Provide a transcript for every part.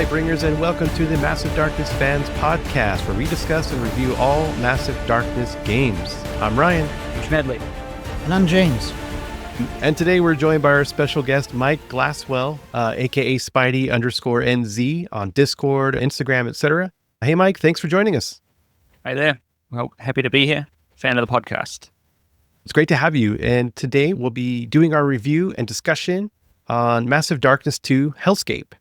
Lightbringers, and welcome to the Massive Darkness Fans Podcast, where we discuss and review all Massive Darkness games. I'm Ryan. I'm Schmedley. And I'm James. And today we're joined by our special guest, Mike Glasswell, aka Spidey_NZ on Discord, Instagram, etc. Hey, Mike, thanks for joining us. Hi there. Well, happy to be here. Fan of the podcast. It's great to have you. And today we'll be doing our review and discussion on Massive Darkness 2 Hellscape.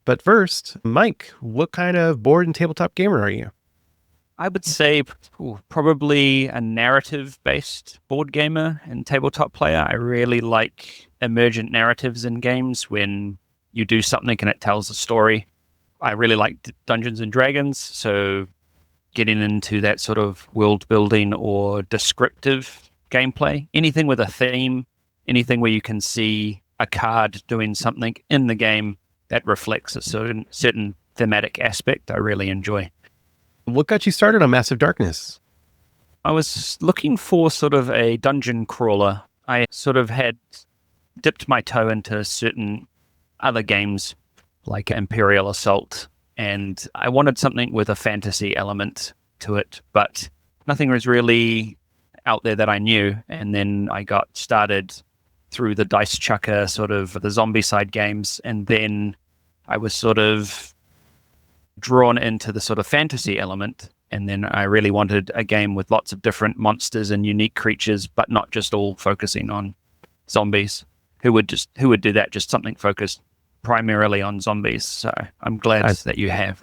But first, Mike, what kind of board and tabletop gamer are you? I would say probably a narrative-based board gamer and tabletop player. I really like emergent narratives in games when you do something and it tells a story. I really like Dungeons and Dragons, so getting into that sort of world building or descriptive gameplay. Anything with a theme, anything where you can see a card doing something in the game that reflects a certain thematic aspect, I really enjoy. What got you started on Massive Darkness? I was looking for sort of a dungeon crawler. I sort of had dipped my toe into certain other games like Imperial Assault, and I wanted something with a fantasy element to it, but nothing was really out there that I knew. And then I got started through the Dice Chucker, sort of the Zombicide games, and then I was sort of drawn into the sort of fantasy element, and then I really wanted a game with lots of different monsters and unique creatures, but not just all focusing on zombies. Who would do that? Just something focused primarily on zombies. So I'm glad that you have.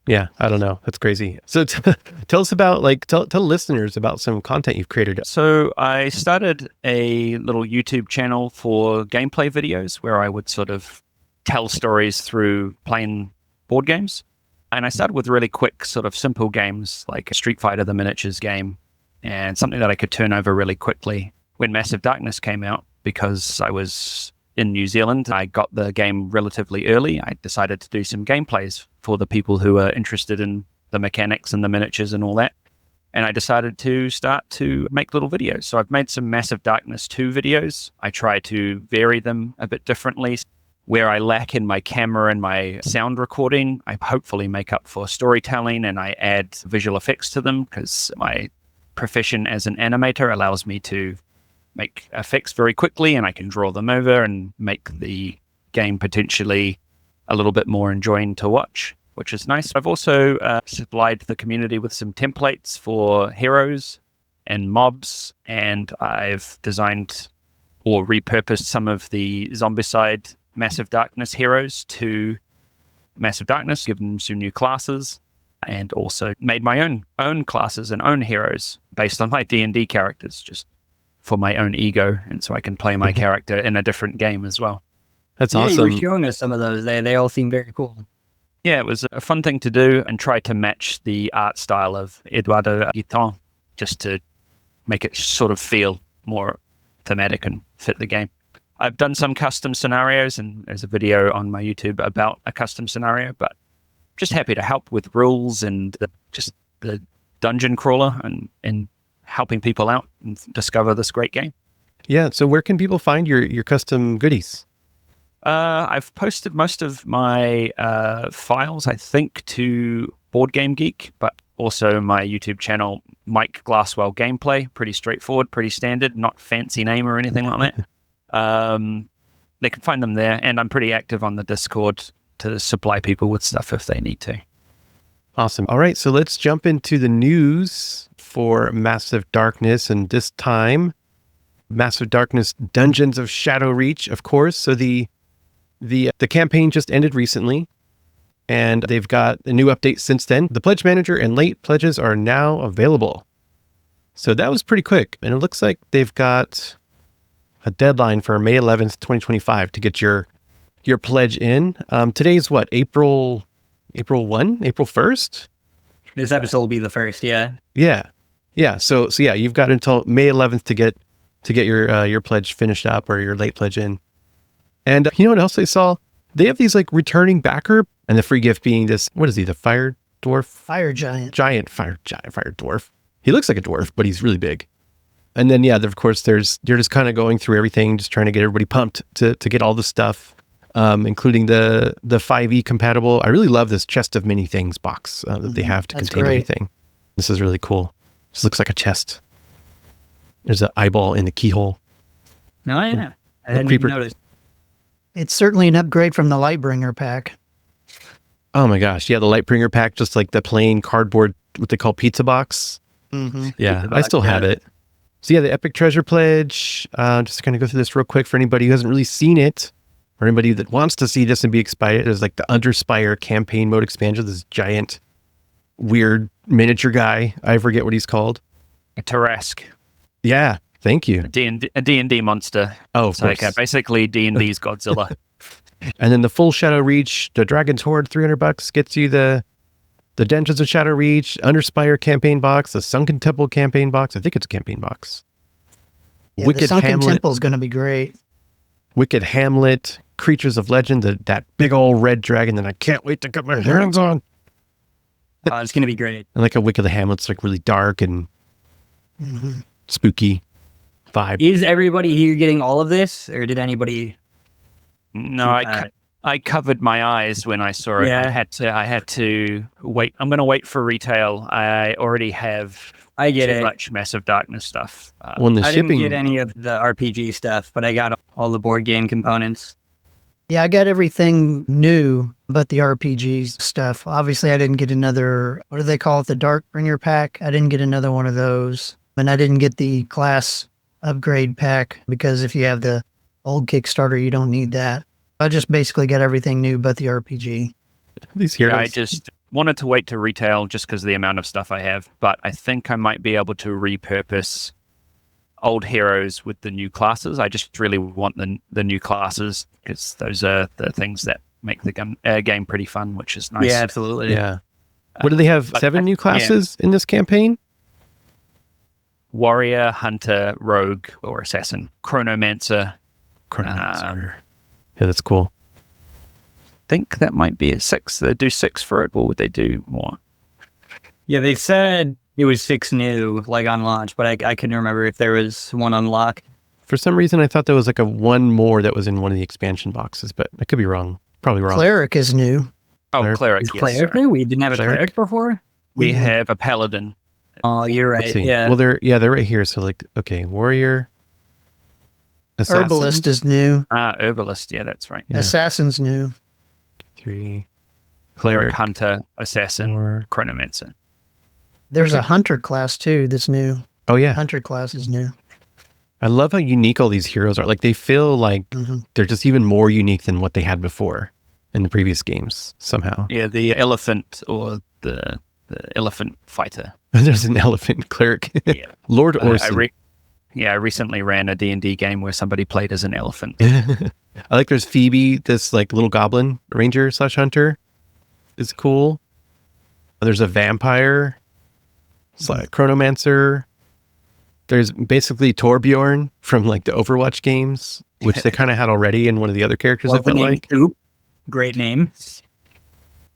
Yeah, I don't know. That's crazy. So tell us about, tell listeners about some content you've created. So I started a little YouTube channel for gameplay videos where I would sort of tell stories through playing board games. And I started with really quick, sort of simple games like Street Fighter, the miniatures game, and something that I could turn over really quickly. When Massive Darkness came out, because I was in New Zealand, I got the game relatively early. I decided to do some gameplays for the people who are interested in the mechanics and the miniatures and all that. And I decided to start to make little videos. So I've made some Massive Darkness 2 videos. I try to vary them a bit differently. Where I lack in my camera and my sound recording, I hopefully make up for storytelling, and I add visual effects to them because my profession as an animator allows me to make effects very quickly, and I can draw them over and make the game potentially a little bit more enjoying to watch, which is nice. I've also supplied the community with some templates for heroes and mobs, and I've designed or repurposed some of the Zombicide Massive Darkness heroes to Massive Darkness, given them some new classes, and also made my own classes and own heroes based on my D&D characters, just for my own ego, and so I can play my character in a different game as well. That's awesome. awesome. You were showing us some of those. They all seem very cool. Yeah, it was a fun thing to do and try to match the art style of Eduardo Guiton, just to make it sort of feel more thematic and fit the game. I've done some custom scenarios, and there's a video on my YouTube about a custom scenario, but just happy to help with rules and the dungeon crawler and helping people out and discover this great game. Yeah, so where can people find your custom goodies? I've posted most of my files, I think, to Board Game Geek, but also my YouTube channel, Mike Glasswell Gameplay. Pretty straightforward, pretty standard, not fancy name or anything like that. They can find them there, and I'm pretty active on the Discord to supply people with stuff if they need to. Awesome. All right, so let's jump into the news for Massive Darkness, and this time, Massive Darkness Dungeons of Shadowreach, of course. So the campaign just ended recently, and they've got a new update since then. The Pledge Manager and late pledges are now available. So that was pretty quick, and it looks like they've got a deadline for May 11th, 2025 to get your pledge in. Today's what, April 1st? This episode will be the first, yeah. Yeah. So yeah, you've got until May 11th to get your pledge finished up, or your late pledge in. And you know what else I saw? They have these returning backer, and the free gift being this, what is he, the fire dwarf? Fire giant. Fire dwarf. He looks like a dwarf, but he's really big. And then, yeah, of course, you're just kind of going through everything, just trying to get everybody pumped to get all the stuff. including the 5e compatible. I really love this chest of many things box that they have to That's contain great. everything. This is really cool. This looks like a chest. There's an eyeball in the keyhole. No, yeah. I hadn't creeper. even noticed. It's certainly an upgrade from the Lightbringer pack. Oh my gosh. Yeah, the Lightbringer pack, just like the plain cardboard, what they call pizza box. Mm-hmm. Yeah, Pizza I box, still have yeah. it. So yeah, the Epic Treasure Pledge. Just going to go through this real quick for anybody who hasn't really seen it, or anybody that wants to see this and be excited. There's like the Underspire campaign mode expansion, this giant, weird miniature guy. I forget what he's called. A Tarrasque, Yeah, thank you. a D&D monster. Oh, of It's like course. basically D&D's Godzilla. And then the full Shadow Reach, the Dragon's Horde, $300 gets you the Dungeons of Shadow Reach, Underspire campaign box, the Sunken Temple campaign box. I think it's a campaign box. Yeah, the Sunken Temple's going to be great. Wicked Hamlet, Creatures of Legend, that big old red dragon that I can't wait to get my hands on. It's going to be great. And like a Wicked Hamlet's like really dark and spooky vibe. Is everybody here getting all of this, or did anybody? No, I covered my eyes when I saw it. Yeah. I had to wait. I'm going to wait for retail. I already have I get too it. much Massive Darkness stuff. When the I shipping, didn't get any of the RPG stuff, but I got all the board game components. Yeah, I got everything new but the RPG stuff. Obviously, I didn't get another, what do they call it, the Darkbringer pack? I didn't get another one of those. And I didn't get the class upgrade pack because if you have the old Kickstarter, you don't need that. I just basically got everything new but the RPG. these heroes. Yeah, I just wanted to wait to retail just because of the amount of stuff I have. But I think I might be able to repurpose old heroes with the new classes. I just really want the new classes because those are the things that make the game pretty fun, which is nice. Yeah, absolutely. Yeah. What do they have? but 7 I- new classes in this campaign? Warrior, Hunter, Rogue, or Assassin, Chronomancer. Chronomancer. Yeah, that's cool. Think that might be a 6. They do 6 for it, or would they do more? Yeah, they said it was 6 new, like on launch, but I couldn't remember if there was one unlock. For some reason, I thought there was like a one more that was in one of the expansion boxes, but I could be wrong. Probably wrong. Cleric is new. Oh, Cleric. Cleric. Is Yes, cleric sorry. new? We didn't have a Cleric? cleric before? We have a Paladin. Oh, you're Let's right. see. Yeah. Well, they're right here. So like, okay, warrior, assassin, Herbalist is new. Herbalist. Yeah, that's right. Yeah. Assassin's new. 3, Cleric, cleric, Hunter, Assassin, 4. Chronomancer. There's a Hunter class too that's new. Oh yeah, Hunter class is new. I love how unique all these heroes are. Like they feel like they're just even more unique than what they had before in the previous games somehow. Yeah, the elephant or the elephant fighter. There's an elephant cleric, Yeah. Lord I Orson. recently ran a D&D game where somebody played as an elephant. I like there's Phoebe, this like little goblin ranger / hunter. Is cool. There's a vampire, chronomancer. There's basically Torbjorn from like the Overwatch games, which they kind of had already in one of the other characters. I Love the felt name like, Oop. Great name.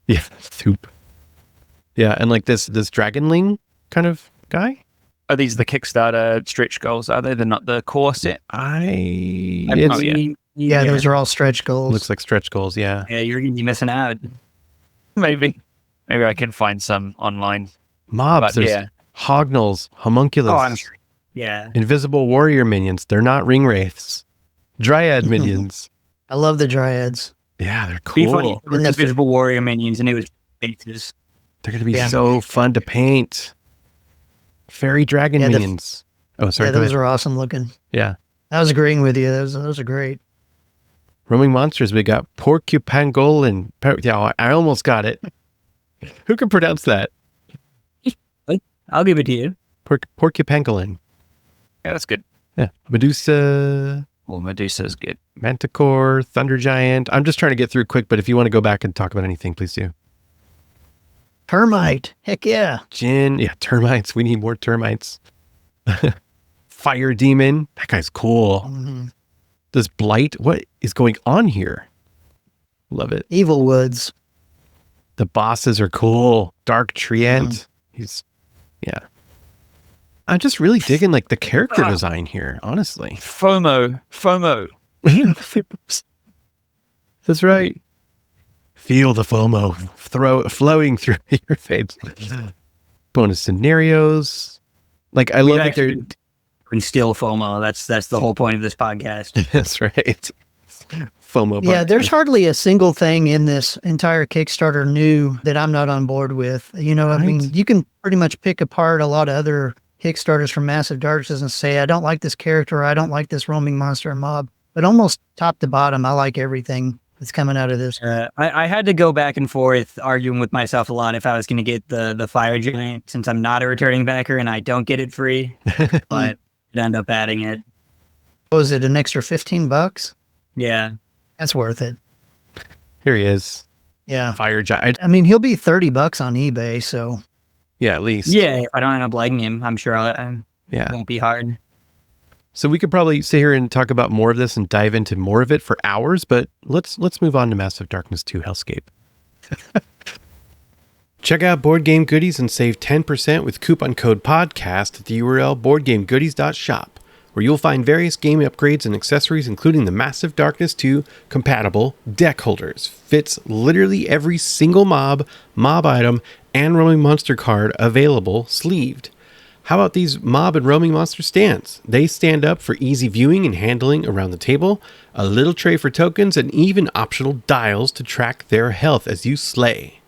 yeah, Thoop. Yeah, and like this dragonling kind of guy. Are these the Kickstarter stretch goals? Are they? They're not the core set? It's, Yeah, those are all stretch goals. looks like stretch goals. Yeah, Yeah, you're gonna be missing out. Maybe I can find some online. mobs. But There's yeah. Hognals, homunculus, Oh, I'm sure. Yeah. invisible warrior minions. They're not ring wraiths. Dryad minions. I love the Dryads. Yeah, they're Be funny. cool. If it was Invisible Warrior minions, and it was faces. They're gonna be Yeah. so fun to paint. Fairy dragon Yeah, minions. Oh, sorry. Yeah, Go those ahead. are awesome looking. Yeah. I was agreeing with you. Those are great. Roaming monsters. We got Porcupangolin. Yeah, I almost got it. Who can pronounce that? I'll give it to you. Porcupangolin. Yeah, that's good. Yeah. Medusa, Well, Medusa's good. Manticore, Thunder Giant. I'm just trying to get through quick, but if you want to go back and talk about anything, please do. Termite. Heck yeah. Jin. Yeah, termites. We need more termites. Fire demon. That guy's cool. Mhm. This blight. What is going on here? Love it. Evil Woods. The bosses are cool. Dark Treant. He's, yeah. I'm just really digging like the character design here, honestly. FOMO. That's right. Feel the FOMO flowing through your face. Bonus scenarios. Like, I love that they're... Instill FOMO. That's the whole point of this podcast. That's right. FOMO. Yeah, there's hardly a single thing in this entire Kickstarter new that I'm not on board with. You know, I mean, you can pretty much pick apart a lot of other Kickstarters from Massive Darkness and say, I don't like this character, or I don't like this roaming monster mob. But almost top to bottom, I like everything that's coming out of this. I had to go back and forth arguing with myself a lot if I was going to get the fire giant, since I'm not a returning backer and I don't get it free. But I'd end up adding it. Was it an extra $15? Yeah. That's worth it. Here he is. Yeah. Fire giant. I mean, he'll be $30 on eBay, so. Yeah, at least. Yeah, if I don't end up liking him, I'm sure it won't be hard. So we could probably sit here and talk about more of this and dive into more of it for hours, but let's move on to Massive Darkness 2 Hellscape. Check out Board Game Goodies and save 10% with coupon code podcast at the URL boardgamegoodies.shop, where you'll find various game upgrades and accessories, including the Massive Darkness 2 compatible deck holders. Fits literally every single mob item, and roaming monster card available sleeved. How about these mob and roaming monster stands? They stand up for easy viewing and handling around the table, a little tray for tokens, and even optional dials to track their health as you slay.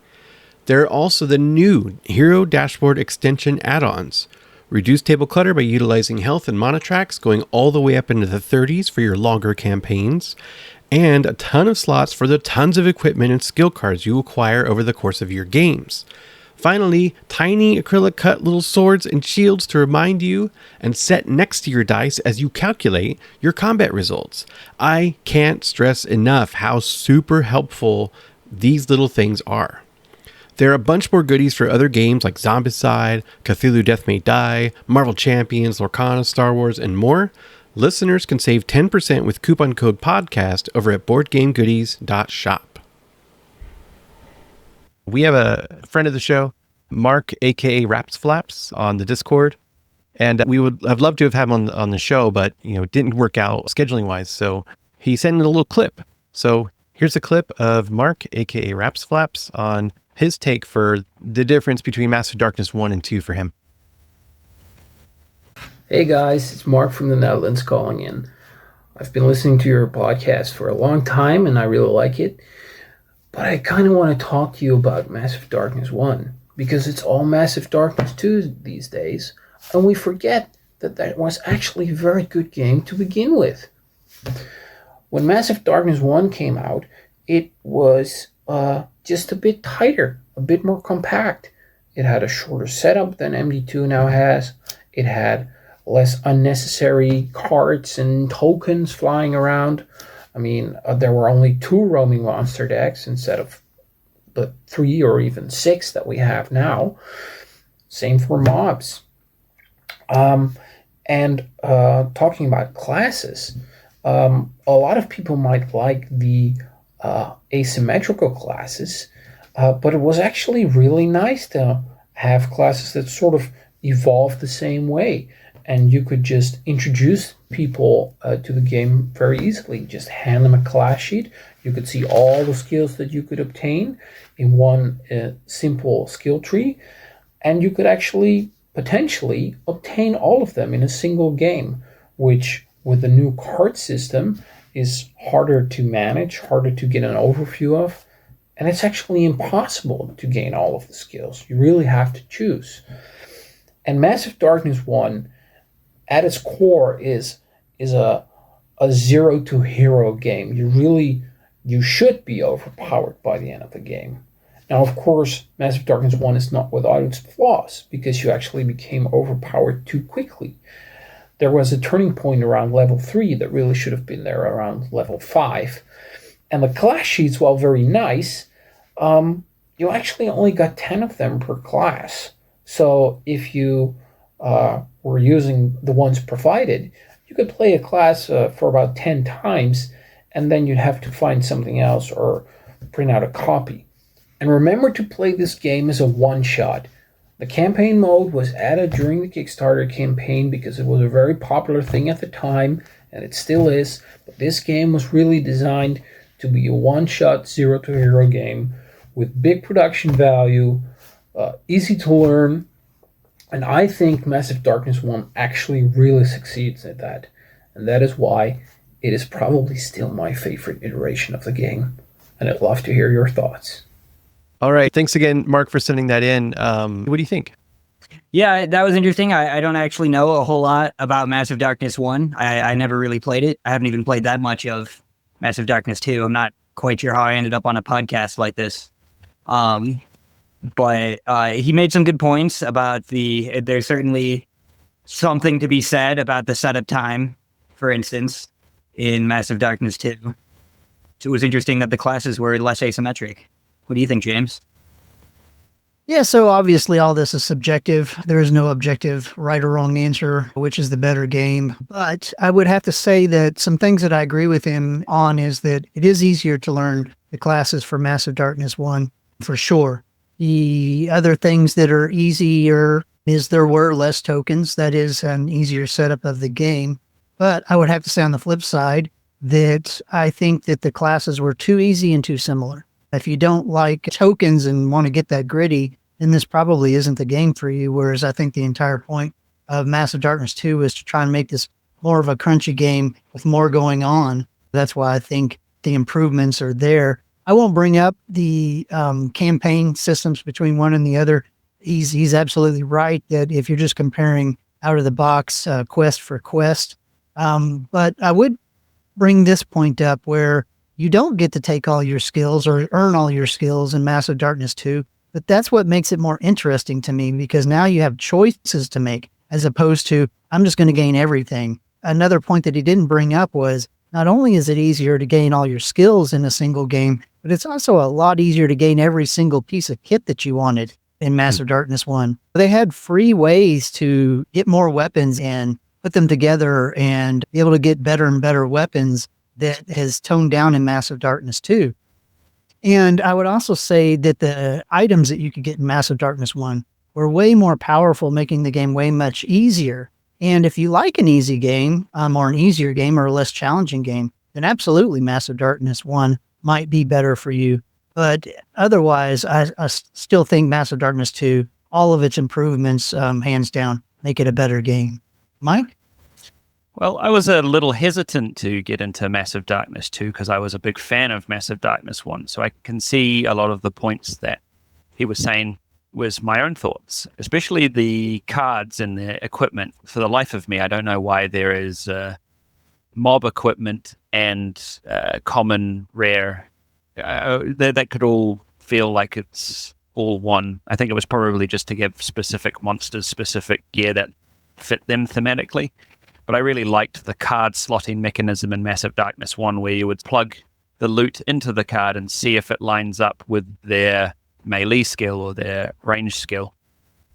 There are also the new Hero Dashboard Extension add-ons. Reduce table clutter by utilizing health and mana tracks, going all the way up into the 30s for your longer campaigns, and a ton of slots for the tons of equipment and skill cards you acquire over the course of your games. Finally, tiny acrylic cut little swords and shields to remind you and set next to your dice as you calculate your combat results. I can't stress enough how super helpful these little things are. There are a bunch more goodies for other games like Zombicide, Cthulhu Death May Die, Marvel Champions, Lorcana, Star Wars, and more. Listeners can save 10% with coupon code podcast over at boardgamegoodies.shop. We have a friend of the show, Mark, aka Raps Flaps, on the Discord, and I've loved to have him on the show, but it didn't work out scheduling wise. So he sent in a little clip. So here's a clip of Mark, aka Raps Flaps, on his take for the difference between Massive Darkness 1 and 2 for him. Hey guys, it's Mark from the Netherlands calling in. I've been listening to your podcast for a long time and I really like it. But I kind of want to talk to you about Massive Darkness 1, because it's all Massive Darkness 2 these days, and we forget that was actually a very good game to begin with. When Massive Darkness 1 came out, it was just a bit tighter, a bit more compact. It had a shorter setup than MD2 now has. It had less unnecessary cards and tokens flying around. I mean, there were only 2 roaming monster decks instead of the 3 or even 6 that we have now. Same for mobs. And talking about classes, a lot of people might like the asymmetrical classes, but it was actually really nice to have classes that sort of evolve the same way. And you could just introduce people to the game very easily. Just hand them a class sheet. You could see all the skills that you could obtain in one simple skill tree. And you could actually potentially obtain all of them in a single game, which with the new card system is harder to manage, harder to get an overview of. And it's actually impossible to gain all of the skills. You really have to choose. And Massive Darkness 1, at its core, is a zero to hero game. You should be overpowered by the end of the game. Now, of course, Massive Darkness 1 is not without its flaws, because you actually became overpowered too quickly. There was a turning point around level 3 that really should have been there around level 5. And the class sheets, while very nice, you actually only got 10 of them per class. So if you were using the ones provided, you could play a class for about 10 times, and then you'd have to find something else or print out a copy. And remember to play this game as a one-shot. The campaign mode was added during the Kickstarter campaign because it was a very popular thing at the time, and it still is. But this game was really designed to be a one-shot zero-to-hero game with big production value, easy to learn, and I think Massive Darkness 1 actually really succeeds at that. And that is why it is probably still my favorite iteration of the game. And I'd love to hear your thoughts. All right. Thanks again, Mark, for sending that in. What do you think? Yeah, that was interesting. I don't actually know a whole lot about Massive Darkness 1. I never really played it. I haven't even played that much of Massive Darkness 2. I'm not quite sure how I ended up on a podcast like this. But he made some good points about there's certainly something to be said about the setup time, for instance, in Massive Darkness 2. So it was interesting that the classes were less asymmetric. What do you think, James? Yeah, so obviously all this is subjective. There is no objective right or wrong answer, which is the better game. But I would have to say that some things that I agree with him on is that it is easier to learn the classes for Massive Darkness 1, for sure. The other things that are easier is there were less tokens. That is an easier setup of the game. But I would have to say on the flip side that I think that the classes were too easy and too similar. If you don't like tokens and want to get that gritty, then this probably isn't the game for you. Whereas I think the entire point of Massive Darkness 2 is to try and make this more of a crunchy game with more going on. That's why I think the improvements are there. I won't bring up the campaign systems between one and the other. He's absolutely right that if you're just comparing out of the box quest for quest. But I would bring this point up where you don't get to take all your skills or earn all your skills in Massive Darkness 2, but that's what makes it more interesting to me because now you have choices to make as opposed to, I'm just going to gain everything. Another point that he didn't bring up was not only is it easier to gain all your skills in a single game, but it's also a lot easier to gain every single piece of kit that you wanted in Massive Darkness 1. They had free ways to get more weapons and put them together and be able to get better and better weapons that has toned down in Massive Darkness 2. And I would also say that the items that you could get in Massive Darkness 1 were way more powerful, making the game way much easier. And if you like an easy game, or an easier game or a less challenging game, then absolutely Massive Darkness 1 might be better for you. But otherwise, I still think Massive Darkness 2, all of its improvements, hands down, make it a better game. Mike? Well, I was a little hesitant to get into Massive Darkness 2 because I was a big fan of Massive Darkness 1. So I can see a lot of the points that he was saying was my own thoughts, especially the cards and the equipment. For the life of me, I don't know why there is mob equipment and common rare. That could all feel like it's all one. I think it was probably just to give specific monsters specific gear that fit them thematically. But I really liked the card slotting mechanism in Massive Darkness 1 where you would plug the loot into the card and see if it lines up with their melee skill or their range skill.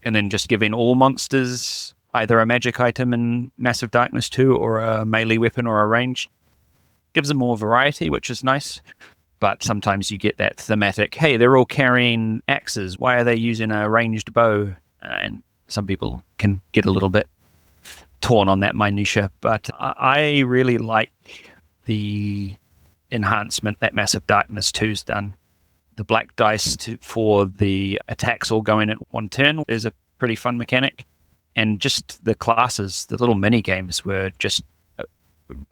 And then just giving all monsters either a magic item in Massive Darkness 2 or a melee weapon or a range. Gives them more variety, which is nice. But sometimes you get that thematic, hey, they're all carrying axes. Why are they using a ranged bow? And some people can get a little bit torn on that minutia, but I really like the enhancement that Massive Darkness 2's done. The black dice for the attacks all going at one turn is a pretty fun mechanic, and just the classes, the little mini games were just,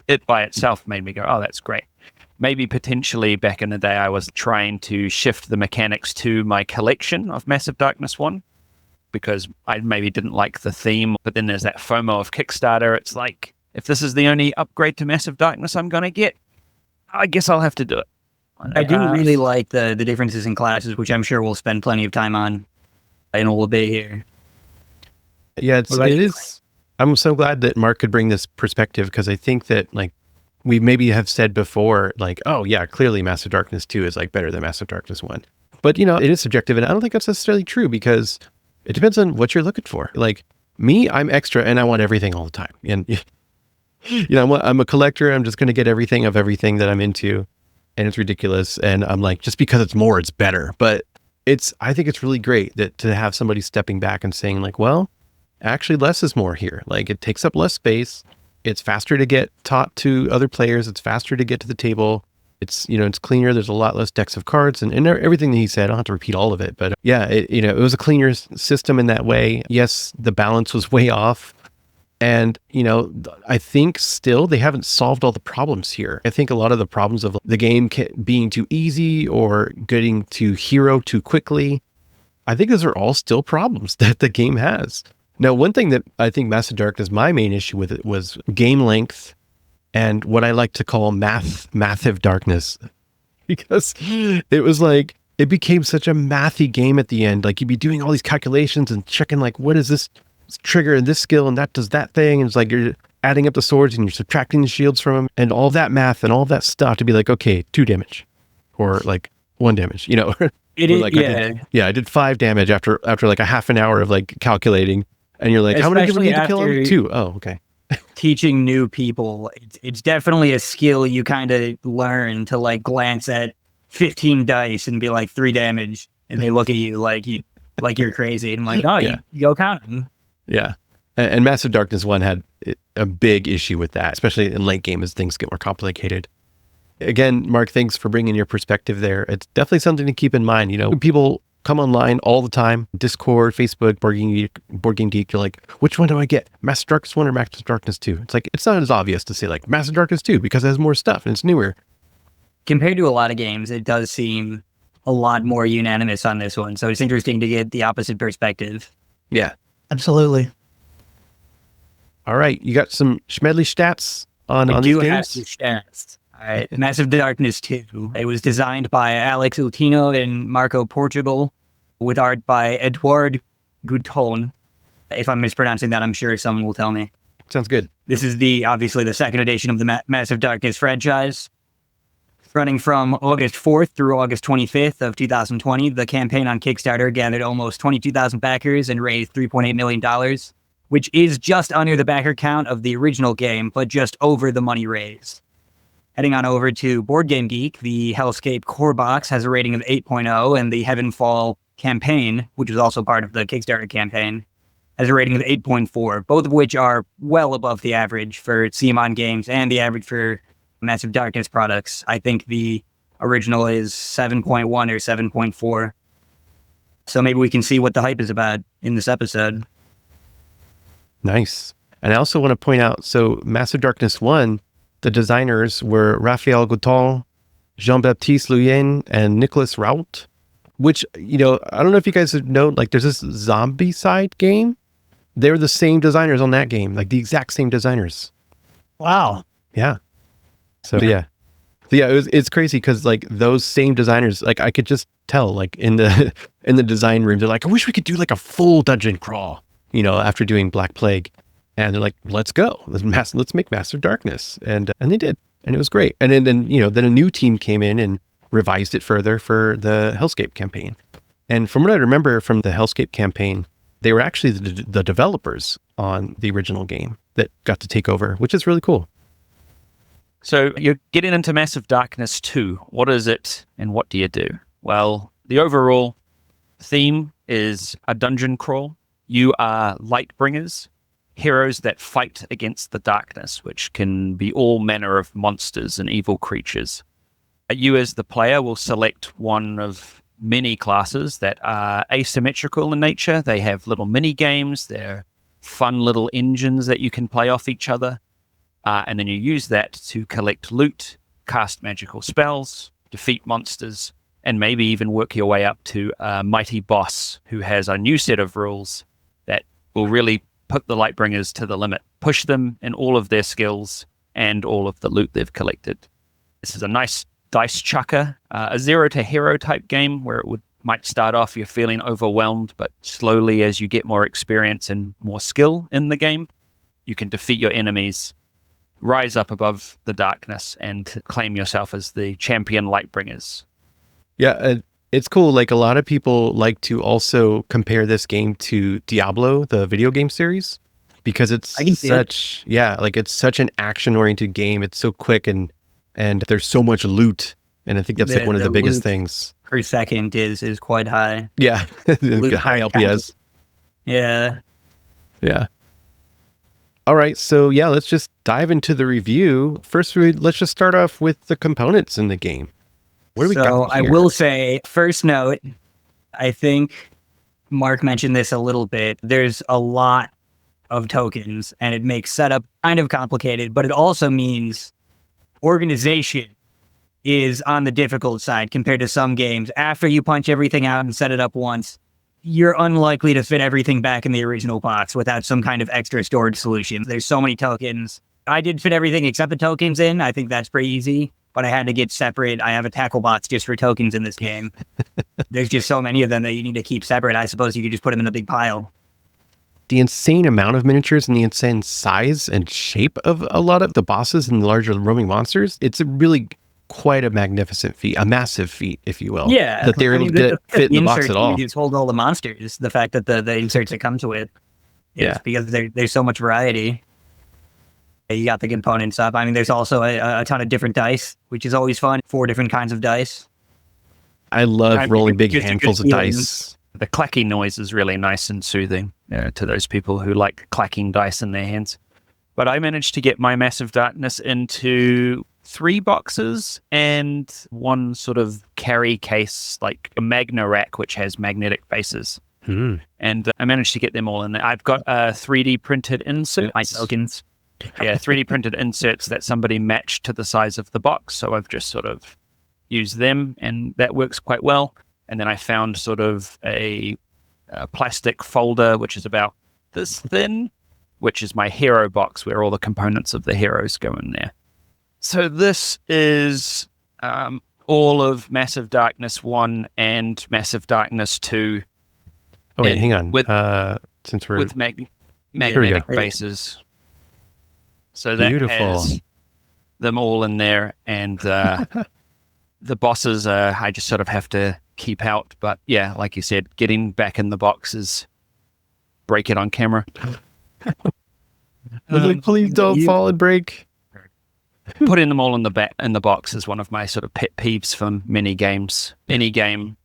it by itself made me go, oh, that's great. Maybe potentially back in the day I was trying to shift the mechanics to my collection of Massive Darkness 1, because I maybe didn't like the theme, but then there's that FOMO of Kickstarter. It's like, if this is the only upgrade to Massive Darkness I'm going to get, I guess I'll have to do it. I do really like the differences in classes, which I'm sure we'll spend plenty of time on in a little bit here. Yeah, it is. I'm so glad that Mark could bring this perspective because I think that like we maybe have said before, like, oh yeah, clearly Massive Darkness 2 is like better than Massive Darkness 1. But you know, it is subjective and I don't think that's necessarily true because it depends on what you're looking for. Like me, I'm extra and I want everything all the time. And you know, I'm a collector. I'm just going to get everything of everything that I'm into. And it's ridiculous. And I'm like, just because it's more, it's better. But I think it's really great that to have somebody stepping back and saying like, well, actually less is more here. Like it takes up less space. It's faster to get taught to other players. It's faster to get to the table. It's, it's cleaner. There's a lot less decks of cards and everything that he said. I don't have to repeat all of it, but yeah, it was a cleaner system in that way. Yes, the balance was way off. And, I think still they haven't solved all the problems here. I think a lot of the problems of the game being too easy or getting to hero too quickly, I think those are all still problems that the game has. Now, one thing that I think Massive Darkness, my main issue with it was game length and what I like to call massive darkness, because it was like, it became such a mathy game at the end. Like you'd be doing all these calculations and checking like, what is this trigger and this skill and that does that thing. And it's like you're adding up the swords and you're subtracting the shields from them and all that math and all that stuff to be like, okay, 2 damage or like 1 damage, It is, like, yeah. I did 5 damage after like a half an hour of like calculating, and you're like, how many people need to kill him? 2. Oh, okay. Teaching new people, it's definitely a skill you kind of learn to like glance at 15 dice and be like 3 damage, and they look at you like you're crazy. And I'm like, oh, Yeah. you go count them. Yeah. And Massive Darkness 1 had a big issue with that, especially in late game as things get more complicated. Again, Mark, thanks for bringing your perspective there. It's definitely something to keep in mind. People come online all the time, Discord, Facebook, Board Game Geek. You're like, which one do I get? Massive Darkness 1 or Massive Darkness 2? It's like, it's not as obvious to say like Massive Darkness 2 because it has more stuff and it's newer. Compared to a lot of games, it does seem a lot more unanimous on this one. So it's interesting to get the opposite perspective. Yeah. Absolutely. All right. You got some Schmedley stats on I these do have games? some stats. All right. Massive Darkness 2. It was designed by Alex Ultino and Marco Portugal, with art by Edouard Gouton. If I'm mispronouncing that, I'm sure someone will tell me. Sounds good. This is obviously the second edition of the Massive Darkness franchise. Running from August 4th through August 25th of 2020, the campaign on Kickstarter gathered almost 22,000 backers and raised $3.8 million, which is just under the backer count of the original game, but just over the money raised. Heading on over to Board Game Geek, the Hellscape core box has a rating of 8.0, and the Heavenfall campaign, which is also part of the Kickstarter campaign, has a rating of 8.4, both of which are well above the average for CMON games and the average for Massive Darkness products. I think the original is 7.1 or 7.4. So maybe we can see what the hype is about in this episode. Nice. And I also want to point out, so Massive Darkness 1, the designers were Raphael Gouton, Jean-Baptiste Luyen, and Nicolas Rault, which, I don't know if you guys know, like there's this Zombicide game. They're the same designers on that game, like the exact same designers. Wow. Yeah. So yeah, it's crazy because like those same designers, like I could just tell, like in the design room, they're like, I wish we could do like a full dungeon crawl, after doing Black Plague, and they're like, let's go, let's make Massive Darkness, and they did, and it was great. And then then a new team came in and revised it further for the Hellscape campaign. And from what I remember from the Hellscape campaign, they were actually the developers on the original game that got to take over, which is really cool. So you're getting into Massive Darkness 2. What is it and what do you do? Well, the overall theme is a dungeon crawl. You are Lightbringers, heroes that fight against the darkness, which can be all manner of monsters and evil creatures. You as the player will select one of many classes that are asymmetrical in nature. They have little mini games. They're fun little engines that you can play off each other. And then you use that to collect loot, cast magical spells, defeat monsters, and maybe even work your way up to a mighty boss who has a new set of rules that will really put the Lightbringers to the limit, push them in all of their skills and all of the loot they've collected. This is a nice dice chucker, a zero to hero type game where might start off you're feeling overwhelmed, but slowly as you get more experience and more skill in the game, you can defeat your enemies, rise up above the darkness, and claim yourself as the champion Lightbringers. Yeah, it's cool. Like a lot of people like to also compare this game to Diablo, the video game series, because it's it's such an action-oriented game. It's so quick and there's so much loot, and I think that's like one of the biggest things. Per second is quite high. Yeah, high LPS. Yeah. Yeah. All right, so yeah, let's just dive into the review. First, let's just start off with the components in the game. What do we got So I here? will say, first note, I think Mark mentioned this a little bit. There's a lot of tokens, and it makes setup kind of complicated, but it also means organization is on the difficult side compared to some games. After you punch everything out and set it up once, you're unlikely to fit everything back in the original box without some kind of extra storage solution. There's so many tokens. I did fit everything except the tokens in. I think that's pretty easy, but I had to get separate. I have a tackle box just for tokens in this game. There's just so many of them that you need to keep separate. I suppose you could just put them in a big pile. The insane amount of miniatures and the insane size and shape of a lot of the bosses and the larger roaming monsters, it's a really quite a magnificent feat, a massive feat, if you will. Yeah. That they're able to fit in the box at all. You just hold all the monsters. The fact that the inserts that come to it. Yeah. Because there's so much variety. You got the components up. I mean, there's also a ton of different dice, which is always fun. 4 different kinds of dice. I love rolling big just a handfuls of good feeling. dice. The clacking noise is really nice and soothing to those people who like clacking dice in their hands. But I managed to get my Massive Darkness into 3 boxes and 1 sort of carry case, like a Magna rack, which has magnetic bases. And I managed to get them all in there. I've got 3D printed inserts. My tokens. Yeah, 3D printed inserts that somebody matched to the size of the box. So I've just sort of used them, and that works quite well. And then I found sort of a plastic folder, which is about this thin, which is my hero box where all the components of the heroes go in there. So this is all of Massive Darkness 1 and Massive Darkness 2. Oh, wait, hang on. Since we're with magnetic bases. So that has them all in there, and the bosses I just sort of have to keep out. But yeah, like you said, getting back in the box is break it on camera. like, please don't fall and break. Putting them all in the box is one of my sort of pet peeves from many games. Any game.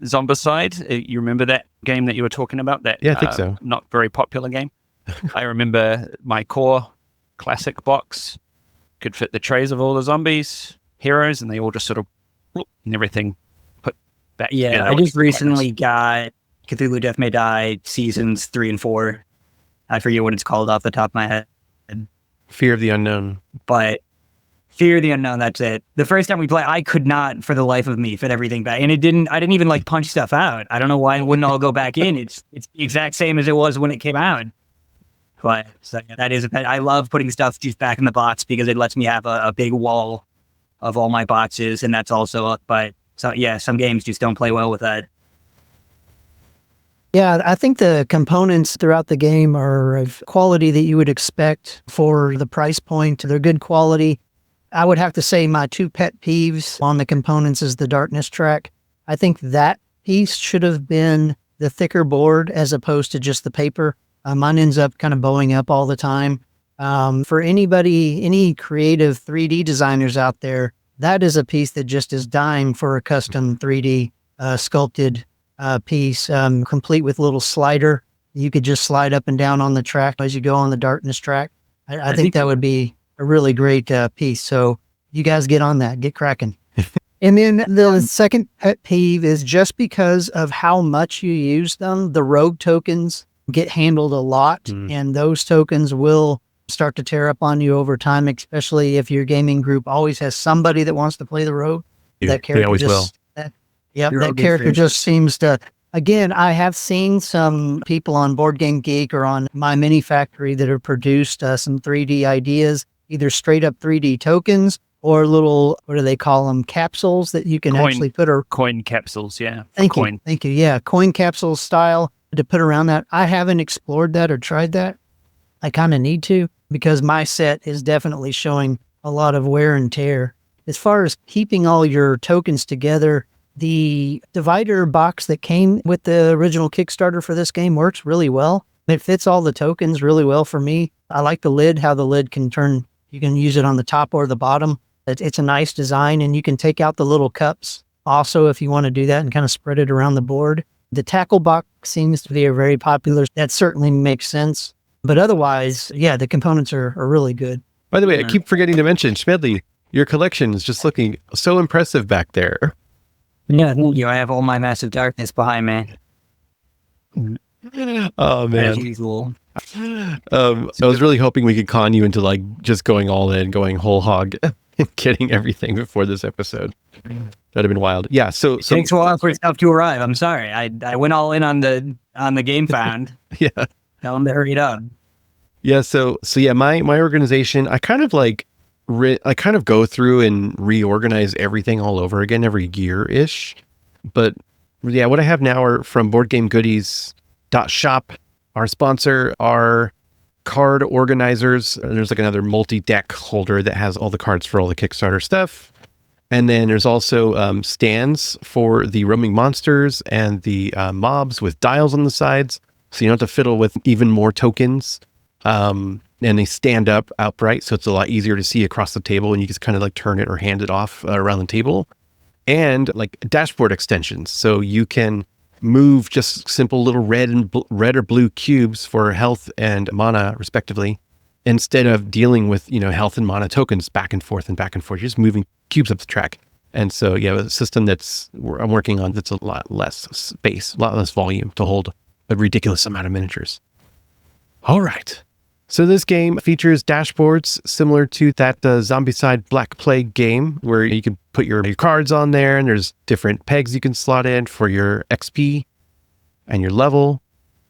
Zombicide, you remember that game that you were talking about? That Yeah, I think so. Not very popular game. I remember my core classic box could fit the trays of all the zombies, heroes, and they all just sort of and everything put back together. Yeah, I just recently got Cthulhu Death May Die seasons 3 and 4. I forget what it's called off the top of my head. Fear of the Unknown. But Fear of the Unknown, that's it. The first time we played, I could not for the life of me fit everything back. And I didn't even like punch stuff out. I don't know why it wouldn't all go back in. It's the exact same as it was when it came out. But so, yeah, that is a pet. I love putting stuff just back in the box because it lets me have a big wall of all my boxes. And that's also, but so yeah, some games just don't play well with that. Yeah, I think the components throughout the game are of quality that you would expect for the price point. They're good quality. I would have to say my 2 pet peeves on the components is the darkness track. I think that piece should have been the thicker board as opposed to just the paper. Mine ends up kind of bowing up all the time. For anybody, any creative 3D designers out there, that is a piece that just is dying for a custom 3D sculpted piece, complete with little slider. You could just slide up and down on the track as you go on the darkness track. I think that would be a really great piece. So you guys get on that, get cracking. And then the second pet peeve is just because of how much you use them, the rogue tokens get handled a lot, and those tokens will start to tear up on you over time, especially if your gaming group always has somebody that wants to play the rogue. That character they always will. That character just seems to. Again, I have seen some people on Board Game Geek or on My Mini Factory that have produced some 3D ideas, either straight up 3D tokens or little, what do they call them, capsules that you can actually put a coin capsules. Yeah. Thank you. Yeah. Coin capsule style to put around that. I haven't explored that or tried that. I kind of need to because my set is definitely showing a lot of wear and tear. As far as keeping all your tokens together, the divider box that came with the original Kickstarter for this game works really well. It fits all the tokens really well for me. I like the lid, how the lid can turn. You can use it on the top or the bottom. It's a nice design, and you can take out the little cups also if you want to do that and kind of spread it around the board. The tackle box seems to be a very popular. That certainly makes sense. But otherwise, yeah, the components are really good. By the way, I keep forgetting to mention, Schmedley, your collection is just looking so impressive back there. Yeah, thank you. I have all my Massive Darkness behind me. Oh, As man. usual. I was really hoping we could con you into like just going all in, going whole hog, and getting everything before this episode. That'd have been wild. Yeah. So Takes a while for stuff to arrive. I'm sorry. I went all in on the game found. yeah. Tell them to hurry it up. Yeah. So yeah, my organization, I kind of like, I kind of go through and reorganize everything all over again every year-ish. But yeah, what I have now are from BoardGameGoodies.shop, our sponsor, our card organizers. There's like another multi-deck holder that has all the cards for all the Kickstarter stuff. And then there's also stands for the roaming monsters and the mobs with dials on the sides. So you don't have to fiddle with even more tokens. And they stand up outright. So it's a lot easier to see across the table, and you just kind of like turn it or hand it off around the table. And like dashboard extensions. So you can move just simple little red or blue cubes for health and mana respectively, instead of dealing with, health and mana tokens back and forth. You're just moving cubes up the track. And so, yeah, a system I'm working on that's a lot less space, a lot less volume to hold a ridiculous amount of miniatures. All right. So this game features dashboards similar to that Zombicide Black Plague game, where you can put your cards on there, and there's different pegs you can slot in for your XP and your level.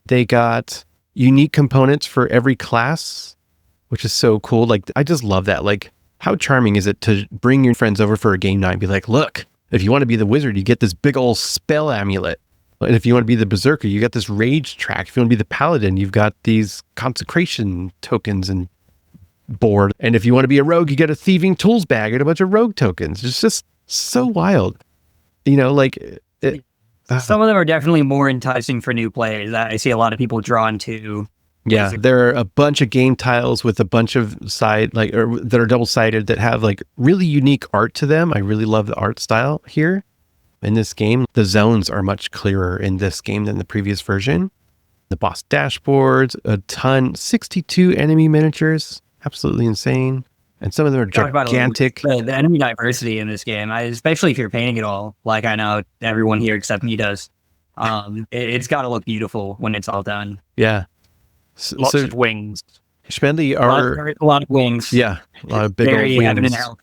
They got unique components for every class, which is so cool. Like, I just love that. Like, how charming is it to bring your friends over for a game night and be like, look, if you want to be the wizard, you get this big old spell amulet. And if you want to be the berserker, you got this rage track. If you want to be the paladin, you've got these consecration tokens and board. And if you want to be a rogue, you get a thieving tools bag and a bunch of rogue tokens. It's just so wild. Some of them are definitely more enticing for new players. I see a lot of people drawn to. Yeah, there are a bunch of game tiles with a bunch of that are double-sided that have like really unique art to them. I really love the art style here. In this game, the zones are much clearer in this game than the previous version. The boss dashboards, a ton, 62 enemy miniatures, absolutely insane. And some of them are gigantic. The enemy diversity in this game, especially if you're painting it all, like I know everyone here except me does. It's got to look beautiful when it's all done. Yeah. Lots of wings. Schmedley a lot of wings. Yeah, a lot of big Very old heaven wings. and hell.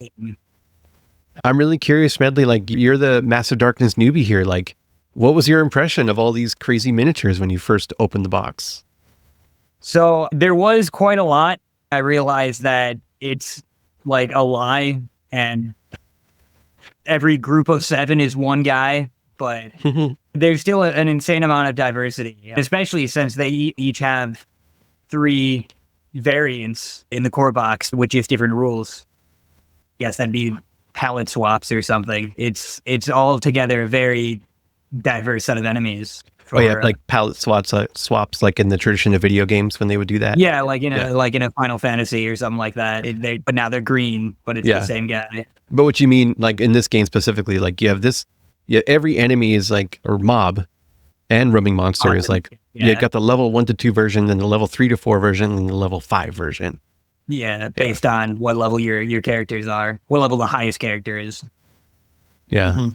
I'm really curious, Schmedley, like you're the Massive Darkness newbie here. Like, what was your impression of all these crazy miniatures when you first opened the box? So there was quite a lot. I realized that it's like a lie, and every group of 7 is one guy, but there's still an insane amount of diversity, especially since they each have 3 variants in the core box, which is different rules. Yes, that'd be palette swaps or something. It's all together a very diverse set of enemies. Like palette swaps, like in the tradition of video games when they would do that. Yeah, like in a Final Fantasy or something like that. But now they're green, but it's the same guy. But what you mean, like in this game specifically, like you have this, every enemy is like, or mob and roaming monster is like, you got the level 1 to 2 version, then the level 3 to 4 version, and the level 5 version. Yeah, based on what level your characters are, what level the highest character is. Yeah. Mm-hmm.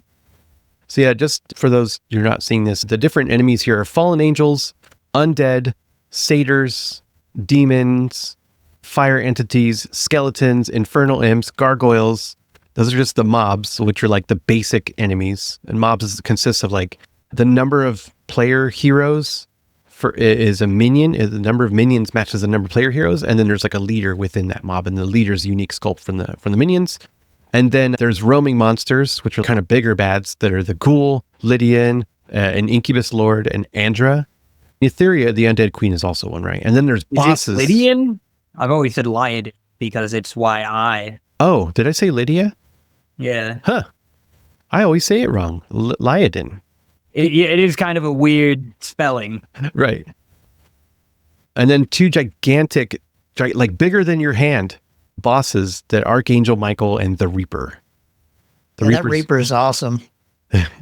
So yeah, just for those you're not seeing this, the different enemies here are fallen angels, undead, satyrs, demons, fire entities, skeletons, infernal imps, gargoyles. Those are just the mobs, which are like the basic enemies. And mobs consists of like the number of player heroes is a minion. The number of minions matches the number of player heroes, and then there's like a leader within that mob, and the leader's unique sculpt from the minions. And then there's roaming monsters, which are kind of bigger bads that are the Ghoul, Lydian, an Incubus Lord, and Andra. Etheria, the Undead Queen, is also one, right? And then there's bosses. Lydian? I've always said Lyad because it's YI. Oh, did I say Lydia? Yeah. Huh. I always say it wrong. Lyadin. It is kind of a weird spelling. Right. And then 2 gigantic, like bigger than your hand, bosses that Archangel Michael and the Reaper. That Reaper is awesome.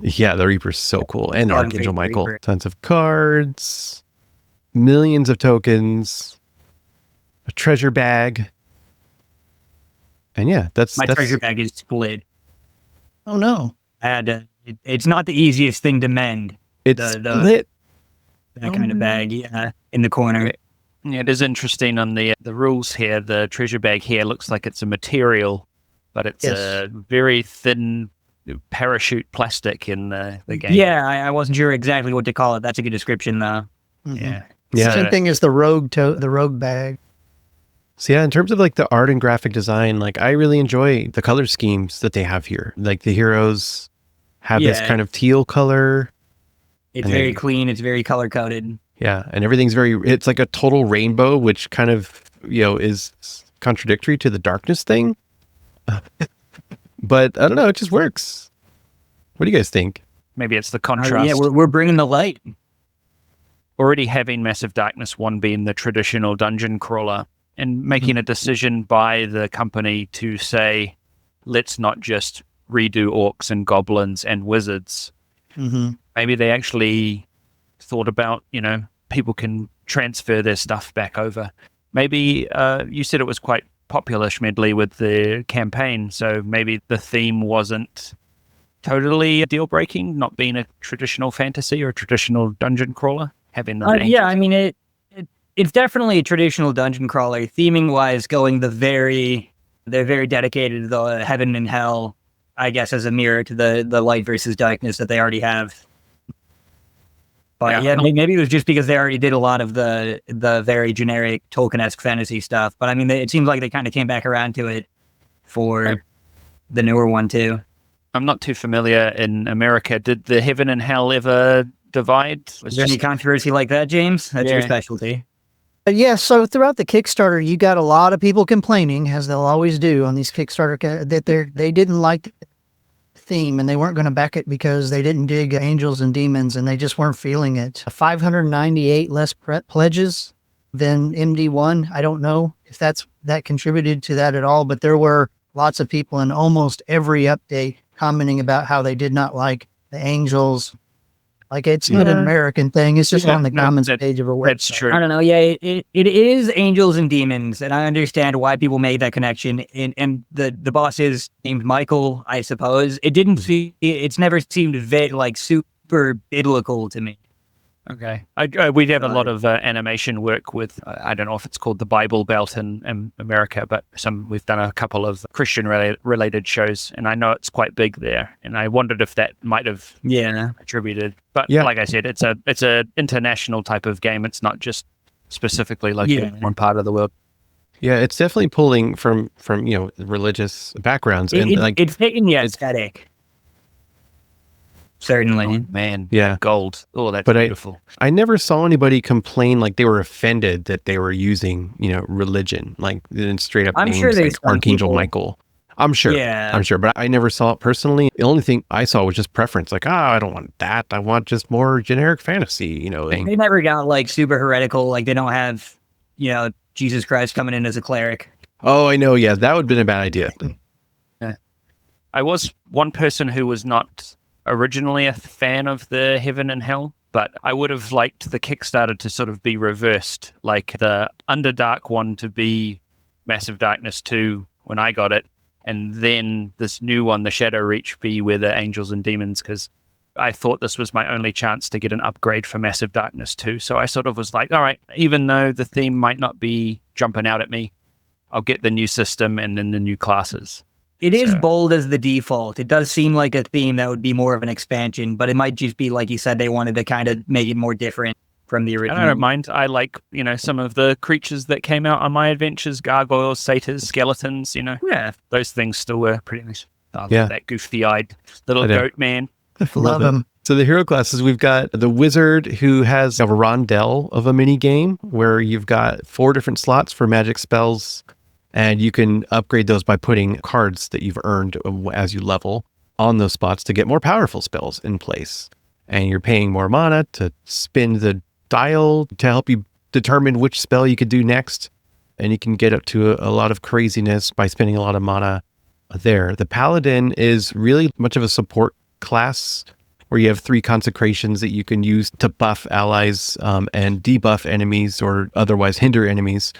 Yeah, the Reaper's so cool. And Archangel Michael. Reaper. Tons of cards, millions of tokens. a treasure bag. And yeah, that's treasure bag is split. Oh no. I had to, it's not the easiest thing to mend. It's split. That kind of bag, in the corner. Yeah, it is interesting on the rules here. The treasure bag here looks like it's a material, but it's a very thin parachute plastic in the game. Yeah, I wasn't sure exactly what to call it. That's a good description, though. Yeah. Same thing as the rogue bag. So yeah, in terms of like the art and graphic design, like I really enjoy the color schemes that they have here. Like the heroes have this kind of teal color. It's very clean. It's very color coded. Yeah, and everything's it's like a total rainbow, which kind of, is contradictory to the darkness thing. But I don't know, it just works. What do you guys think? Maybe it's the contrast. Yeah, we're bringing the light. Already having Massive Darkness 1 being the traditional dungeon crawler and making a decision by the company to say, let's not just redo orcs and goblins and wizards. Maybe they actually thought about, people can transfer their stuff back over. Maybe you said it was quite popular, Schmedley, with the campaign, so maybe the theme wasn't totally deal-breaking, not being a traditional fantasy or a traditional dungeon crawler, having the yeah, I mean, it's definitely a traditional dungeon crawler, theming-wise, going they're very dedicated to the heaven and hell, I guess, as a mirror to the light versus darkness that they already have. But maybe it was just because they already did a lot of the very generic Tolkien-esque fantasy stuff. But I mean, it seems like they kind of came back around to it for the newer one too. I'm not too familiar in America. Did the heaven and hell ever divide? Was there any controversy like that, James? That's your specialty. Yeah, so throughout the Kickstarter, you got a lot of people complaining, as they'll always do on these Kickstarter, that they didn't like the theme and they weren't going to back it because they didn't dig Angels and Demons and they just weren't feeling it. 598 less pledges than MD1. I don't know if that contributed to that at all, but there were lots of people in almost every update commenting about how they did not like the Angels. Like, it's not an American thing. It's just on the comments page of a website. That's true. I don't know. Yeah, it is Angels and Demons, and I understand why people made that connection. And the boss is named Michael, I suppose. It's never seemed super biblical to me. Okay. We have a lot of animation work with, I don't know if it's called the Bible Belt in America, but we've done a couple of Christian related shows, and I know it's quite big there. And I wondered if that might have attributed. But like I said, it's a international type of game. It's not just specifically in one part of the world. Yeah, it's definitely pulling from religious backgrounds. It's taking the aesthetic. Certainly. Oh, man. Yeah. Gold. Oh, that's beautiful. I never saw anybody complain like they were offended that they were using, religion, like in straight up names sure like Archangel Michael. I'm sure. Yeah. I'm sure. But I never saw it personally. The only thing I saw was just preference. Like, I don't want that. I want just more generic fantasy, thing. They never got super heretical. Like, they don't have, Jesus Christ coming in as a cleric. Oh, I know. Yeah. That would have been a bad idea. Yeah. I was one person who was not originally a fan of the heaven and hell, but I would have liked the Kickstarter to sort of be reversed, like the Underdark one to be Massive Darkness 2 when I got it, and then this new one, the Shadow Reach, be with the Angels and Demons, because I thought this was my only chance to get an upgrade for Massive Darkness 2. So I sort of was like, all right, even though the theme might not be jumping out at me, I'll get the new system and then the new classes. It is bold as the default. It does seem like a theme that would be more of an expansion, but it might just be, like you said, they wanted to kind of make it more different from the original. I don't mind. I like, some of the creatures that came out on my adventures, gargoyles, satyrs, skeletons, Yeah. Those things still were pretty nice. That goofy-eyed little goat man. Love him. So the hero classes, we've got the wizard who has a rondel of a mini game where you've got 4 different slots for magic spells. And you can upgrade those by putting cards that you've earned as you level on those spots to get more powerful spells in place. And you're paying more mana to spin the dial to help you determine which spell you could do next. And you can get up to a lot of craziness by spending a lot of mana there. The paladin is really much of a support class where you have 3 consecrations that you can use to buff allies and debuff enemies or otherwise hinder enemies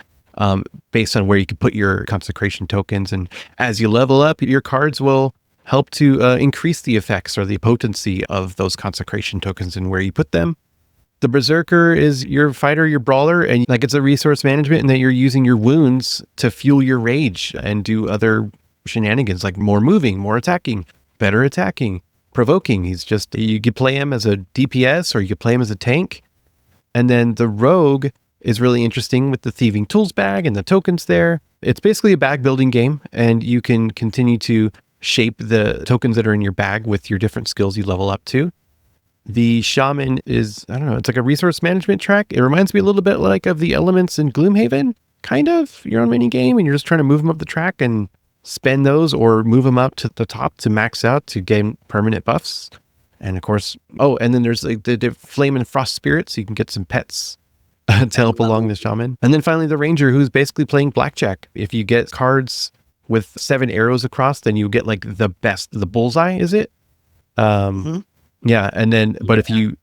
based on where you can put your consecration tokens. And as you level up, your cards will help to increase the effects or the potency of those consecration tokens and where you put them. The Berserker is your fighter, your brawler, and like it's a resource management and that you're using your wounds to fuel your rage and do other shenanigans like more moving, more attacking, better attacking, provoking. You could play him as a DPS or you could play him as a tank. And then the Rogue is really interesting with the Thieving Tools bag and the tokens there. It's basically a bag building game, and you can continue to shape the tokens that are in your bag with your different skills you level up to. The Shaman is, I don't know, it's like a resource management track. It reminds me a little bit like of the elements in Gloomhaven, kind of. Your own mini game, and you're just trying to move them up the track and spend those or move them up to the top to max out to gain permanent buffs. And of course, and then there's like the Flame and Frost Spirits, so you can get some pets to help along the Shaman. And then finally the Ranger, who's basically playing blackjack. If you get cards with 7 arrows across, then you get like the bullseye, is it? Yeah, and then but if you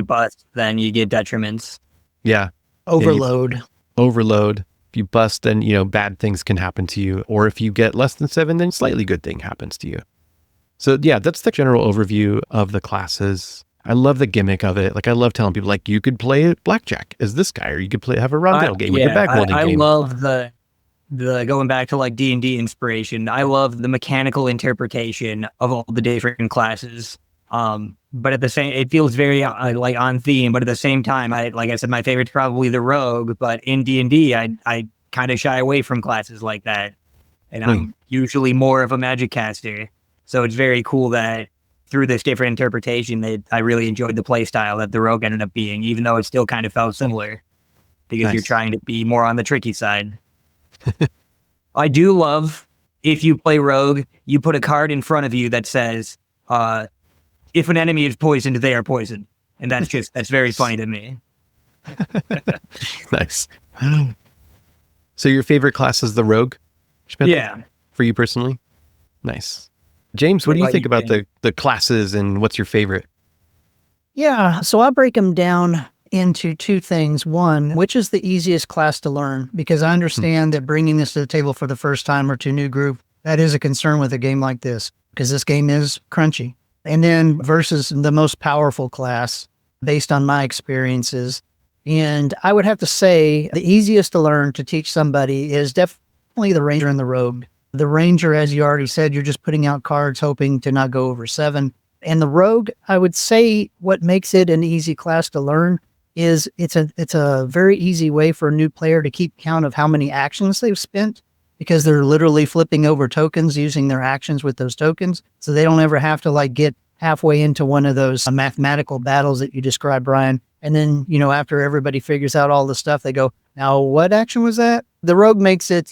bust, then you get detriments. Yeah. Overload. If you bust, then bad things can happen to you. Or if you get less than 7, then slightly good thing happens to you. So yeah, that's the general overview of the classes. I love the gimmick of it. Like I love telling people like you could play blackjack as this guy, or you could have a rondel game, with a bag holding game. I love the going back to like D&D inspiration. I love the mechanical interpretation of all the different classes. But at the same, it feels very like on theme. But at the same time, like I said, my favorite's probably the Rogue. But in D&D, I kind of shy away from classes like that, and I'm usually more of a magic caster. So it's very cool that through this different interpretation, that I really enjoyed the play style that the Rogue ended up being, even though it still kind of felt similar, because you're trying to be more on the tricky side. I do love if you play Rogue, you put a card in front of you that says, if an enemy is poisoned, they are poisoned. And that's very funny to me. Nice. So your favorite class is the Rogue? Schmedley? Yeah. For you personally? Nice. James, what do you think about the classes and what's your favorite? Yeah, so I break them down into 2 things. One, which is the easiest class to learn? Because I understand that bringing this to the table for the first time or to a new group, that is a concern with a game like this, because this game is crunchy. And then versus the most powerful class based on my experiences. And I would have to say the easiest to learn to teach somebody is definitely the Ranger and the Rogue. The Ranger, as you already said, you're just putting out cards hoping to not go over 7. And the Rogue, I would say what makes it an easy class to learn is it's a very easy way for a new player to keep count of how many actions they've spent, because they're literally flipping over tokens using their actions with those tokens. So they don't ever have to like get halfway into one of those mathematical battles that you described, Brian. And then, after everybody figures out all the stuff, they go, now what action was that? The Rogue makes it,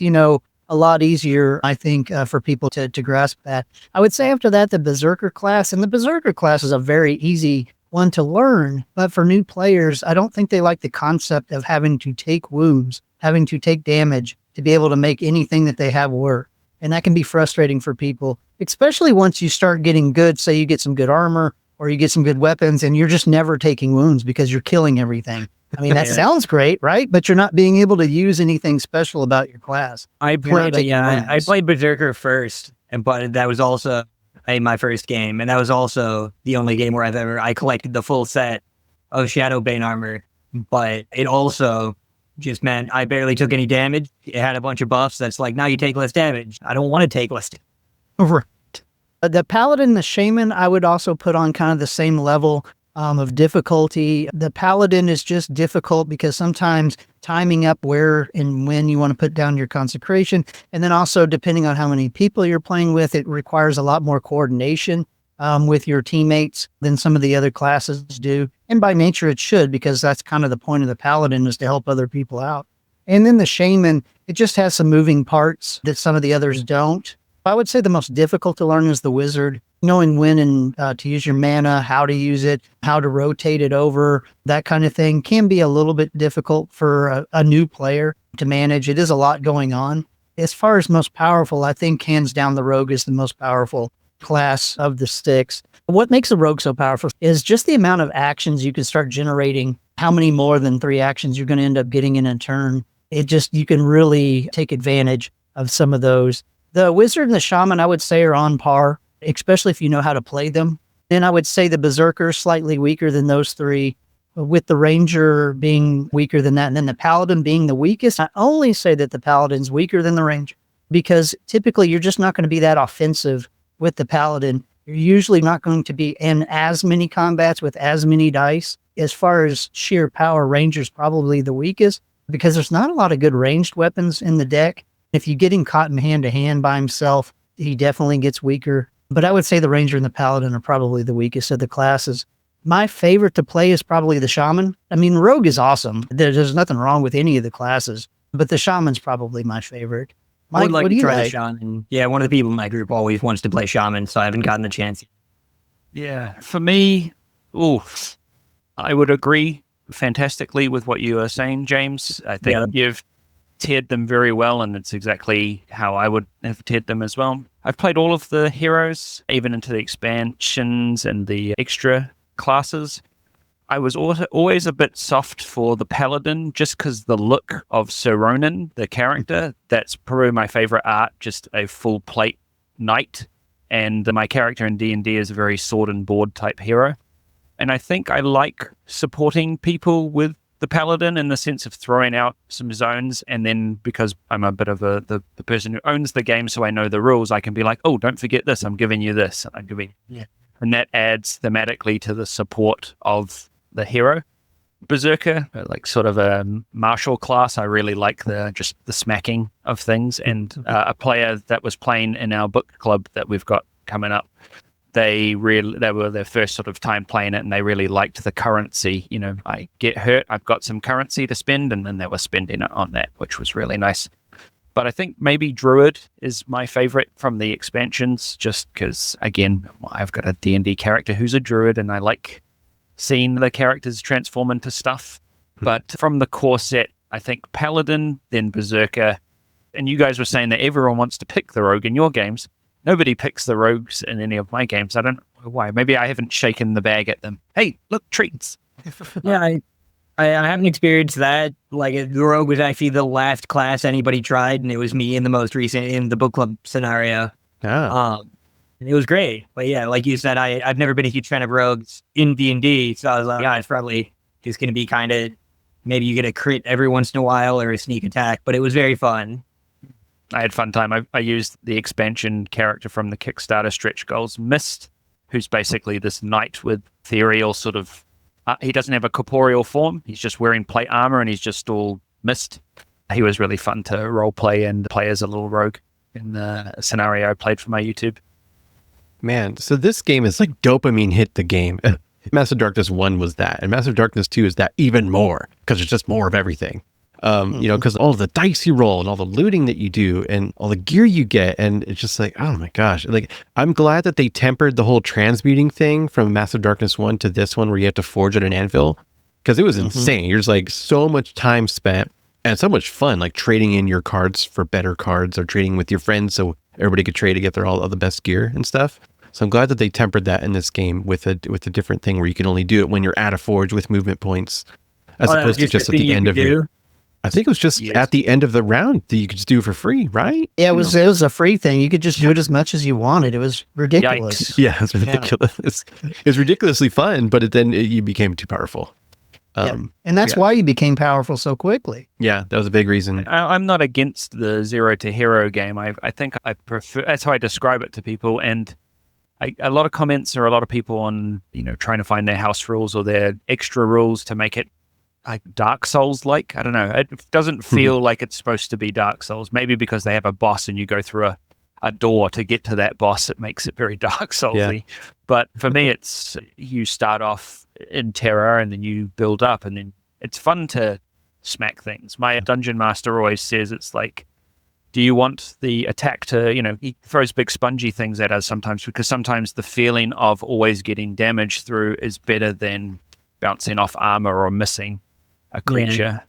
a lot easier, I think, for people to grasp that. I would say after that, the Berserker class, and the Berserker class is a very easy one to learn, but for new players, I don't think they like the concept of having to take wounds, having to take damage to be able to make anything that they have work. And that can be frustrating for people, especially once you start getting good, say you get some good armor or you get some good weapons and you're just never taking wounds because you're killing everything. I mean, that sounds great, right? But you're not being able to use anything special about your class. I played Berserker first, but that was also my first game. And that was also the only game where I collected the full set of Shadowbane armor. But it also just meant I barely took any damage. It had a bunch of buffs that's like, now you take less damage. I don't want to take less damage. Right. The Paladin, the Shaman, I would also put on kind of the same level of difficulty. The Paladin is just difficult because sometimes timing up where and when you want to put down your consecration, and then also depending on how many people you're playing with, it requires a lot more coordination with your teammates than some of the other classes do. And by nature it should, because that's kind of the point of the Paladin, is to help other people out. And then the Shaman, it just has some moving parts that some of the others don't. I would say the most difficult to learn is the Wizard. Knowing when and to use your mana, how to use it, how to rotate it over, that kind of thing can be a little bit difficult for a new player to manage. It is a lot going on. As far as most powerful, I think hands down the Rogue is the most powerful class of the 6. What makes a Rogue so powerful is just the amount of actions you can start generating, how many more than 3 actions you're going to end up getting in a turn. It just, you can really take advantage of some of those. The wizard and the shaman, I would say, are on par, especially if you know how to play them. Then I would say the berserker is slightly weaker than those three, with the ranger being weaker than that. And then the paladin being the weakest. I only say that the paladin's weaker than the ranger because typically you're just not going to be that offensive with the paladin. You're usually not going to be in as many combats with as many dice. As far as sheer power, ranger's probably the weakest because there's not a lot of good ranged weapons in the deck. If you get him caught in hand to hand by himself, he definitely gets weaker. But I would say the ranger and the paladin are probably the weakest of the classes. My favorite to play is probably the shaman. I mean, rogue is awesome. There's nothing wrong with any of the classes, but the shaman's probably my favorite. I would Mike, like what do to you try the like? shaman. Yeah, one of the people in my group always wants to play shaman, so I haven't gotten the chance. Yeah, for me, I would agree fantastically with what you are saying, James. I think you've tiered them very well, and it's exactly how I would have tiered them as well. I've played all of the heroes, even into the expansions and the extra classes. I was also always a bit soft for the paladin, just because the look of Sir Ronan, the character, that's probably my favorite art, just a full plate knight. And my character in D&D is a very sword and board type hero. And I think I like supporting people with the paladin in the sense of throwing out some zones. And then because I'm a bit of the person who owns the game, so I know the rules, I can be like, oh, don't forget this. I'm giving you this. And I'm giving, and that adds thematically to the support of the hero. Berserker, like sort of a martial class. I really like the smacking of things. And a player that was playing in our book club that we've got coming up, they were their first sort of time playing it, and they really liked the currency. You know, I get hurt, I've got some currency to spend, and then they were spending it on that, which was really nice. But I think maybe Druid is my favorite from the expansions, just because, again, I've got a D&D character who's a Druid, and I like seeing the characters transform into stuff. But from the core set, I think Paladin, then Berserker. And you guys were saying that everyone wants to pick the Rogue in your games. Nobody picks the Rogues in any of my games. I don't know why. Maybe I haven't shaken the bag at them. Hey, look, treats. Yeah, I haven't experienced that. Like, the Rogue was actually the last class anybody tried, and it was me in the most recent, in the book club scenario. And it was great. But yeah, like you said, I've never been a huge fan of rogues in D&D, so I was like, yeah, it's probably just going to be kind of, maybe you get a crit every once in a while or a sneak attack, but it was very fun. I had fun time. I used the expansion character from the Kickstarter stretch goals, Mist, who's basically this knight with ethereal sort of, he doesn't have a corporeal form. He's just wearing plate armor and he's just all mist. He was really fun to role play and play as a little rogue in the scenario I played for my YouTube. Man, so this game is like dopamine hit the game. Massive Darkness 1 was that, and Massive Darkness 2 is that even more, because it's just more of everything. You know, because all of the dice you roll and all the looting that you do and all the gear you get, and it's just like, oh my gosh. Like, I'm glad that they tempered the whole transmuting thing from Massive Darkness 1 to this one where you have to forge at an anvil, because it was insane. There's like so much time spent and so much fun, like trading in your cards for better cards or trading with your friends so everybody could trade to get all the best gear and stuff. So I'm glad that they tempered that in this game with a different thing where you can only do it when you're at a forge with movement points, as opposed to just at the end of your. I think it was just at the end of the round that you could just do for free, right? Yeah, it was a free thing. You could just do it as much as you wanted. It was ridiculous. Yikes. Yeah, it's ridiculous. It's ridiculously fun, but you became too powerful. And that's why you became powerful so quickly. Yeah, that was a big reason. I'm not against the Zero to Hero game. I think I prefer, that's how I describe it to people. And a lot of comments or a lot of people on, trying to find their house rules or their extra rules to make it like Dark Souls like. I don't know. It doesn't feel like it's supposed to be Dark Souls. Maybe because they have a boss and you go through a door to get to that boss, it makes it very Dark Souls-y. Yeah. But for me, it's you start off in terror and then you build up, and then it's fun to smack things. My dungeon master always says it's like, do you want the attack to, he throws big spongy things at us sometimes, because sometimes the feeling of always getting damage through is better than bouncing off armor or missing a creature.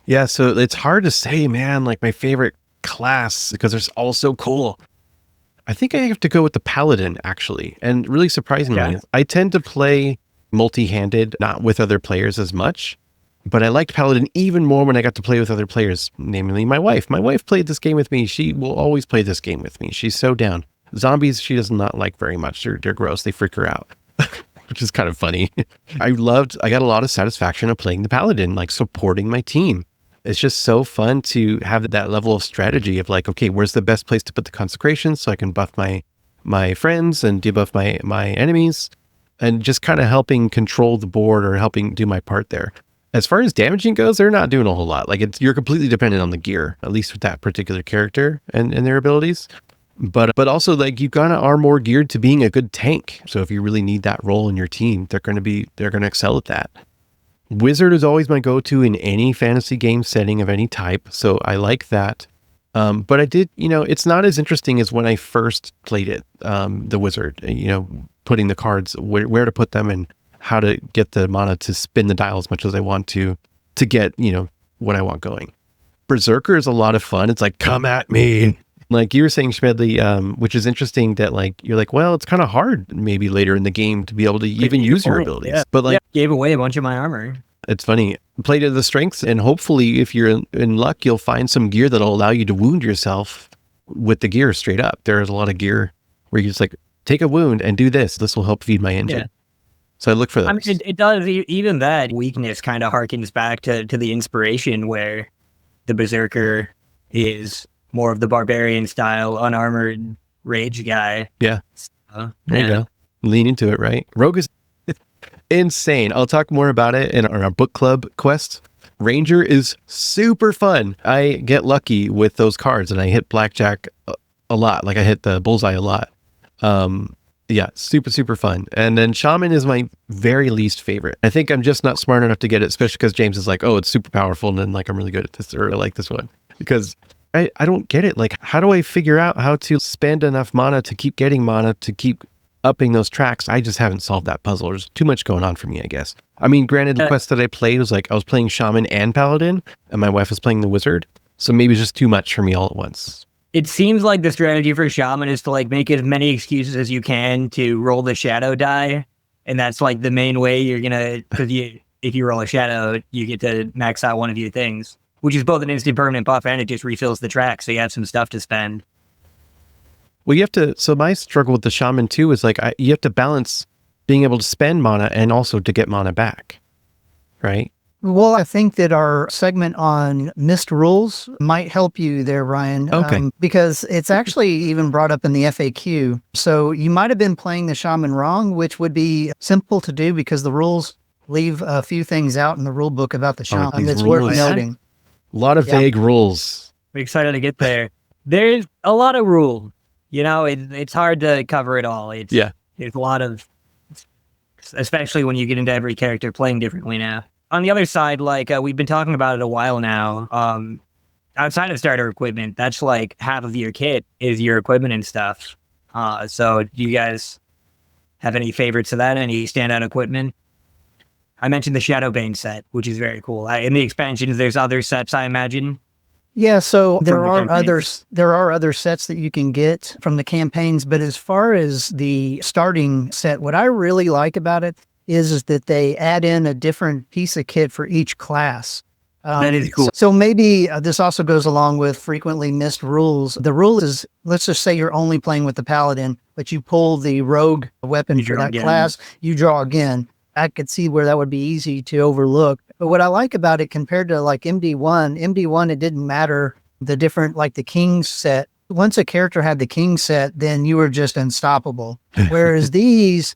Yeah, so it's hard to say, man, like my favorite class, because they're all so cool. I think I have to go with the Paladin, actually. And really surprisingly, I tend to play multi-handed, not with other players as much. But I liked Paladin even more when I got to play with other players, namely my wife. My wife played this game with me. She will always play this game with me. She's so down. Zombies, she does not like very much. They're gross. They freak her out, which is kind of funny. I got a lot of satisfaction of playing the Paladin, like supporting my team. It's just so fun to have that level of strategy of like, okay, where's the best place to put the consecration so I can buff my friends and debuff my enemies, and just kind of helping control the board or helping do my part there. As far as damaging goes, they're not doing a whole lot. Like you're completely dependent on the gear, at least with that particular character and their abilities. But also like you kind of are more geared to being a good tank. So if you really need that role in your team, they're going to excel at that. Wizard is always my go-to in any fantasy game setting of any type. So I like that. But I did, it's not as interesting as when I first played it, the Wizard, putting the cards, where to put them and how to get the mana to spin the dial as much as I want to get, what I want going. Berserker is a lot of fun. It's like, come at me. Like you were saying, Schmedley, which is interesting that like, you're like, well, it's kind of hard maybe later in the game to be able to even use your abilities. Yeah. But like, gave away a bunch of my armor. It's funny. Play to the strengths, and hopefully if you're in luck, you'll find some gear that'll allow you to wound yourself with the gear straight up. There's a lot of gear where you just like, take a wound and do this. This will help feed my engine. Yeah. So I look for those. I mean, it does. Even that weakness kind of harkens back to the inspiration where the Berserker is more of the barbarian style, unarmored rage guy. Yeah. There you go. Lean into it, right? Rogue is insane. I'll talk more about it in our book club quest. Ranger is super fun. I get lucky with those cards and I hit blackjack a lot. Like I hit the bullseye a lot. Yeah, super fun. And then Shaman is my very least favorite. I think I'm just not smart enough to get it, especially because James is like, oh, it's super powerful. And then like, I'm really good at this, or I like this one. Because I don't get it. Like, how do I figure out how to spend enough mana to keep getting mana to keep upping those tracks? I just haven't solved that puzzle. There's too much going on for me, I guess. I mean, granted, the quest that I played was like, I was playing Shaman and Paladin, and my wife was playing the Wizard. So maybe it's just too much for me all at once. It seems like the strategy for Shaman is to like make as many excuses as you can to roll the shadow die. And that's like the main way you're going to, because if you roll a shadow, you get to max out one of your things, which is both an instant permanent buff and it just refills the track. So you have some stuff to spend. Well, you have to, so my struggle with the Shaman too is like, you have to balance being able to spend mana and also to get mana back, right? Well, I think that our segment on missed rules might help you there, Ryan. Okay. Because it's actually even brought up in the FAQ. So you might have been playing the Shaman wrong, which would be simple to do because the rules leave a few things out in the rule book about the Shaman. It's worth noting. A lot of vague rules. I'm excited to get there. There's a lot of rule. You know, it's hard to cover it all. There's a lot of, especially when you get into every character playing differently now. On the other side, like we've been talking about it a while now, outside of starter equipment, that's like half of your kit is your equipment and stuff. So do you guys have any favorites of that? Any standout equipment? I mentioned the Shadowbane set, which is very cool. In the expansions, there's other sets, I imagine. Yeah, so there are other sets that you can get from the campaigns, but as far as the starting set, what I really like about it is that they add in a different piece of kit for each class. That is cool. So maybe this also goes along with frequently missed rules. The rule is, let's just say you're only playing with the Paladin, but you pull the rogue weapon for that class, you draw again. I could see where that would be easy to overlook. But what I like about it compared to like MD1, it didn't matter the different, like the King set. Once a character had the King set, then you were just unstoppable. Whereas these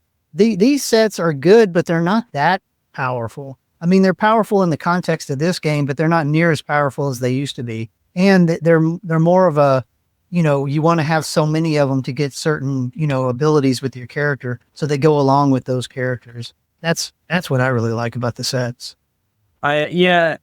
sets are good, but they're not that powerful. I mean, they're powerful in the context of this game, but they're not near as powerful as they used to be. And they're more of a, you want to have so many of them to get certain, abilities with your character. So they go along with those characters. That's what I really like about the sets. I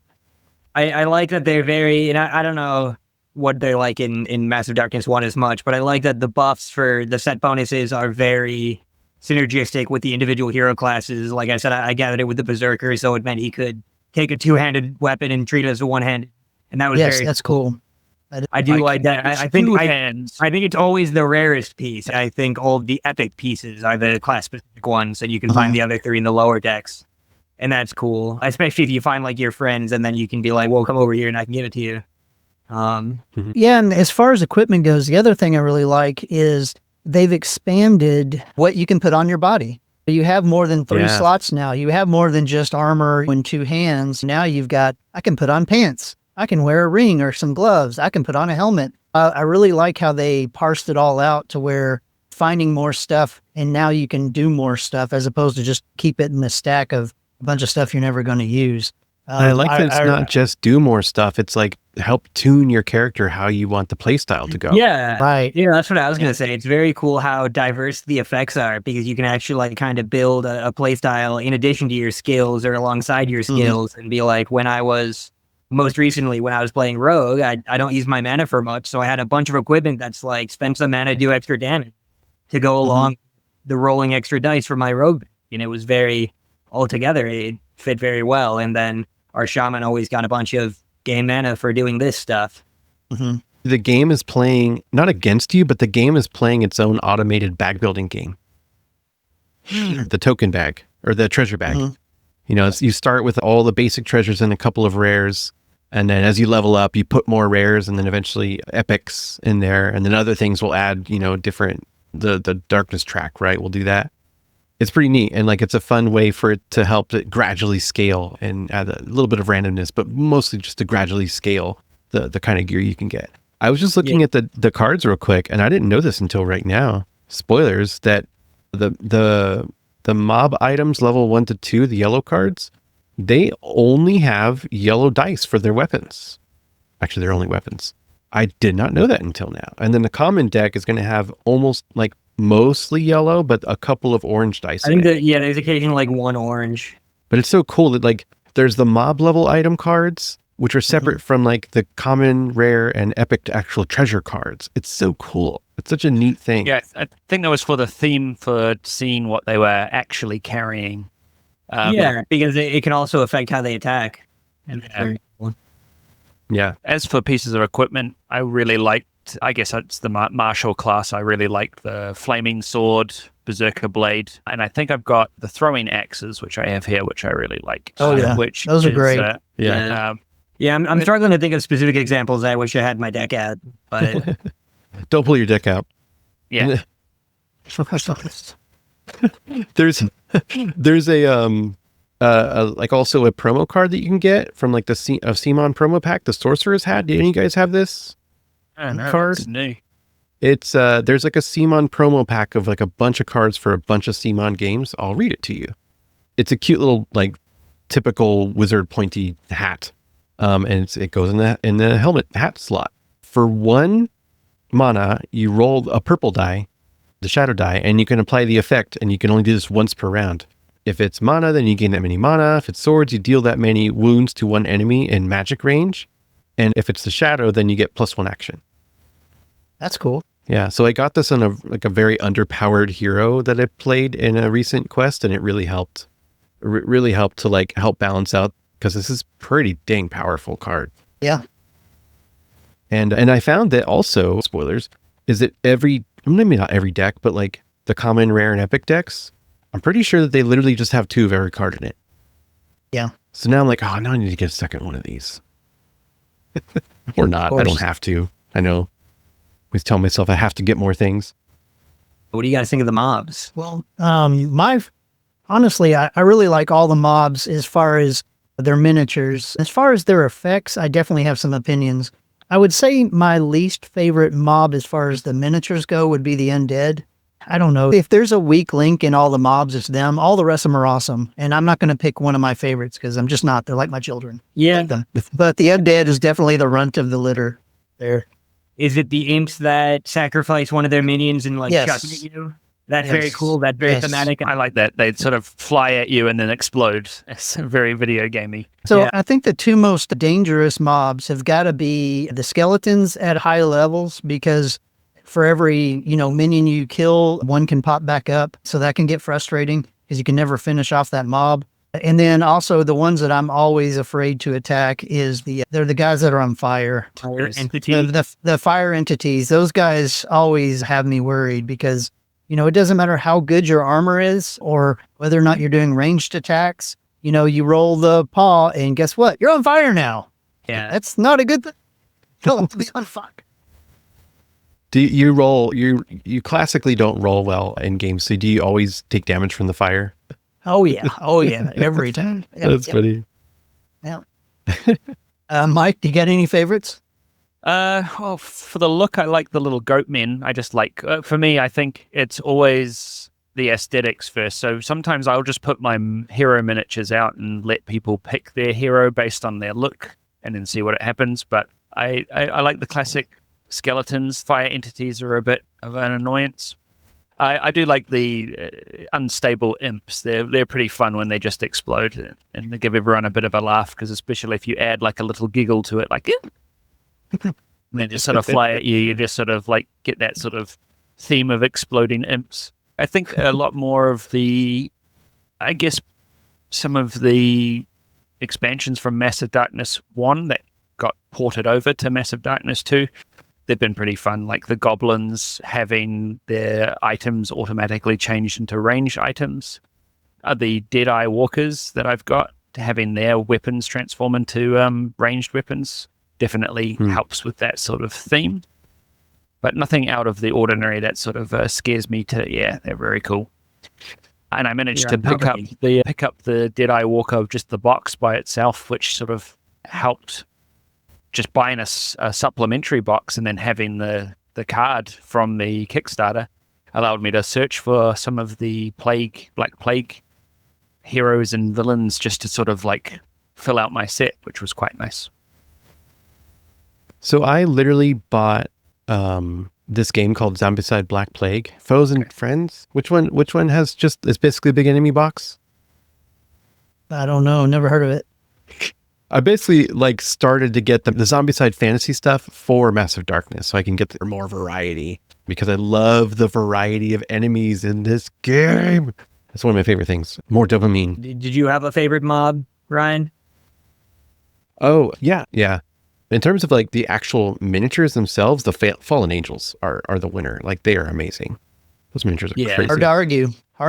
like that they're very, and I don't know what they're like in Massive Darkness 1 as much, but I like that the buffs for the set bonuses are very synergistic with the individual hero classes. Like I said, I gathered it with the Berserker, so it meant he could take a two-handed weapon and treat it as a one-handed, and that was that's cool. I do like that. I think it's always the rarest piece. I think all the epic pieces are the class-specific ones, and you can find the other three in the lower decks. and that's cool. Especially if you find like your friends, and then you can be like, "Well, come over here, and I can give it to you." Yeah, and as far as equipment goes, the other thing I really like is they've expanded what you can put on your body. You have more than 3 slots now. You have more than just armor and 2 hands. Now you've got, I can put on pants. I can wear a ring or some gloves. I can put on a helmet. I really like how they parsed it all out to where finding more stuff, and now you can do more stuff as opposed to just keep it in a stack of a bunch of stuff you're never going to use. I like that it's not just do more stuff. It's like help tune your character how you want the play style to go. Yeah. Right. Yeah, that's what I was going to say. It's very cool how diverse the effects are, because you can actually like kind of build a play style in addition to your skills or alongside your skills, and be like, most recently when I was playing Rogue, I don't use my mana for much. So I had a bunch of equipment that's like spend some mana, do extra damage to go along the rolling extra dice for my Rogue. And it was very altogether, it fit very well. And then our shaman always got a bunch of game mana for doing this stuff. The game is playing not against you, but the game is playing its own automated bag building game. The token bag or the treasure bag. You know, you start with all the basic treasures and a couple of rares. And then as you level up, you put more rares and then eventually epics in there. And then other things will add, you know, different, the darkness track, right? We'll do that. It's pretty neat. And like, it's a fun way for it to help it gradually scale and add a little bit of randomness, but mostly just to gradually scale the kind of gear you can get. I was just looking at the cards real quick, and I didn't know this until right now. Spoilers, that the mob items level 1 to 2, the yellow cards, they only have yellow dice for their weapons. Actually, they're only weapons. I did not know that until now. And then the common deck is going to have almost like mostly yellow, but a couple of orange dice. I think there's occasionally like one orange. But it's so cool that like there's the mob level item cards, which are separate from like the common, rare, and epic actual treasure cards. It's so cool. It's such a neat thing. Yeah, I think that was for the theme for seeing what they were actually carrying. Because it can also affect how they attack. Yeah. As for pieces of equipment, I really liked, I guess it's the martial class. I really liked the flaming sword, berserker blade, and I think I've got the throwing axes, which I have here, which I really like. Oh yeah, which those are great. I'm struggling to think of specific examples I wish I had my deck at, but don't pull your deck out. Yeah. There's a like also a promo card that you can get from like the Simon promo pack, the Sorcerer's Hat. Do any of you guys have this card? It's new. It's there's like a Simon promo pack of like a bunch of cards for a bunch of Simon games. I'll read it to you. It's a cute little like typical wizard pointy hat. And it goes in the helmet hat slot. For 1 mana, you roll a purple die, the shadow die, and you can apply the effect, and you can only do this once per round. If it's mana, then you gain that many mana. If it's swords, you deal that many wounds to one enemy in magic range. And if it's the shadow, then you get +1 action. That's cool. Yeah, so I got this on a very underpowered hero that I played in a recent quest, and it really helped. Really helped to like help balance out, because this is pretty dang powerful card. Yeah. And I found that also, spoilers, is that maybe not every deck, but like the common, rare, and epic decks, I'm pretty sure that they literally just have 2 of every card in it. Yeah. So now I'm like, now I need to get a second one of these. Or not. I don't have to. I know. I always tell myself I have to get more things. What do you guys think of the mobs? Well, honestly, I really like all the mobs as far as their miniatures. As far as their effects, I definitely have some opinions. I would say my least favorite mob as far as the miniatures go would be the undead. I don't know. If there's a weak link in all the mobs, it's them. All the rest of them are awesome. And I'm not going to pick one of my favorites because I'm just not. They're like my children. Yeah. But the undead is definitely the runt of the litter there. Is it the imps that sacrifice one of their minions and like chuck it at you? That's very cool. That's very thematic. I like that. They sort of fly at you and then explode. It's very video gamey. So I think the 2 most dangerous mobs have got to be the skeletons at high levels, because for every, minion you kill, one can pop back up. So that can get frustrating because you can never finish off that mob. And then also the ones that I'm always afraid to attack is they're the guys that are on fire. Fire entities. The fire entities. Those guys always have me worried because, it doesn't matter how good your armor is or whether or not you're doing ranged attacks. you roll the paw and guess what? You're on fire now. Yeah. That's not a good thing. Don't be on fire. Do you roll? You classically don't roll well in games. So do you always take damage from the fire? Oh yeah. Every time. That's funny. Yeah. Mike, do you got any favorites? Well, for the look, I like the little goat men. I just like, for me, I think it's always the aesthetics first. So sometimes I'll just put my hero miniatures out and let people pick their hero based on their look and then see what happens. But I like the classic skeletons. Fire entities are a bit of an annoyance. I do like the unstable imps. They're pretty fun when they just explode and they give everyone a bit of a laugh, because especially if you add like a little giggle to it, like, and they just sort of fly at you. You just sort of like get that sort of theme of exploding imps. I think a lot more of I guess some of the expansions from Massive Darkness 1 that got ported over to Massive Darkness 2, they've been pretty fun. Like the goblins having their items automatically changed into ranged items. The Deadeye Walkers that I've got, having their weapons transform into ranged weapons, definitely helps with that sort of theme. But nothing out of the ordinary that sort of scares me they're very cool. And I managed to pick up the Deadeye Walker of just the box by itself, which sort of helped. Just buying a supplementary box and then having the card from the Kickstarter allowed me to search for some of the Black Plague heroes and villains just to sort of like fill out my set, which was quite nice. So I literally bought this game called Zombicide Black Plague. Foes and Friends? Which one has just, it's basically a big enemy box? I don't know. Never heard of it. I basically like started to get the Zombicide fantasy stuff for Massive Darkness so I can get more variety, because I love the variety of enemies in this game. That's one of my favorite things. More dopamine. Did you have a favorite mob, Ryan? Oh, yeah. In terms of like the actual miniatures themselves, the Fallen Angels are the winner. Like they are amazing. Those miniatures are crazy. Hard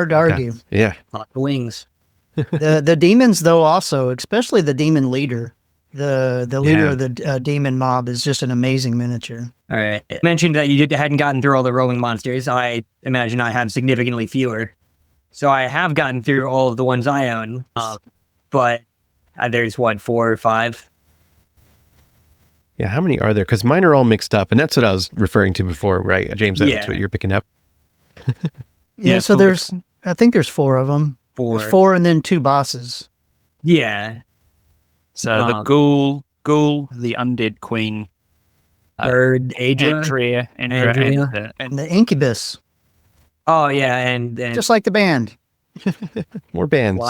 to argue. Yeah. Like the wings. The demons, though, also, especially the demon leader, the leader of the demon mob is just an amazing miniature. All right. You mentioned that you hadn't gotten through all the rolling monsters. I imagine I have significantly fewer. So I have gotten through all of the ones I own, but there's 4 or 5. Yeah, how many are there? Because mine are all mixed up, and that's what I was referring to before, right, James? That's what you're picking up. So I think there's 4 of them. 4. There's 4 and then 2 bosses. Yeah. So the ghoul, the undead queen, Bird, Adria, and the incubus. Oh yeah, and just like the band. More bands.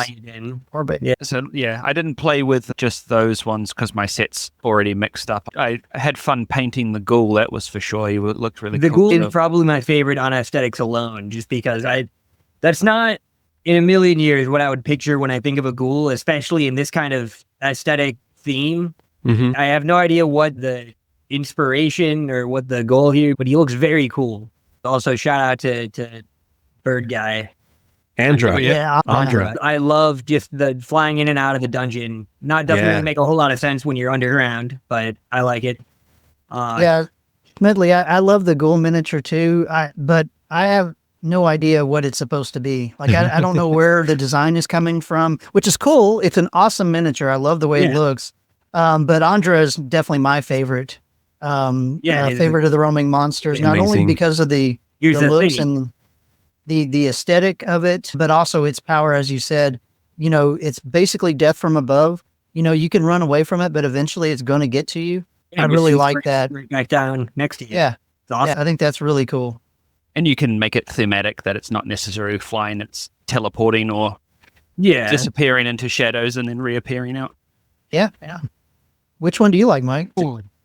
So I didn't play with just those ones because my set's already mixed up. I had fun painting the ghoul, that was for sure. He looked really the cool. The ghoul is probably my favorite on aesthetics alone, just because that's not in a million years what I would picture when I think of a ghoul, especially in this kind of aesthetic theme. Mm-hmm. I have no idea what the inspiration or what the goal here, but he looks very cool. Also, shout out to Bird Guy. Andra. Andra. I love just the flying in and out of the dungeon. Doesn't really make a whole lot of sense when you're underground, but I like it. Schmedley, I love the ghoul miniature too, but I have no idea what it's supposed to be. Like, I don't know where the design is coming from, which is cool. It's an awesome miniature. I love the way it looks. But Andra is definitely my favorite. Favorite of the roaming monsters, not only because of the looks and the aesthetic of it, but also its power, as you said. It's basically death from above. You can run away from it, but eventually it's going to get to you. I really like that. Right back down next to you. Yeah. It's awesome. Yeah, I think that's really cool. And you can make it thematic, that it's not necessarily flying, it's teleporting or disappearing into shadows and then reappearing out. Yeah. Which one do you like, Mike?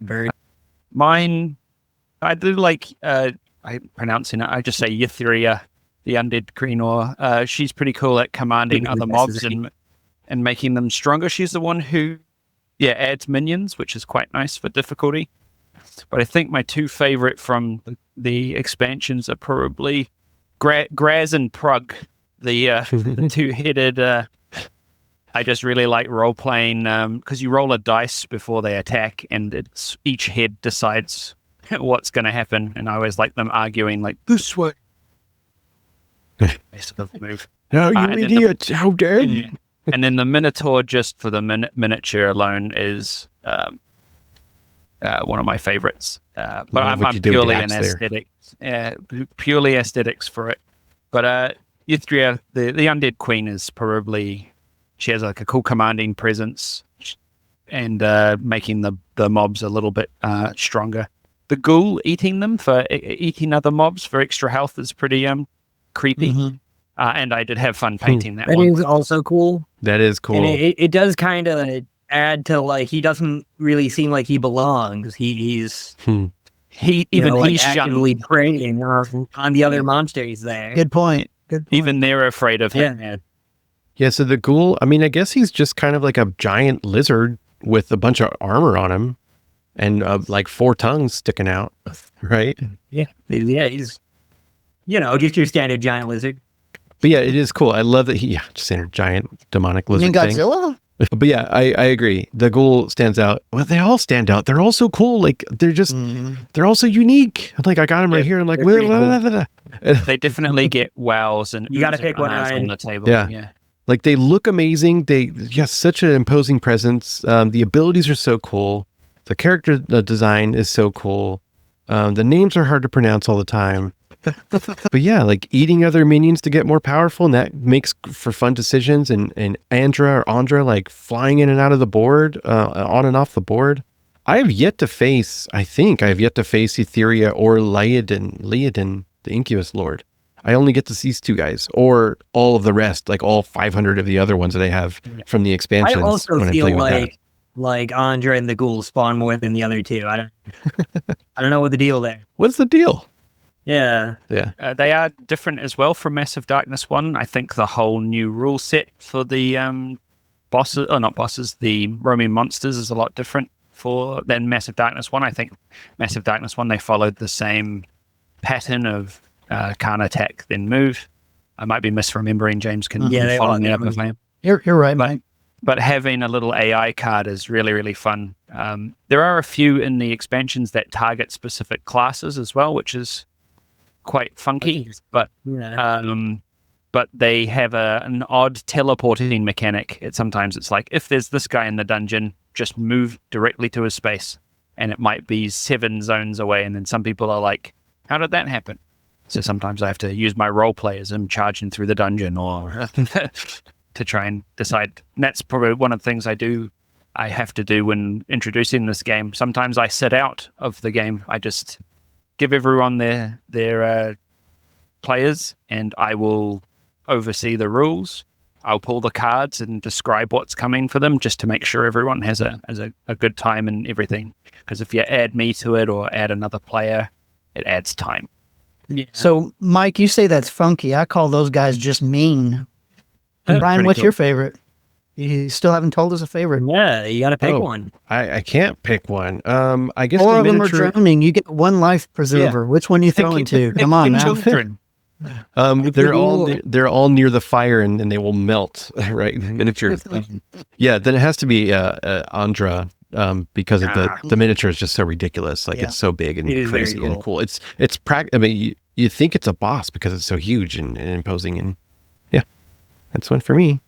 Bird. Mine, I do like, I'm pronouncing it, I just say Ythria, the undead Kreenor. She's pretty cool at commanding other mobs and making them stronger. She's the one who, adds minions, which is quite nice for difficulty. But I think my 2 favorite from the expansions are probably Graz and Prug, the 2-headed I just really like role playing because you roll a dice before they attack, and each head decides what's going to happen. And I always like them arguing like this way. They sort of move. No, you idiot! How dare you? And then the Minotaur, just for the miniature alone, is one of my favorites. But I'm purely an aesthetics, purely aesthetics for it. But Ithria, the undead queen, is probably, she has like a cool commanding presence and making the mobs a little bit stronger. The ghoul eating them for eating other mobs for extra health is pretty creepy. Mm-hmm. And I did have fun painting that That one. is also cool. That is cool. And it does kind of add to, like, he doesn't really seem like he belongs. He's He's actively preying on the other monsters there. Good point. Even they're afraid of him. Yeah, so the ghoul, I mean, I guess he's just kind of like a giant lizard with a bunch of armor on him and like 4 tongues sticking out, right? Yeah, he's, just your standard giant lizard. But yeah, it is cool. I love that just saying a giant demonic lizard thing. Godzilla? But yeah, I agree. The ghoul stands out. Well, they all stand out. They're all so cool. Like, they're just, they're also unique. Like, I got them right here. I'm like, they definitely get wows, and you got to pick one on the table. Yeah. Like, they look amazing. Such an imposing presence. The abilities are so cool. The character design is so cool. The names are hard to pronounce all the time. But yeah, like eating other minions to get more powerful, and that makes for fun decisions. And Andra, like flying in and out of the board, on and off the board. I think I have yet to face Etheria or Leodin, the Incubus Lord. I only get to see these 2 guys, or all of the rest, like all 500 of the other ones that I have from the expansions. I also feel like Andra and the ghoul spawn more than the other 2. I don't know what the deal there. What's the deal? Yeah. They are different as well from Massive Darkness 1. I think the whole new rule set for the the roaming monsters is a lot different than Massive Darkness 1. I think Massive Darkness 1, they followed the same pattern of can't attack, then move. I might be misremembering. James can follow me up if I am. You're right, Mike. But having a little AI card is really, really fun. There are a few in the expansions that target specific classes as well, which is quite funky, but they have an odd teleporting mechanic. Sometimes it's like, if there's this guy in the dungeon, just move directly to his space, and it might be 7 zones away, and then some people are like, how did that happen? So sometimes I have to use my role play as I'm charging through the dungeon, or to try and decide. And that's probably one of the things I have to do when introducing this game. Sometimes I sit out of the game. I just give everyone their players, and I will oversee the rules. I'll pull the cards and describe what's coming for them, just to make sure everyone has a good time and everything. Because if you add me to it or add another player, it adds time. Yeah. So, Mike, you say that's funky. I call those guys just mean. Brian, what's your favorite? You still haven't told us a favorite. Yeah, you got to pick one. I can't pick one. I guess 4 of them are drowning. You get 1 life preserver. Yeah. Which one are you throwing to? Come on now. Children. They're all near the fire, and they will melt. Right, miniature. Then it has to be Andra, because of the miniature is just so ridiculous. Like, it's so big and crazy and cool. I mean, you think it's a boss because it's so huge and imposing, and that's one for me.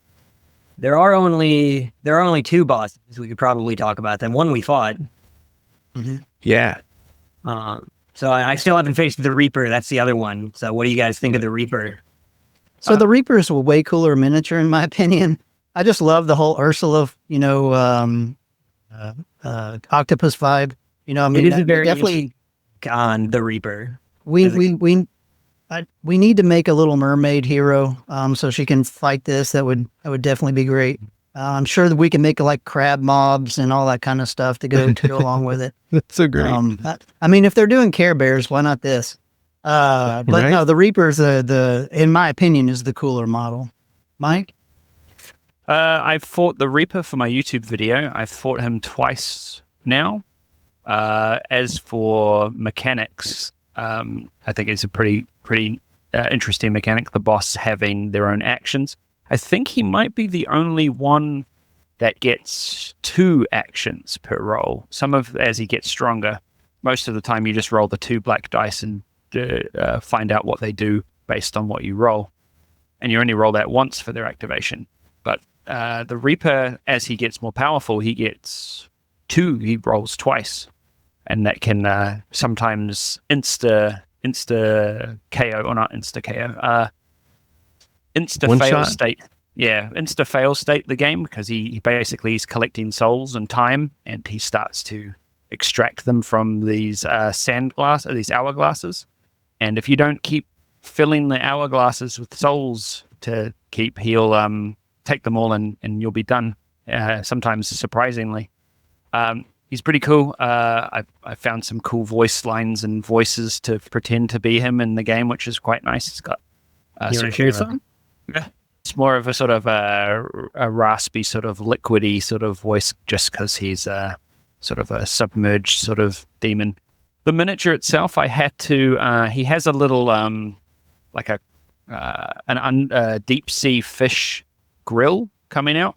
There are only 2 bosses. We could probably talk about them. One we fought. Mm-hmm. Yeah. So I still haven't faced the Reaper. That's the other one. So what do you guys think of the Reaper? So the Reaper is a way cooler miniature, in my opinion. I just love the whole Ursula, octopus vibe. I mean, it is very definitely on the Reaper. We need to make a Little Mermaid hero, so she can fight this. That would definitely be great. I'm sure that we can make like crab mobs and all that kind of stuff to go along with it. That's so great. I mean, if they're doing Care Bears, why not this? But right? No, the Reaper's in my opinion, is the cooler model. Mike? I've fought the Reaper for my YouTube video. I've fought him twice now. As for mechanics, I think it's a pretty interesting mechanic. The boss having their own actions. I think he might be the only one that gets 2 actions per roll. As he gets stronger, most of the time you just roll the 2 black dice and find out what they do based on what you roll. And you only roll that once for their activation. But the Reaper, as he gets more powerful, he gets 2. He rolls twice. And that can sometimes insta KO, or not insta KO, insta fail state. Yeah, insta fail state the game, because he basically is collecting souls and time, and he starts to extract them from these these hourglasses. And if you don't keep filling the hourglasses with souls to keep, he'll take them all and you'll be done. Sometimes surprisingly. He's pretty cool. I found some cool voice lines and voices to pretend to be him in the game, which is quite nice. He's got you want to share some? Yeah. It's more of a sort of a raspy, sort of liquidy sort of voice, just because he's sort of a submerged sort of demon. The miniature itself, I had to. He has a little like a deep sea fish grill coming out.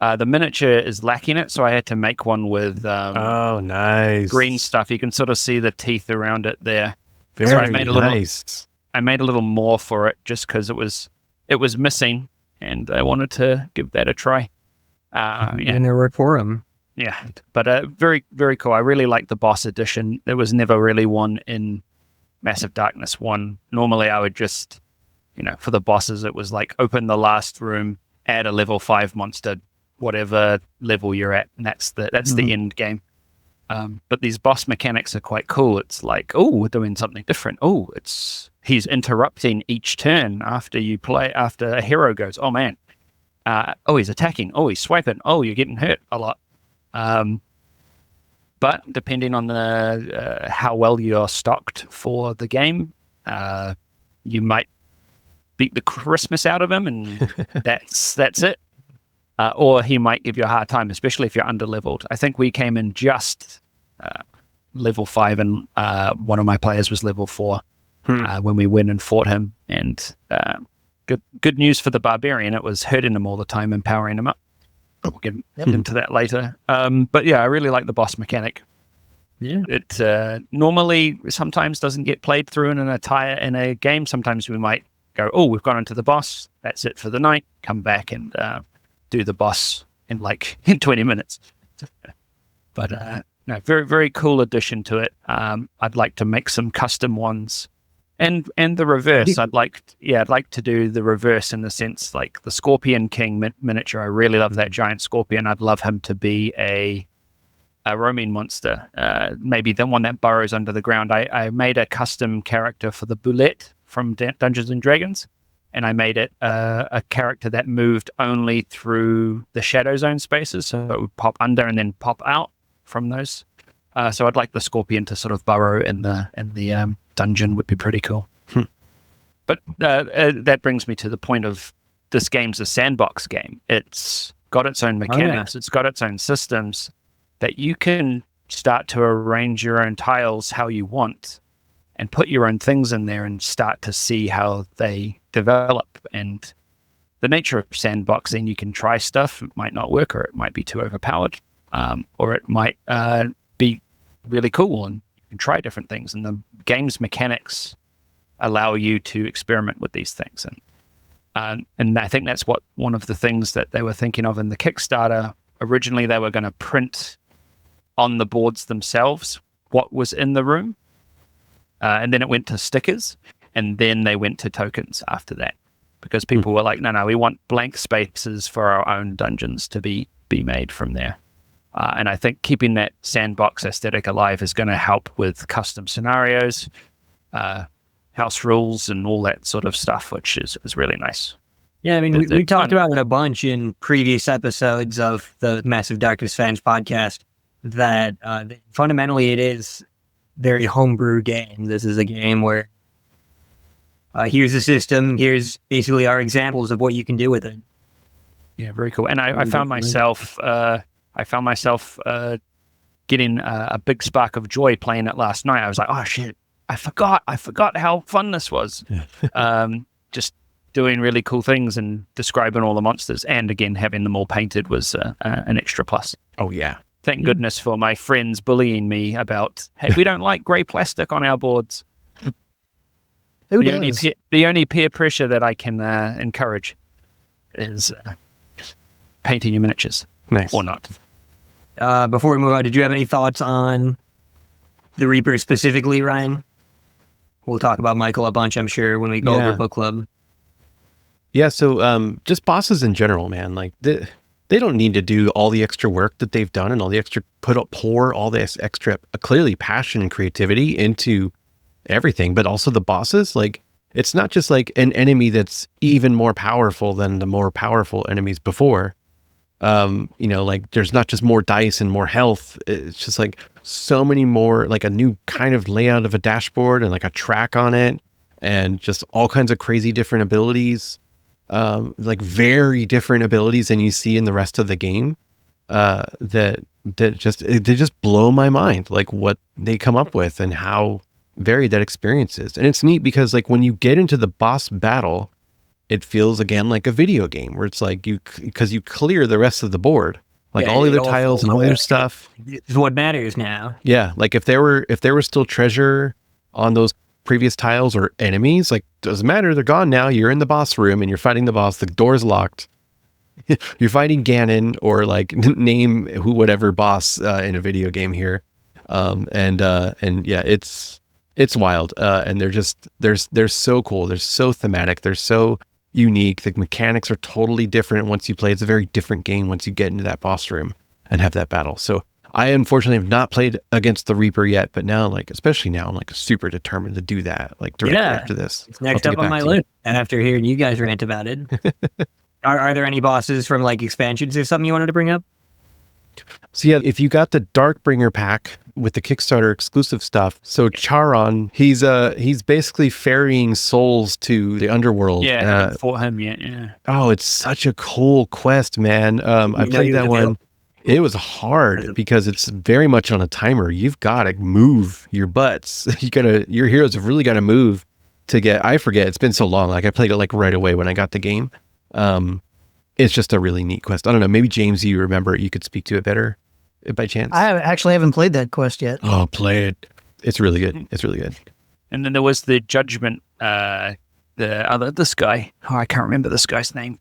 The miniature is lacking it, so I had to make one with oh, nice green stuff. You can sort of see the teeth around it there. Very so I made nice. I made a little more for it just because it was missing, and I wanted to give that a try. And there work for him. Yeah, but very, very cool. I really like the boss edition. There was never really one in Massive Darkness 1. Normally I would just, for the bosses, it was like open the last room, add a level 5 monster, whatever level you're at, and that's the end game. But these boss mechanics are quite cool. It's like, oh, we're doing something different. Oh, he's interrupting each turn after a hero goes, oh man. Oh, he's attacking. Oh, he's swiping. Oh, you're getting hurt a lot. But depending on the how well you're stocked for the game, you might beat the Christmas out of him, and that's it. Or he might give you a hard time, especially if you're under-leveled. I think we came in just level 5, and one of my players was level 4 when we went and fought him. And good news for the Barbarian, it was hurting him all the time and powering him up. We'll get into that later. But yeah, I really like the boss mechanic. Yeah, it normally sometimes doesn't get played through in a game. Sometimes we might go, oh, we've gone into the boss. That's it for the night. Come back and do the boss in 20 minutes. But no, very, very cool addition to it. I'd like to make some custom ones. And the reverse, I'd like to do the reverse in the sense, like the Scorpion King miniature. I really love that giant scorpion. I'd love him to be a roaming monster, maybe the one that burrows under the ground. I made a custom character for the Boulette from Dungeons and Dragons, and I made it a character that moved only through the Shadow Zone spaces, so it would pop under and then pop out from those. So I'd like the Scorpion to sort of burrow in the dungeon. Would be pretty cool. But that brings me to the point of this game's a sandbox game. It's got its own mechanics. It's got its own systems that you can start to arrange your own tiles how you want and put your own things in there and start to see how they develop. And the nature of sandboxing, you can try stuff. It might not work, or it might be too overpowered, or it might be really cool, and you can try different things. And the game's mechanics allow you to experiment with these things. And I think that's one of the things that they were thinking of in the Kickstarter. Originally, they were going to print on the boards themselves what was in the room, and then it went to stickers, and then they went to tokens after that, because people were like, no, we want blank spaces for our own dungeons to be made from there. And I think keeping that sandbox aesthetic alive is going to help with custom scenarios, house rules, and all that sort of stuff, which is really nice. Yeah, I mean, we talked about it a bunch in previous episodes of the Massive Darkness Fans podcast, that fundamentally it is a very homebrew game. This is a game where here's the system, here's basically our examples of what you can do with it. Yeah, very cool. And I found myself getting a big spark of joy playing it last night. I was like, oh shit, I forgot how fun this was. Just doing really cool things and describing all the monsters, and again having them all painted was an extra plus. Oh yeah. Thank goodness for my friends bullying me about, hey, we don't like grey plastic on our boards. Who The only, does? the only peer pressure that I can encourage is painting your miniatures, Nice. or not. Before we move on, did you have any thoughts on the Reaper specifically, Ryan? We'll talk about Michael a bunch, I'm sure, when we go over book club. Yeah, so just bosses in general, man. Like they don't need to do all the extra work that they've done and all the extra pour all this extra clearly passion and creativity into everything, but also the bosses. Like it's not just like an enemy that's even more powerful than the more powerful enemies before. Like there's not just more dice and more health. It's just like so many more, like a new kind of layout of a dashboard and like a track on it, and just all kinds of crazy different abilities. Like very different abilities than you see in the rest of the game, that just blow my mind, like what they come up with and how varied that experience is. And it's neat because like when you get into the boss battle, it feels again like a video game where it's like because you clear the rest of the board, like all the other tiles and all the other stuff. It's what matters now. Yeah, like if there were still treasure on those previous tiles or enemies, like doesn't matter, they're gone now. You're in the boss room and you're fighting the boss. The door's locked. You're fighting Ganon or like name whatever boss in a video game here, and yeah, it's wild. And they're so cool. They're so thematic. They're so unique. The mechanics are totally different once you play. It's a very different game once you get into that boss room and have that battle. So I unfortunately have not played against the Reaper yet, but now, like, especially now, I'm like super determined to do that, like directly after this. It's next up on my list. And after hearing you guys rant about it, are there any bosses from like expansions or something you wanted to bring up? So yeah, if you got the Darkbringer pack with the Kickstarter exclusive stuff, so Charon, he's basically ferrying souls to the underworld. Yeah, I haven't fought him yet. Yeah. Oh, it's such a cool quest, man. I played that one. It was hard because it's very much on a timer. You've got to move your butts. Your heroes have really got to move to get. I forget. It's been so long. Like I played it like right away when I got the game. It's just a really neat quest. I don't know. Maybe James, you remember it. You could speak to it better by chance. I actually haven't played that quest yet. Oh, play it. It's really good. It's really good. And then there was the Judgment. This guy. Oh, I can't remember this guy's name.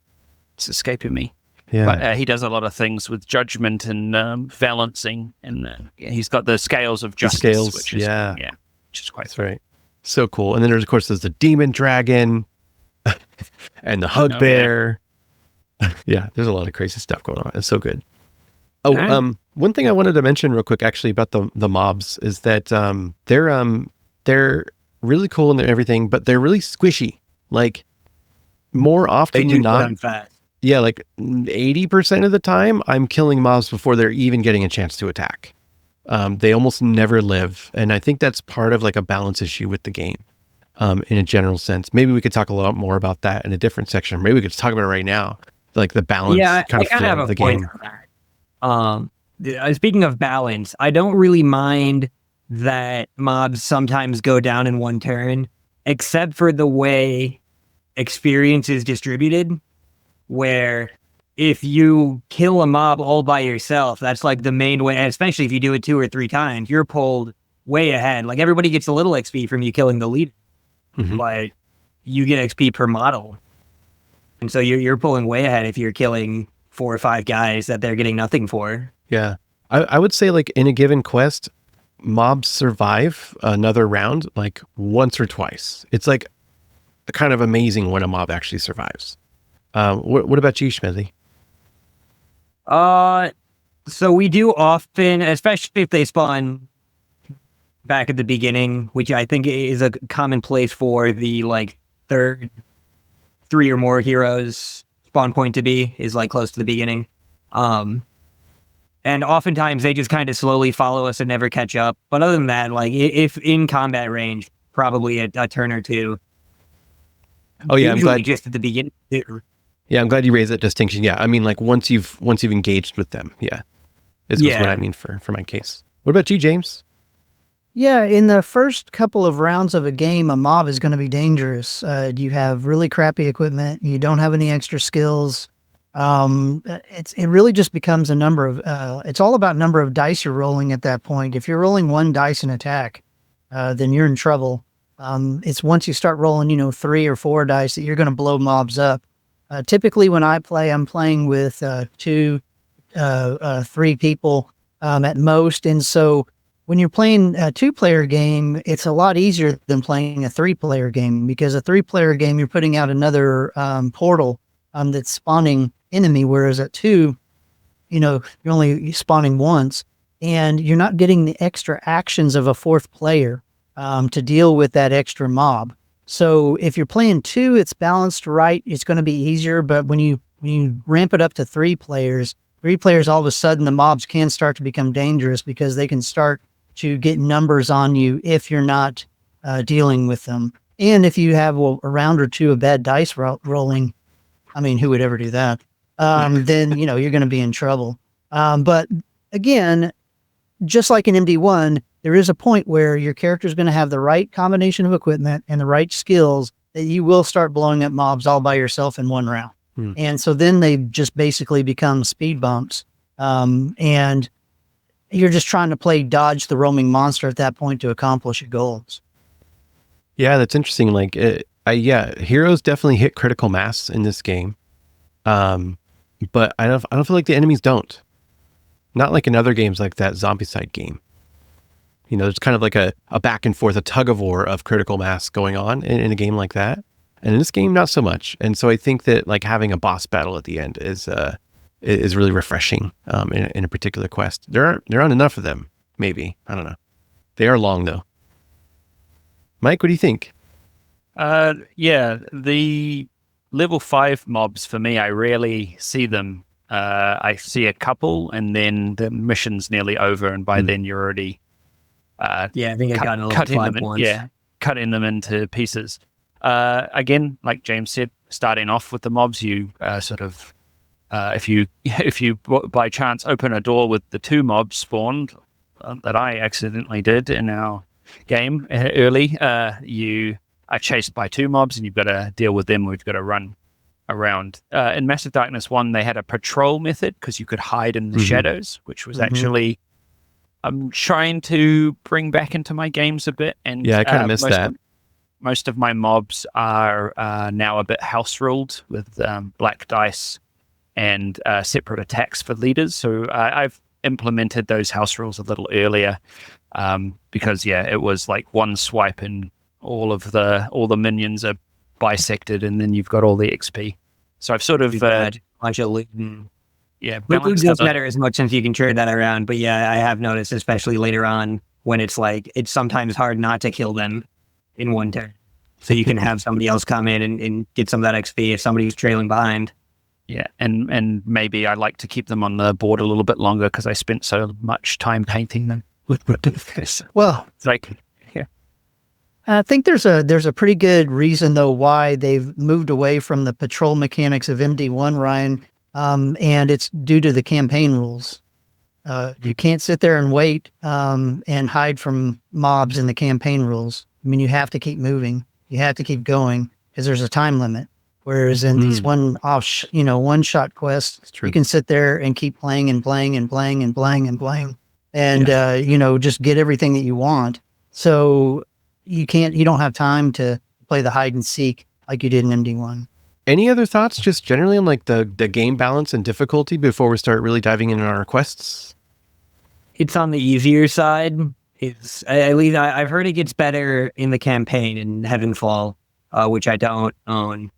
It's escaping me. Yeah. But he does a lot of things with judgment and balancing, and he's got the scales of justice, which is which is quite. That's right. So cool. And then there's the demon dragon and the hug bear. Yeah, there's a lot of crazy stuff going on. It's so good. Oh, one thing I wanted to mention real quick, actually, about the mobs is that they're really cool and everything, but they're really squishy. Like more often than not. Yeah, like 80% of the time, I'm killing mobs before they're even getting a chance to attack. They almost never live, and I think that's part of like a balance issue with the game, in a general sense. Maybe we could talk a lot more about that in a different section. Maybe we could just talk about it right now, like the balance kind of flow of the game. Speaking of balance, I don't really mind that mobs sometimes go down in one turn, except for the way experience is distributed. Where if you kill a mob all by yourself, that's like the main way, and especially if you do it 2 or 3 times, you're pulled way ahead. Like everybody gets a little XP from you killing the leader, but you get XP per model. And so you're pulling way ahead if you're killing 4 or 5 guys that they're getting nothing for. Yeah. I would say like in a given quest, mobs survive another round like once or twice. It's like kind of amazing when a mob actually survives. What about you, Schmedley? So we do often, especially if they spawn back at the beginning, which I think is a common place for the like 3 or more heroes spawn point to be, is like close to the beginning. And oftentimes they just kind of slowly follow us and never catch up. But other than that, like if in combat range, probably a turn or 2. Oh yeah, I'm glad just at the beginning. Yeah, I'm glad you raised that distinction. Yeah, I mean, like once you've engaged with them, is what I mean for my case. What about you, James? Yeah, in the first couple of rounds of a game, a mob is going to be dangerous. You have really crappy equipment. You don't have any extra skills. It really just becomes a number of. It's all about number of dice you're rolling at that point. If you're rolling one dice in attack, then you're in trouble. It's once you start rolling, 3 or 4 dice that you're going to blow mobs up. Typically, when I play, I'm playing with 2, 3 people at most, and so. When you're playing a 2-player game, it's a lot easier than playing a 3-player game because a 3-player game, you're putting out another portal that's spawning enemy, whereas at 2, you're only spawning once, and you're not getting the extra actions of a 4th player to deal with that extra mob. So if you're playing 2, it's balanced right. It's going to be easier, but when you ramp it up to 3 players, all of a sudden the mobs can start to become dangerous because they can start to get numbers on you if you're not dealing with them. And if you have a round or 2 of bad dice rolling, I mean, who would ever do that? Then, you're going to be in trouble. But again, just like in MD1, there is a point where your character is going to have the right combination of equipment and the right skills that you will start blowing up mobs all by yourself in one round. And so then they just basically become speed bumps. And you're just trying to play dodge the roaming monster at that point to accomplish your goals. Yeah, that's interesting. Like, heroes definitely hit critical mass in this game, but I don't feel like the enemies don't. Not like in other games like that Zombicide game. There's kind of like a back and forth, a tug of war of critical mass going on in a game like that, and in this game, not so much. And so I think that like having a boss battle at the end is really refreshing in a particular quest. There aren't enough of them, maybe. I don't know. They are long, though. Mike, what do you think? Yeah, the level 5 mobs, for me, I rarely see them. I see a couple, and then the mission's nearly over, and by then you're already... I think I got a level 5 once. Yeah, cutting them into pieces. Again, like James said, starting off with the mobs, you sort of... if you by chance open a door with the 2 mobs spawned that I accidentally did in our game early, you are chased by 2 mobs and you've got to deal with them. We've got to run around. In Massive Darkness 1, they had a patrol method because you could hide in the shadows, which was actually I'm trying to bring back into my games a bit. And yeah, I kind of missed that. Most of my mobs are now a bit house ruled with black dice and separate attacks for leaders. So I've implemented those house rules a little earlier because it was like one swipe and all the minions are bisected, and then you've got all the XP. So I've sort of loot doesn't matter as much since you can trade that around. But yeah, I have noticed, especially later on, when it's like it's sometimes hard not to kill them in one turn, so you can have somebody else come in and get some of that XP if somebody's trailing behind. Yeah, and maybe I like to keep them on the board a little bit longer because I spent so much time painting them. Well, it's like, I think there's a pretty good reason though why they've moved away from the patrol mechanics of MD1, Ryan, and it's due to the campaign rules. You can't sit there and wait and hide from mobs in the campaign rules. I mean, you have to keep moving. You have to keep going because there's a time limit. Whereas in these one-shot quests, you can sit there and keep playing and playing and playing and playing and playing, and just get everything that you want. So you don't have time to play the hide and seek like you did in MD1. Any other thoughts, just generally on like the game balance and difficulty before we start really diving into our quests? It's on the easier side. It's at least I've heard it gets better in the campaign in Heavenfall, which I don't own.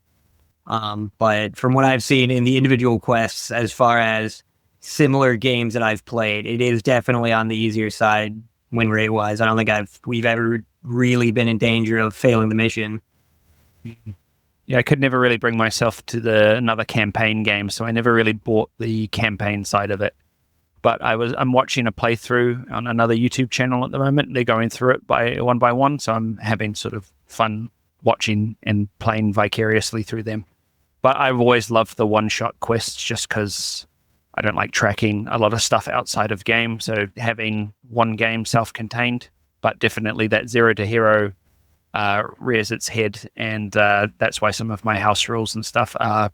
But from what I've seen in the individual quests, as far as similar games that I've played, it is definitely on the easier side win rate wise. I don't think we've ever really been in danger of failing the mission. Yeah, I could never really bring myself to another campaign game, so I never really bought the campaign side of it. But I'm watching a playthrough on another YouTube channel at the moment. They're going through it by one, so I'm having sort of fun watching and playing vicariously through them. But I've always loved the one-shot quests just because I don't like tracking a lot of stuff outside of game. So having one game self-contained but definitely that zero to hero rears its head, and that's why some of my house rules and stuff are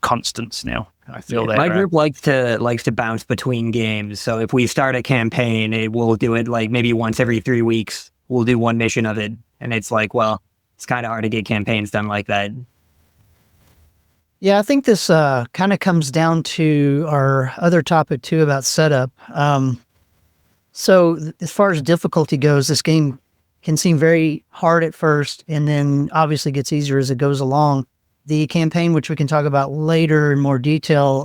constants now. I feel that my group likes to bounce between games. So if we start a campaign, we'll do it like maybe once every 3 weeks. We'll do one mission of it, and it's like, well, it's kind of hard to get campaigns done like that. Yeah, I think this kind of comes down to our other topic too about setup. So as far as difficulty goes, this game can seem very hard at first, and then obviously gets easier as it goes along. The campaign, which we can talk about later in more detail,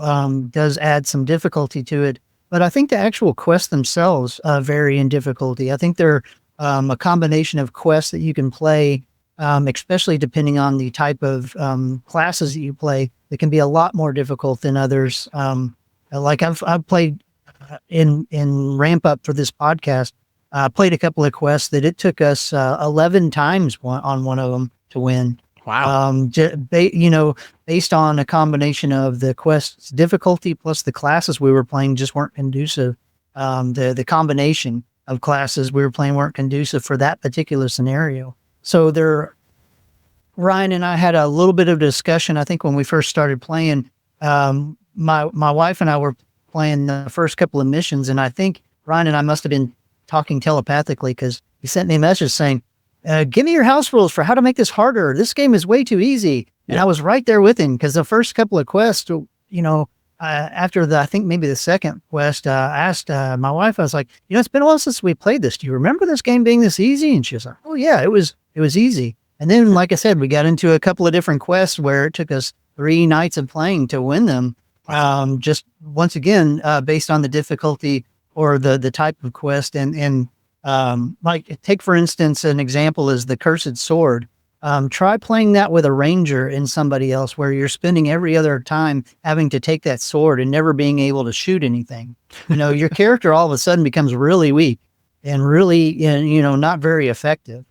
does add some difficulty to it. But I think the actual quests themselves vary in difficulty. I think they're a combination of quests that you can play, especially depending on the type of classes that you play. That can be a lot more difficult than others. Like I've played in ramp up for this podcast. Played a couple of quests that it took us 11 times on one of them to win. Wow. Based on a combination of the quest's difficulty plus the classes we were playing just weren't conducive. The combination of classes we were playing weren't conducive for that particular scenario. So Ryan and I had a little bit of a discussion. I think when we first started playing, my wife and I were playing the first couple of missions, and I think Ryan and I must have been talking telepathically because he sent me a message saying, give me your house rules for how to make this harder. This game is way too easy. And I was right there with him because the first couple of quests, after I think maybe the second quest, I asked my wife, I was like, it's been a while since we played this. Do you remember this game being this easy? And she was like, oh yeah, it was easy. And then, like I said, we got into a couple of different quests where it took us 3 nights of playing to win them. Just once again, based on the difficulty or the type of quest. And like take, for instance, an example is the Cursed Sword. Try playing that with a ranger and somebody else where you're spending every other time having to take that sword and never being able to shoot anything. Your character all of a sudden becomes really weak and really, not very effective.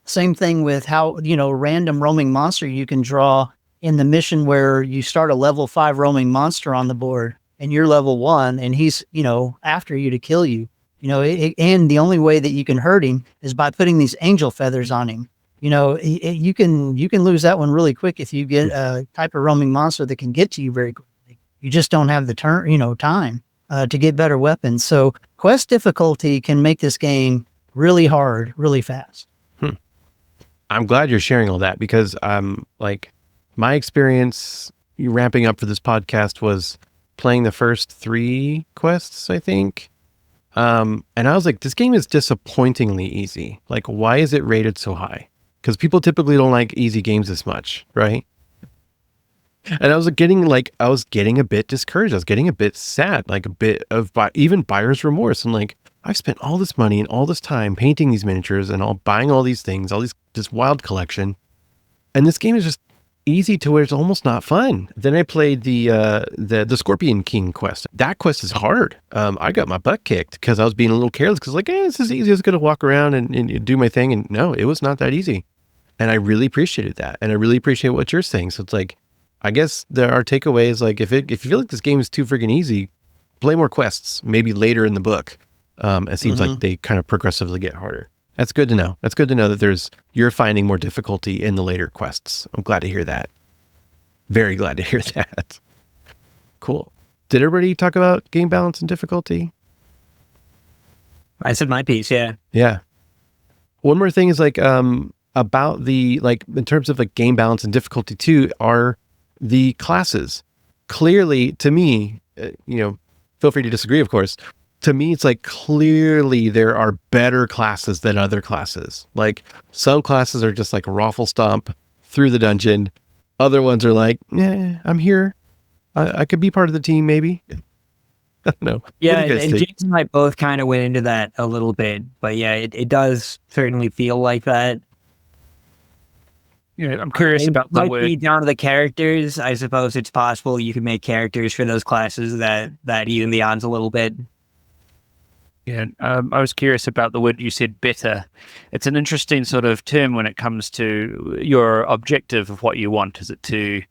Same thing with how, random roaming monster you can draw in the mission where you start a level 5 roaming monster on the board and you're level 1 and he's, after you to kill you. And the only way that you can hurt him is by putting these angel feathers on him. You can lose that one really quick if you get a type of roaming monster that can get to you very quickly. You just don't have the time to get better weapons. So quest difficulty can make this game really hard, really fast. I'm glad you're sharing all that because my experience ramping up for this podcast was playing the first 3 quests, I think. And I was like, this game is disappointingly easy. Like, why is it rated so high? Because people typically don't like easy games this much, right? And I was getting a bit discouraged. I was getting a bit sad, like a bit of even buyer's remorse. I'm like, I've spent all this money and all this time painting these miniatures and buying all these things, this wild collection. And this game is just easy to where it's almost not fun. Then I played the Scorpion King quest. That quest is hard. I got my butt kicked because I was being a little careless because this is easy. I was going to walk around and do my thing. And no, it was not that easy. And I really appreciated that. And I really appreciate what you're saying. So it's like, I guess there are takeaways. Like if you feel like this game is too freaking easy, play more quests, maybe later in the book. It seems like they kind of progressively get harder. That's good to know. That's good to know that you're finding more difficulty in the later quests. I'm glad to hear that. Very glad to hear that. Cool. Did everybody talk about game balance and difficulty? I said my piece, yeah. Yeah. One more thing is about in terms of game balance and difficulty too, are the classes. Clearly, to me, feel free to disagree, of course. To me, it's clearly there are better classes than other classes. Like some classes are just raffle stomp through the dungeon. Other ones are I'm here. I could be part of the team, maybe. I don't know. Yeah, and James and I both kind of went into that a little bit. But yeah, it does certainly feel like that. I'm curious about the word. Might be down to the characters. I suppose it's possible you can make characters for those classes that even the odds a little bit. Yeah, I was curious about the word you said, better. It's an interesting sort of term when it comes to your objective of what you want. Is it to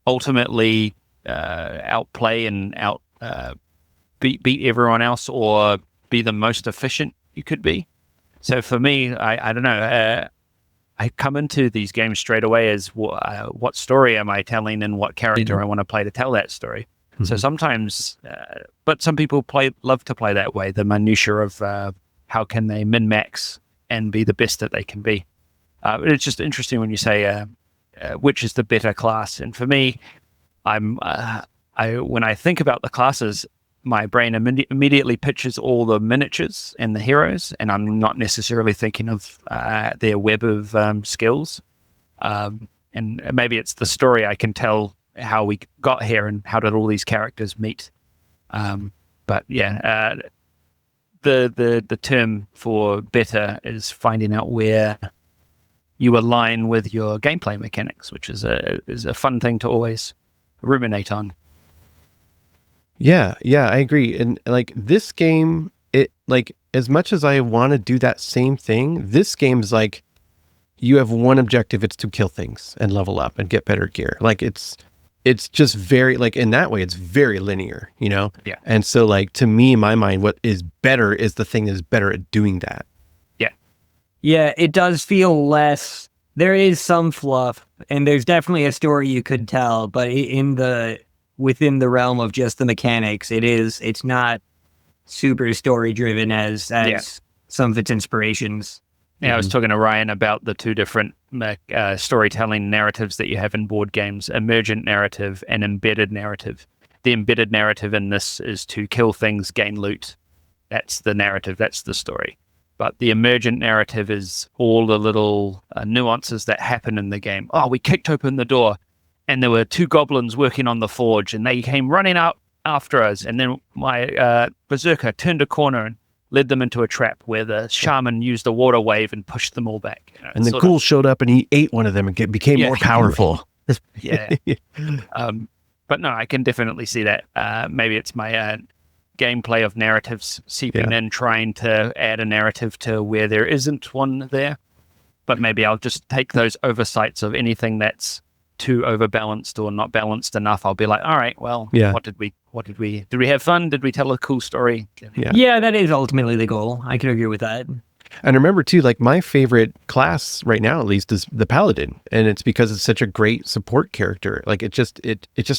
ultimately outplay and beat everyone else, or be the most efficient? you could be. So for me, I don't know. I come into these games straight away as what story am I telling and what character I want to play to tell that story. So sometimes, but some people love to play that way, the minutiae of how can they min-max and be the best that they can be. It's just interesting when you say which is the better class. And for me, when I think about the classes, my brain immediately pictures all the miniatures and the heroes, and I'm not necessarily thinking of their web of skills. And maybe it's the story I can tell how we got here and how did all these characters meet. But yeah, the term for better is finding out where you align with your gameplay mechanics, which is a fun thing to always ruminate on. Yeah, I agree. And like this game, it like as much as I want to do that same thing, this game's like you have one objective, it's to kill things and level up and get better gear. Like it's just very like in that way, it's very linear, you know? Yeah. And so like to me, in my mind, what is better is the thing that is better at doing that. Yeah. Yeah, it does feel less. There is some fluff, and there's definitely a story you could tell, but within the realm of just the mechanics, it's not super story driven as some of its inspirations. Yeah, I was talking to Ryan about the two different storytelling narratives that you have in board games: emergent narrative and embedded narrative. The embedded narrative in this is to kill things, gain loot. That's the narrative. That's the story. But the emergent narrative is all the little nuances that happen in the game. Oh, we kicked open the door, and there were two goblins working on the forge, and they came running out after us. And then my berserker turned a corner and led them into a trap where the shaman used a water wave and pushed them all back. You know, and the ghoul showed up and he ate one of them and became more powerful. Yeah. But no, I can definitely see that. Maybe it's my gameplay of narratives seeping in, trying to add a narrative to where there isn't one there. But maybe I'll just take those oversights of anything that's too overbalanced or not balanced enough. I'll be like, all right, well, did we have fun? Did we tell a cool story? Yeah, that is ultimately the goal. I can agree with that. And remember too, like my favorite class right now, at least, is the paladin, and it's because it's such a great support character. Like it just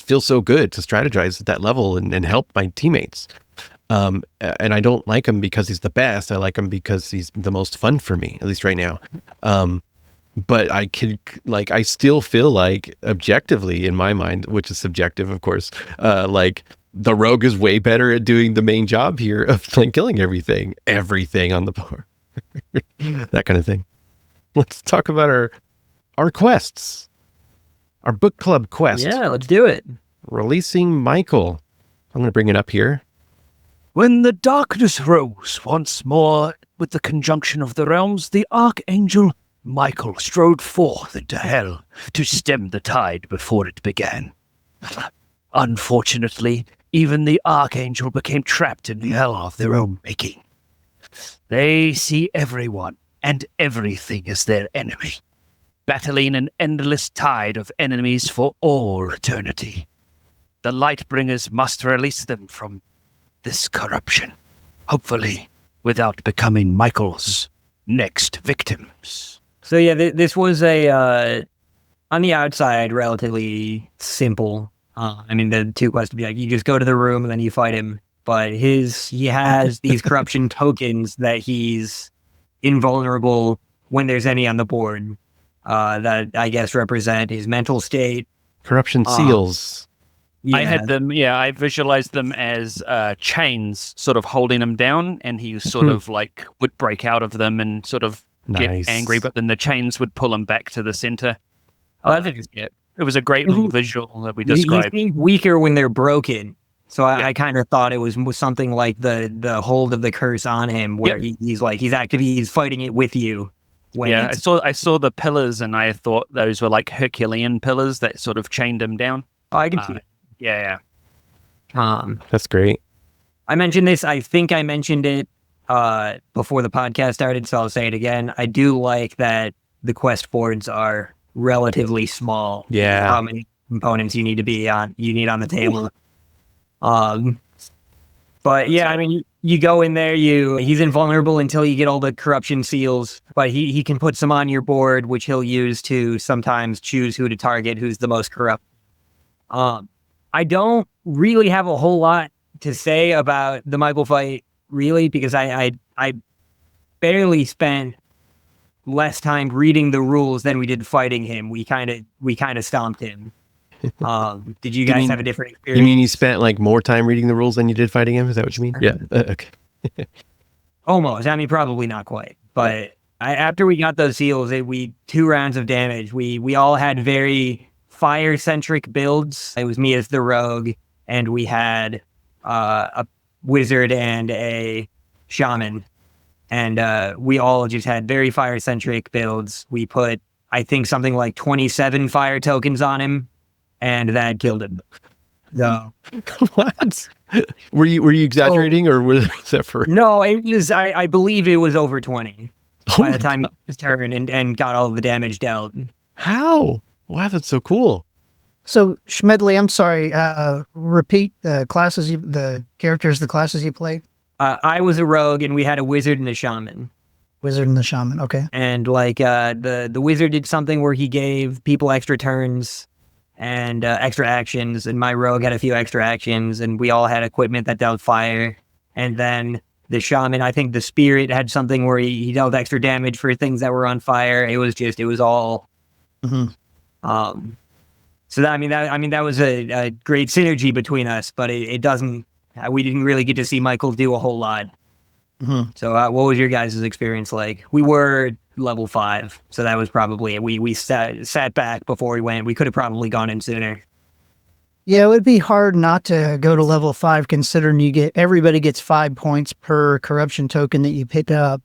feels so good to strategize at that level and help my teammates. And I don't like him because he's the best. I like him because he's the most fun for me, at least right now. But I still feel like objectively in my mind, which is subjective, of course, like the rogue is way better at doing the main job here of like killing everything on the board. That kind of thing. Let's talk about our quests, our book club quest. Yeah, let's do it. Releasing Michael. I'm going to bring it up here. When the darkness rose once more with the conjunction of the realms, the archangel Michael strode forth into hell to stem the tide before it began. Unfortunately, even the archangel became trapped in the hell of their own making. They see everyone and everything as their enemy, battling an endless tide of enemies for all eternity. The Lightbringers must release them from this corruption, hopefully without becoming Michael's next victims. So yeah, this was a on the outside relatively simple. I mean, the two quests would be like you just go to the room and then you fight him. But he has these corruption tokens that he's invulnerable when there's any on the board. That I guess represent his mental state. Corruption seals. Yeah. I had them. Yeah, I visualized them as chains, sort of holding him down, and he sort of like would break out of them and sort of get angry, but then the chains would pull him back to the center. I think it was a great little visual that we described. He's weaker when they're broken. So I kind of thought it was something like the hold of the curse on him, where he's fighting it with you. I saw the pillars, and I thought those were like Herculean pillars that sort of chained him down. Oh, I can see it. Yeah. That's great. I mentioned this. I think I mentioned it before the podcast started, so I'll say it again. I do like that the quest boards are relatively small. Yeah. How many components you need on the table. But yeah, I mean, you go in there, he's invulnerable until you get all the corruption seals, but he can put some on your board, which he'll use to sometimes choose who to target, who's the most corrupt. I don't really have a whole lot to say about the Michael fight, really, because I barely spent less time reading the rules than we did fighting him. We kind of stomped him. Did you guys have a different experience? You mean you spent like more time reading the rules than you did fighting him? Is that what you mean? Yeah. Okay. Almost. I mean, probably not quite. But after we got those seals, we 2 rounds of damage. We all had very fire-centric builds. It was me as the rogue, and we had a wizard and a shaman. And we all just had very fire-centric builds. We put, I think, something like 27 fire tokens on him, and that killed him. So, what? Were you exaggerating, or was that for? No, it was. I believe it was over 20 by the time he turned and got all the damage dealt. How? Wow, that's so cool. So, Schmedley, I'm sorry. Repeat the classes, the classes you played. I was a rogue, and we had a wizard and a shaman. Wizard and the shaman, okay. And like the wizard did something where he gave people extra turns and extra actions, and my rogue had a few extra actions, and we all had equipment that dealt fire. And then the shaman, I think the spirit had something where he dealt extra damage for things that were on fire. It was all. Mm-hmm. So that was a great synergy between us, but it doesn't. We didn't really get to see Michael do a whole lot. Mm-hmm. So what was your guys' experience like? We were level 5, so that was probably we sat back before we went. We could have probably gone in sooner. Yeah, it would be hard not to go to level 5, considering everybody gets 5 points per corruption token that you pick up.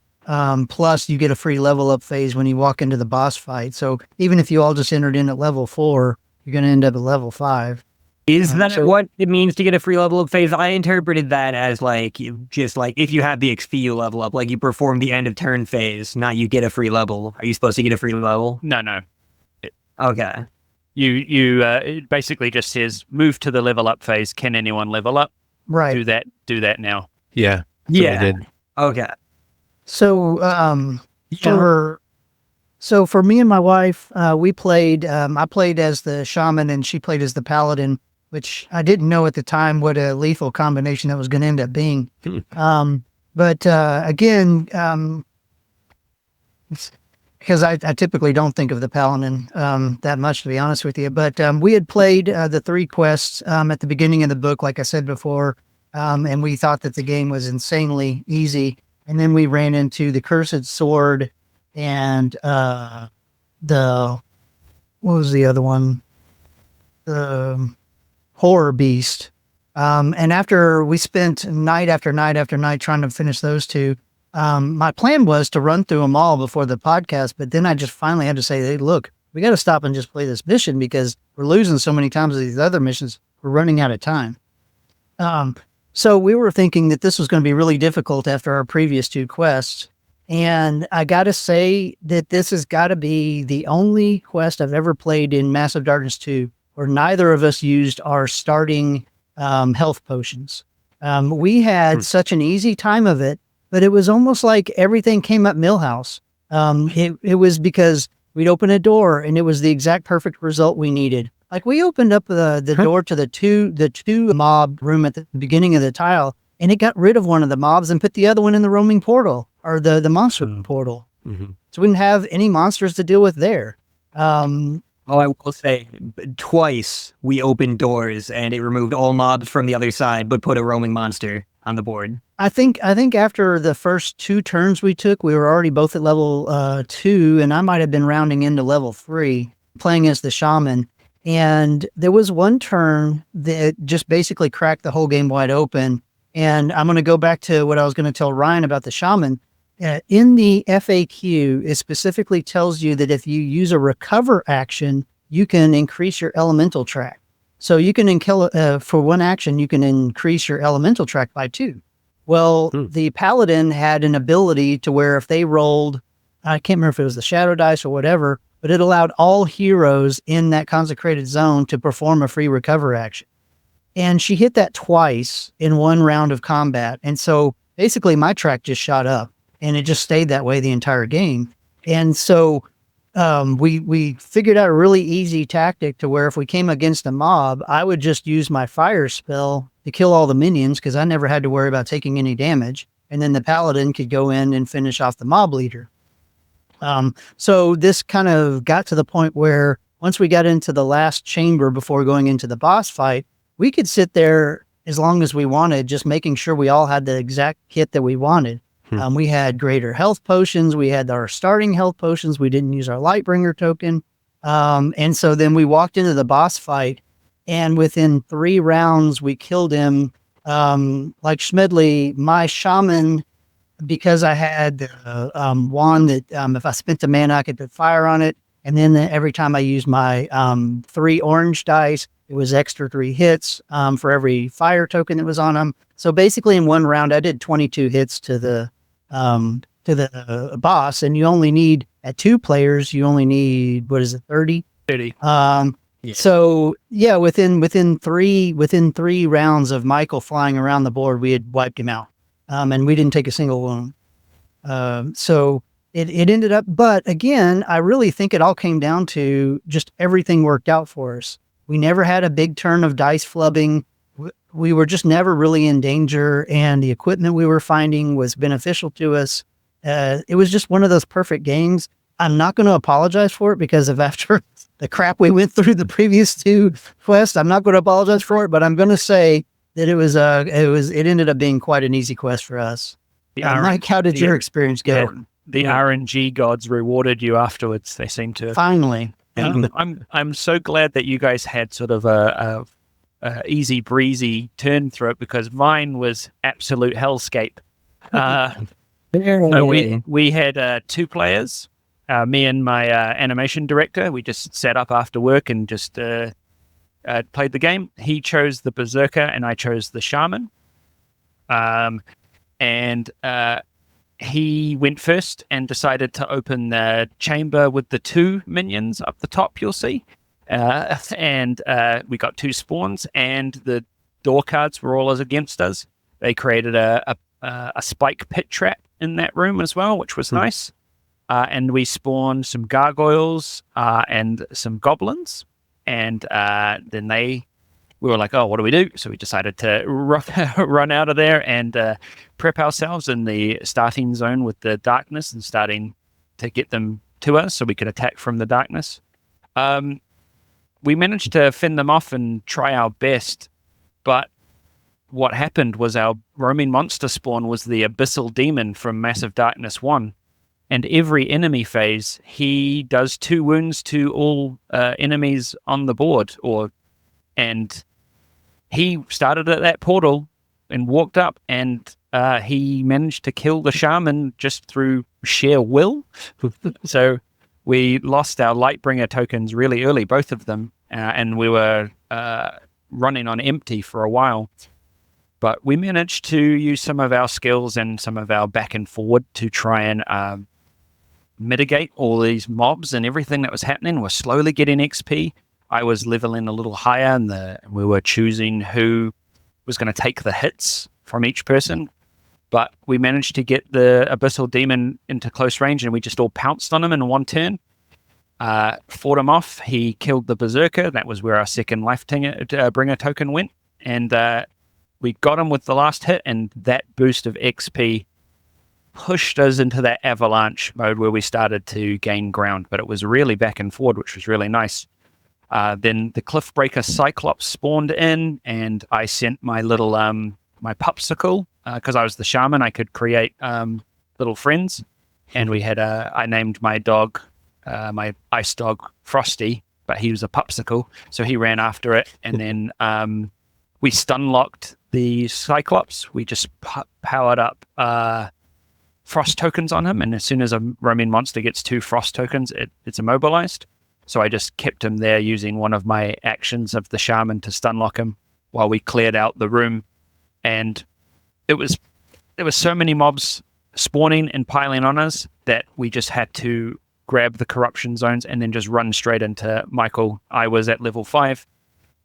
Plus, you get a free level up phase when you walk into the boss fight. So even if you all just entered in at level 4, you're going to end up at level 5. Is that what it means to get a free level up phase? I interpreted that as like just like if you have the XP you level up, like you perform the end of turn phase, not you get a free level. Are you supposed to get a free level? No. Okay. You it basically just says move to the level up phase. Can anyone level up? Right. Do that now. Yeah. Yeah. Did. Okay. So, for me and my wife, we played. I played as the shaman, and she played as the paladin, which I didn't know at the time what a lethal combination that was going to end up being. But again, because I typically don't think of the paladin that much, to be honest with you. But we had played the 3 quests at the beginning of the book, like I said before, and we thought that the game was insanely easy. And then we ran into the Cursed Sword and what was the other one? The Horror Beast. And after we spent night after night after night trying to finish those 2, my plan was to run through them all before the podcast, but then I just finally had to say, hey, look, we got to stop and just play this mission because we're losing so many times of these other missions. We're running out of time. So we were thinking that this was going to be really difficult after our previous 2 quests. And I got to say that this has got to be the only quest I've ever played in Massive Darkness 2 where neither of us used our starting health potions. We had such an easy time of it, but it was almost like everything came up Millhouse. It was because we'd open a door and it was the exact perfect result we needed. Like we opened up the door to the two mob room at the beginning of the tile, and it got rid of one of the mobs and put the other one in the roaming portal or the monster portal. Mm-hmm. So we didn't have any monsters to deal with there. I will say twice we opened doors and it removed all mobs from the other side, but put a roaming monster on the board. I think after the first 2 turns we took, we were already both at level 2, and I might have been rounding into level 3, playing as the shaman. And there was one turn that just basically cracked the whole game wide open. And I'm going to go back to what I was going to tell Ryan about the shaman. In the FAQ, it specifically tells you that if you use a recover action, you can increase your elemental track. So you can for one action, you can increase your elemental track by 2. Well, the paladin had an ability to where if they rolled, I can't remember if it was the shadow dice or whatever, but it allowed all heroes in that consecrated zone to perform a free recover action. And she hit that twice in one round of combat. And so basically my track just shot up, and it just stayed that way the entire game. And so we figured out a really easy tactic to where if we came against a mob, I would just use my fire spell to kill all the minions because I never had to worry about taking any damage. And then the paladin could go in and finish off the mob leader. So this kind of got to the point where once we got into the last chamber before going into the boss fight, we could sit there as long as we wanted, just making sure we all had the exact kit that we wanted. We had greater health potions. We had our starting health potions. We didn't use our Lightbringer token. And so then we walked into the boss fight, and within 3 rounds, we killed him. Like Schmedley, my shaman, because I had the wand that if I spent the mana, I could put fire on it. And then every time I used my 3 orange dice, it was extra 3 hits for every fire token that was on them. So basically in one round, I did 22 hits to the boss, and you only need, at 2 players, you only need, 30? 30. So yeah, within three rounds of Michael flying around the board, we had wiped him out. And we didn't take a single wound. So it ended up, but again, I really think it all came down to just everything worked out for us. We never had a big turn of dice flubbing. We were just never really in danger, and the equipment we were finding was beneficial to us. It was just one of those perfect games. I'm not going to apologize for it because of after the crap we went through the previous 2 quests. I'm not going to apologize for it, but I'm going to say that it ended up being quite an easy quest for us. Mike, how did your experience go? The RNG gods rewarded you afterwards. They seem to. Finally. I'm so glad that you guys had sort of a easy breezy turn through it, because mine was absolute hellscape. We had 2 players, me and my animation director. We just sat up after work and just played the game. He chose the berserker and I chose the shaman. And he went first and decided to open the chamber with the 2 minions up the top, you'll see. And we got 2 spawns, and the door cards were all as against us. They created a spike pit trap in that room as well, which was nice. And we spawned some gargoyles and some goblins. And then we were like, oh, what do we do? So we decided to run out of there and prep ourselves in the starting zone with the darkness and starting to get them to us so we could attack from the darkness. We managed to fend them off and try our best, but what happened was our roaming monster spawn was the Abyssal Demon from Massive Darkness 1. And every enemy phase, he does 2 wounds to all enemies on the board, and he started at that portal and walked up, and he managed to kill the shaman just through sheer will. So we lost our Lightbringer tokens really early, both of them, and we were running on empty for a while. But we managed to use some of our skills and some of our back and forward to try and mitigate all these mobs and everything that was happening. We're slowly getting XP. I was leveling a little higher, and we were choosing who was going to take the hits from each person. But we managed to get the Abyssal Demon into close range, and we just all pounced on him in one turn. Fought him off. He killed the Berserker. That was where our second Bringer token went. And we got him with the last hit, and that boost of XP pushed us into that avalanche mode where we started to gain ground. But it was really back and forward, which was really nice. Then the Cliffbreaker Cyclops spawned in, and I sent my little my Pupsicle, because I was the shaman. I could create little friends, and we had I named my dog, my ice dog, Frosty, but he was a Pupsicle, so he ran after it. And then we stun locked the Cyclops. We just powered up frost tokens on him, and as soon as a roaming monster gets 2 frost tokens, it's immobilized. So I just kept him there using one of my actions of the shaman to stun lock him while we cleared out the room. And there was so many mobs spawning and piling on us that we just had to grab the corruption zones and then just run straight into Michael. I was at level 5,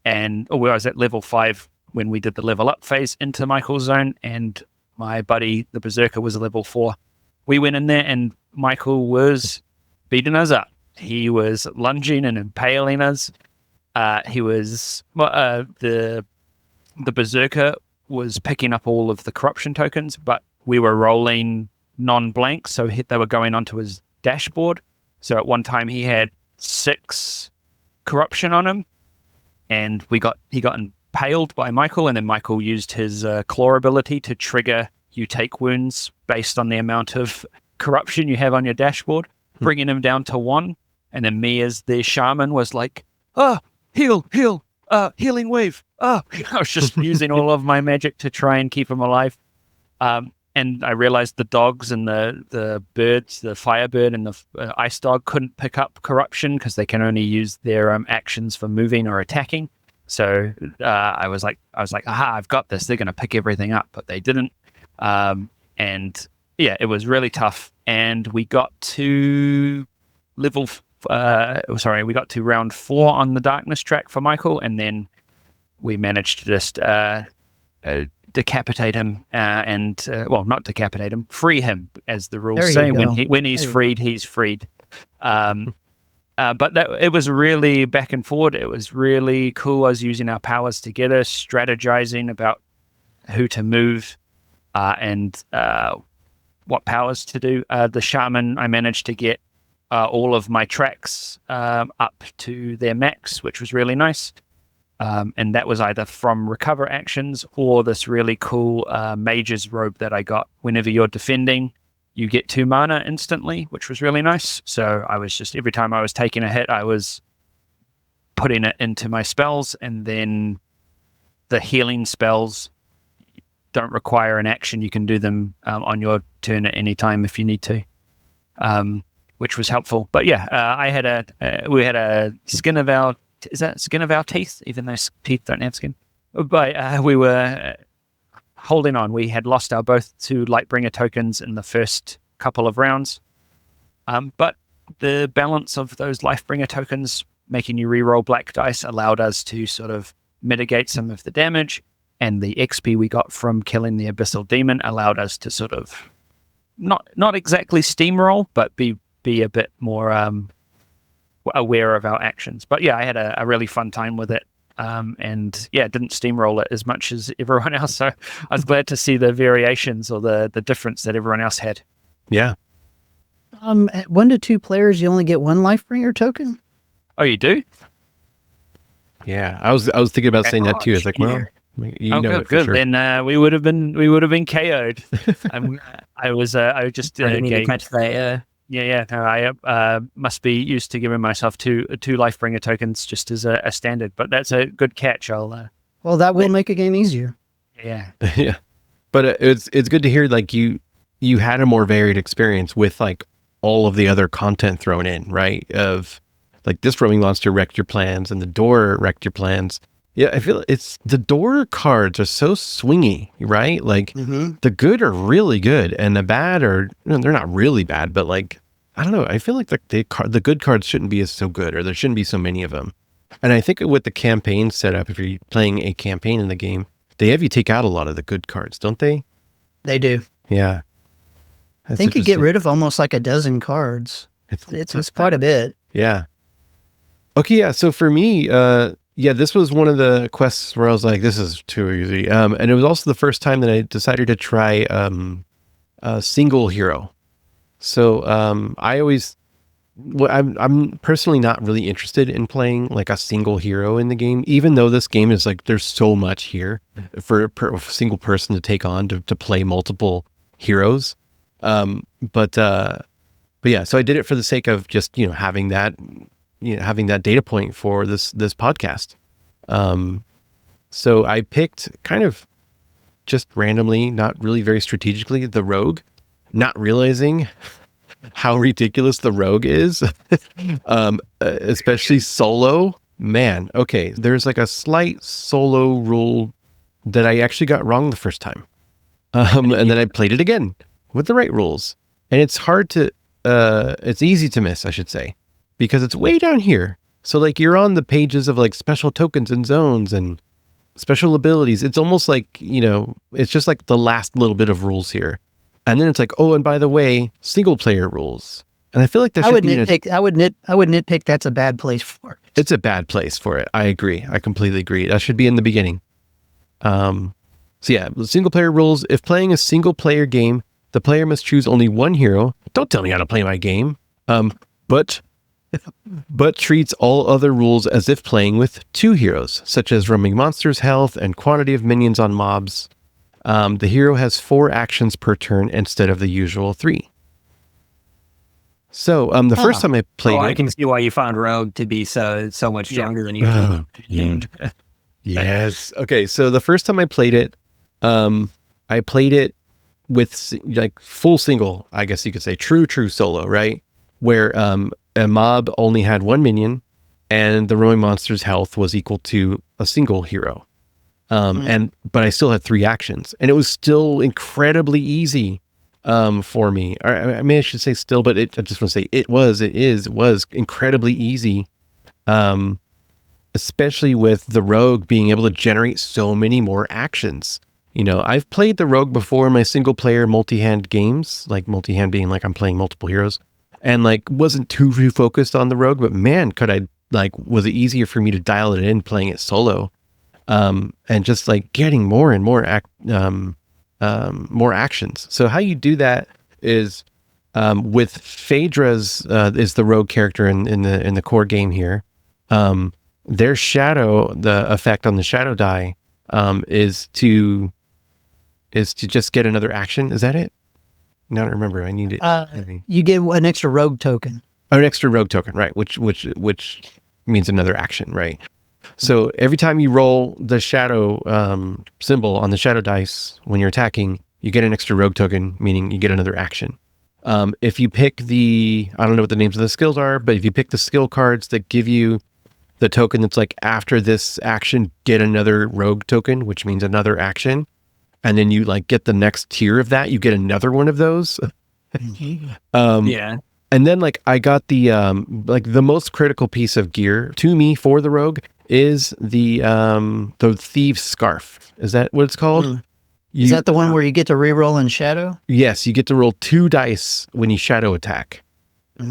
I was at level 5 when we did the level up phase into Michael's zone, and my buddy, the Berserker, was a level 4. We went in there and Michael was beating us up. He was lunging and impaling us. The Berserker was picking up all of the corruption tokens, but we were rolling non-blank, so they were going onto his dashboard. So at one time he had 6 corruption on him, and he got impaled by Michael, and then Michael used his claw ability to trigger you take wounds based on the amount of corruption you have on your dashboard, bringing him down to 1. And then me as the shaman was like, heal, healing wave. I was just using all of my magic to try and keep him alive. And I realized the dogs and the birds, the firebird and the ice dog, couldn't pick up corruption because they can only use their actions for moving or attacking. So I was like, aha, I've got this. They're going to pick everything up, but they didn't. And yeah, it was really tough. And we got to we got to round 4 on the darkness track for Michael, and then we managed to just decapitate him not decapitate him, free him, as the rules say. When he's freed, he's freed. But it was really back and forward. It was really cool. I was using our powers together, strategizing about who to move and what powers to do. The shaman, I managed to get all of my tracks up to their max, which was really nice. And that was either from recover actions or this really cool mage's robe that I got. Whenever you're defending, you get 2 mana instantly, which was really nice. So I was just, every time I was taking a hit, I was putting it into my spells, and then the healing spells don't require an action. You can do them on your turn at any time if you need to, which was helpful. But yeah, we had a skin of our teeth, even though teeth don't have skin. But we were holding on. We had lost our both 2 Lightbringer tokens in the first couple of rounds. But the balance of those Lifebringer tokens, making you reroll black dice, allowed us to sort of mitigate some of the damage. And the XP we got from killing the Abyssal Demon allowed us to sort of not exactly steamroll, but be a bit more aware of our actions. But yeah, I had a really fun time with it. And yeah, didn't steamroll it as much as everyone else. So I was glad to see the variations or the difference that everyone else had. Yeah. At 1 to 2 players, you only get 1 Lifebringer token? Oh, you do? Yeah. I was thinking about saying that too. It's like, well, you know, good. Sure. Then we would have been KO'd. I just didn't match that. Yeah. No, I must be used to giving myself two Lifebringer tokens just as a standard, but that's a good catch. Well, that will make a game easier. Yeah. Yeah. But it's good to hear like you had a more varied experience with like all of the other content thrown in, right? Of like this roaming monster wrecked your plans and the door wrecked your plans. Yeah, I feel the door cards are so swingy, right? Like the good are really good and the bad are, they're not really bad, but like, I don't know. I feel like the good cards shouldn't be so good, or there shouldn't be so many of them. And I think with the campaign setup, if you're playing a campaign in the game, they have you take out a lot of the good cards, don't they? They do. Yeah. I think you get rid of almost like a dozen cards. It's quite a bit. Yeah. Okay, yeah. So for me, this was one of the quests where I was like, this is too easy. And it was also the first time that I decided to try a single hero. So I'm personally not really interested in playing like a single hero in the game, even though this game is like, there's so much here for a single person to take on to play multiple heroes. But yeah, so I did it for the sake of just, having that data point for this podcast. So I picked kind of just randomly, not really very strategically, the rogue, not realizing how ridiculous the rogue is, especially solo. Man, okay, there's like a slight solo rule that I actually got wrong the first time. And then I played it again with the right rules. And it's it's easy to miss, I should say, because it's way down here. So like you're on the pages of like special tokens and zones and special abilities. It's almost like, it's just like the last little bit of rules here. And then it's like, oh, and by the way, single player rules. And I feel like I would nitpick that's a bad place for it. It's a bad place for it. I agree. I completely agree. That should be in the beginning. So yeah, single player rules. If playing a single player game, the player must choose only one hero. Don't tell me how to play my game. But treats all other rules as if playing with two heroes, such as roaming monsters' health and quantity of minions on mobs. The hero has 4 actions per turn instead of the usual 3. So the first time I played it, I can see why you found Rogue to be so much stronger than you. Yes. Okay. So the first time I played it, I played it with like full single, I guess you could say true solo, right? Where a mob only had 1 minion and the roaming monster's health was equal to a single hero. But I still had 3 actions, and it was still incredibly easy for me. I mean, I should say still, but I just want to say it was incredibly easy. Especially with the rogue being able to generate so many more actions. I've played the rogue before in my single player multi-hand games, like multi-hand being like I'm playing multiple heroes, and like wasn't too focused on the rogue, but man, was it easier for me to dial it in playing it solo, and just like getting more and more more actions. So how you do that is with Phaedra's is the rogue character in the core game here. Their shadow, the effect on the shadow die, is to just get another action. Is that it? I don't remember. I need it. You get an extra rogue token. Oh, an extra rogue token, right? Which means another action, right? So every time you roll the shadow symbol on the shadow dice when you're attacking, you get an extra rogue token, meaning you get another action. If you pick I don't know what the names of the skills are, but if you pick the skill cards that give you the token that's like after this action, get another rogue token, which means another action. And then you like get the next tier of that, you get another one of those. Yeah. And then like I got the the most critical piece of gear to me for the rogue is the thieves scarf. Is that what it's called? Is that the one where you get to reroll in shadow? Yes, you get to roll 2 dice when you shadow attack.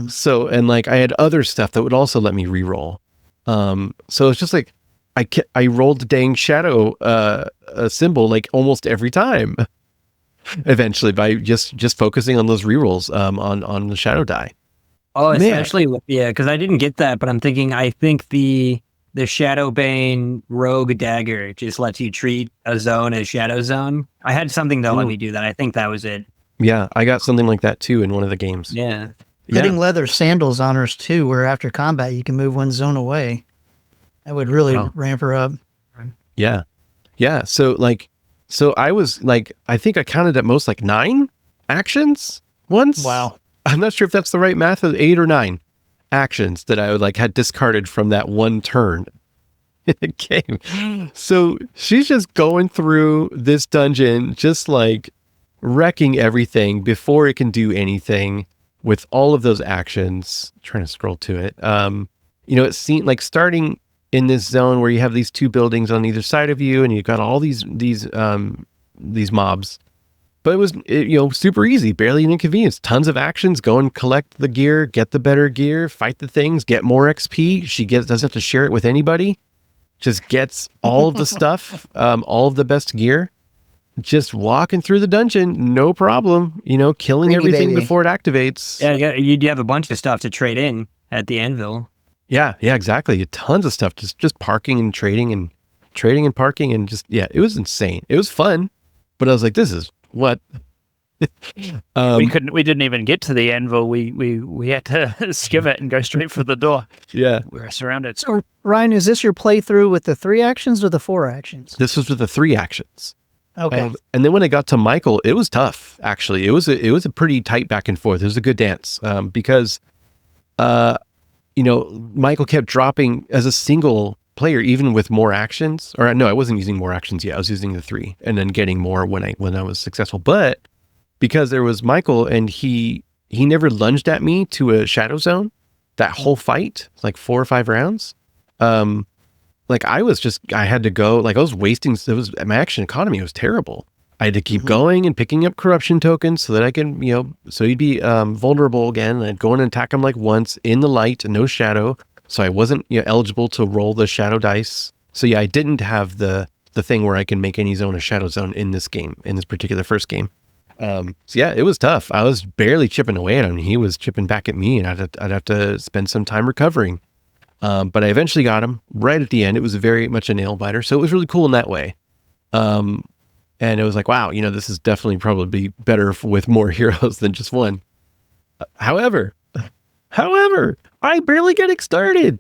So, and like I had other stuff that would also let me reroll. So it's just like I rolled the dang shadow symbol like almost every time. Eventually, by just focusing on those rerolls on the shadow die. Oh, especially because I didn't get that, but I think the Shadowbane Rogue Dagger just lets you treat a zone as Shadow Zone. I had something that let me do that. I think that was it. Yeah, I got something like that too in one of the games. Yeah. Putting leather sandals on her too, where after combat you can move one zone away. That would really ramp her up. Yeah. Yeah. So I was like, I think I counted at most like 9 actions once. Wow. I'm not sure if that's the right math of 8 or 9 actions that I would had discarded from that one turn in the game. So she's just going through this dungeon, just like wrecking everything before it can do anything with all of those actions. I'm trying to scroll to it. It seemed like starting in this zone where you have these 2 buildings on either side of you and you've got all these mobs, but it was super easy, barely an inconvenience, tons of actions, go and collect the gear, get the better gear, fight the things, get more XP. She doesn't have to share it with anybody, just gets all of the stuff, all of the best gear, just walking through the dungeon, no problem, killing everything before it activates. Yeah, you have a bunch of stuff to trade in at the anvil. Yeah, exactly. Tons of stuff, just parking and trading and parking and just, it was insane. It was fun, but I was like, this is what? We didn't even get to the anvil. We had to skip it and go straight for the door. Yeah. We're surrounded. So Ryan, is this your playthrough with the 3 actions or the 4 actions? This was with the 3 actions. Okay. And then when I got to Michael, it was tough, actually. It was a pretty tight back and forth. It was a good dance because Michael kept dropping as a single player, even with more actions. Or no, I wasn't using more actions yet. I was using the 3 and then getting more when I was successful. But because there was Michael and he never lunged at me to a shadow zone that whole fight, like 4 or 5 rounds. like I had to go, like I was wasting, my action economy was terrible. I had to keep going and picking up corruption tokens so that I can, so you'd be vulnerable again. I'd go in and attack him like once in the light and no shadow. So I wasn't eligible to roll the shadow dice. So yeah, I didn't have the thing where I can make any zone a shadow zone in this game, in this particular first game. So yeah, it was tough. I was barely chipping away at him. He was chipping back at me, and I'd have to spend some time recovering. But I eventually got him right at the end. It was very much a nail biter. So it was really cool in that way. And it was like, wow, this is definitely probably better with more heroes than just one. However, I barely getting started.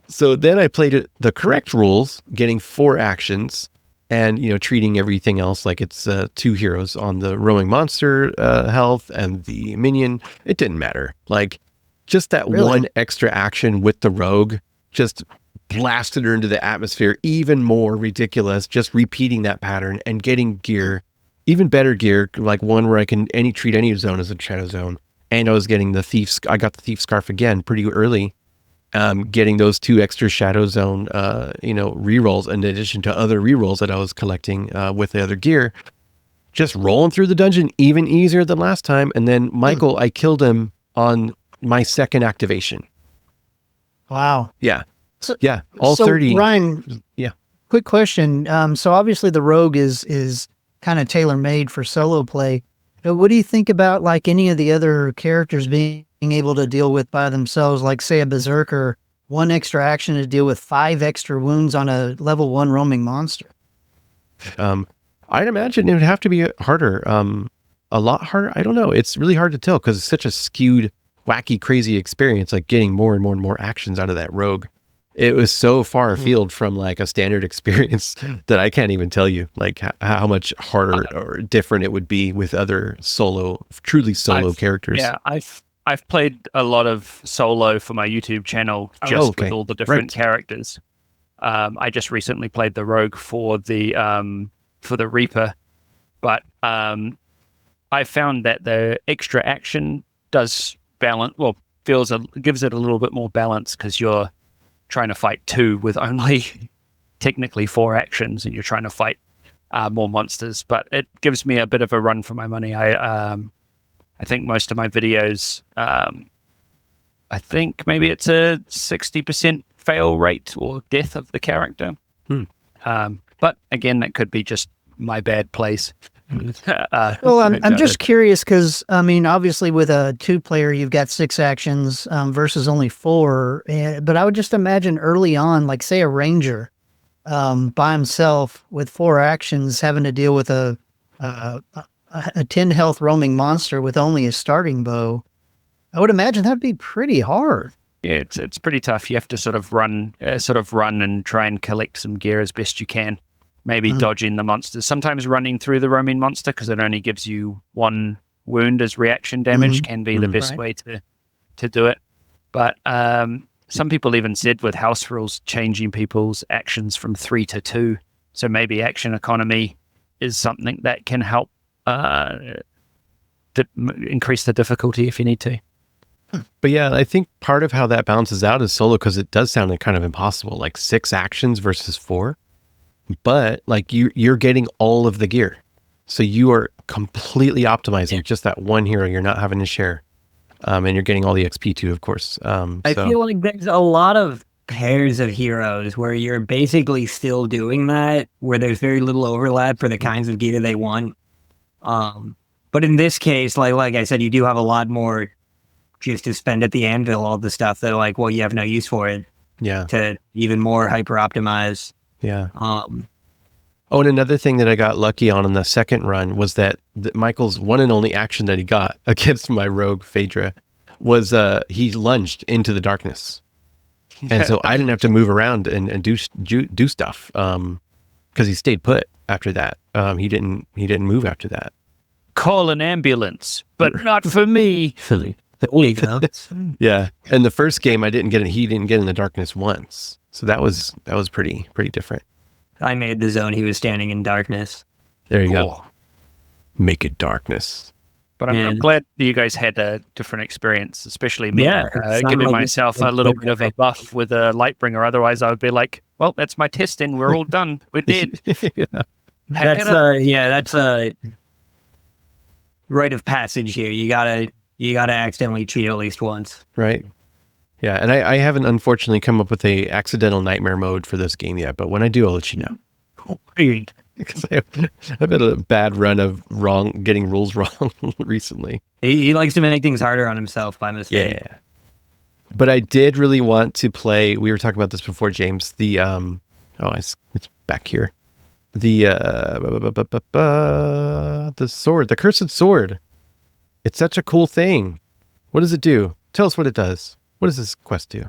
So then I played it the correct rules, getting 4 actions and, treating everything else like it's 2 heroes on the roaming monster health and the minion. It didn't matter. Like just that one extra action with the rogue just blasted her into the atmosphere, even more ridiculous, just repeating that pattern and getting gear, even better gear, like one where I can treat any zone as a shadow zone. And I was getting I got the thief scarf again pretty early. Getting those 2 extra shadow zone, rerolls in addition to other rerolls that I was collecting with the other gear, just rolling through the dungeon even easier than last time. And then Michael, I killed him on my second activation. Wow. Yeah. So, all 30. Ryan, quick question. So obviously the rogue is kind of tailor-made for solo play. But what do you think about like any of the other characters being able to deal with by themselves, like say a berserker, 1 extra action to deal with 5 extra wounds on a level 1 roaming monster? I'd imagine it would have to be harder, a lot harder. I don't know. It's really hard to tell because it's such a skewed, wacky, crazy experience, like getting more and more and more actions out of that rogue. It was so far afield from like a standard experience that I can't even tell you like how much harder or different it would be with other truly solo characters. Yeah, I've played a lot of solo for my YouTube channel with all the different characters. I just recently played the rogue for the Reaper, but I found that the extra action does gives it a little bit more balance because you're trying to fight 2 with only technically 4 actions, and you're trying to fight more monsters. But it gives me a bit of a run for my money. I think most of my videos, I think maybe it's a 60% fail rate or death of the character. But again, that could be just my bad place. Well, I'm just curious because, I mean, obviously with a 2-player, you've got 6 actions versus only 4. But I would just imagine early on, like say a ranger by himself with 4 actions having to deal with a 10 health roaming monster with only a starting bow. I would imagine that'd be pretty hard. Yeah, it's pretty tough. You have to sort of run and try and collect some gear as best you can. Maybe dodging the monsters. Sometimes running through the roaming monster because it only gives you 1 wound as reaction damage can be the best way to do it. But some people even said with house rules changing people's actions from 3 to 2. So maybe action economy is something that can help increase the difficulty if you need to. But yeah, I think part of how that balances out is solo because it does sound like kind of impossible, like 6 actions versus 4. But like you're getting all of the gear. So you are completely optimizing just that one hero. You're not having to share. And you're getting all the XP too, of course. I feel like there's a lot of pairs of heroes where you're basically still doing that, where there's very little overlap for the kinds of gear they want. But in this case, like I said, you do have a lot more just to spend at the anvil, all the stuff that you have no use for it. Yeah. To even more hyper optimize. Yeah. And another thing that I got lucky on in the second run was that Michael's one and only action that he got against my rogue Phaedra was he lunged into the darkness. And so I didn't have to move around and do stuff because he stayed put after that. He didn't move after that. Call an ambulance, but not for me. Yeah. In the first game, he didn't get in the darkness once. So that was pretty different. I made the zone he was standing in darkness. There you go. Make it darkness. But I'm And- glad that you guys had a different experience, especially me, Yeah, it's not giving like- myself a little bit of a buff with a Lightbringer. Otherwise, I would be like, well, that's my testing. We're all done. We're dead. Yeah. That's that's a rite of passage here. You gotta accidentally cheat at least once. Right. Yeah, and I haven't unfortunately come up with a accidental nightmare mode for this game yet, but when I do, I'll let you know. Because I've had a bad run of getting rules wrong recently. He likes to make things harder on himself by mistake. Yeah. But I did really want to play, we were talking about this before, James, it's back here. The sword, the cursed sword. It's such a cool thing. What does it do? Tell us what it does. What does this quest do?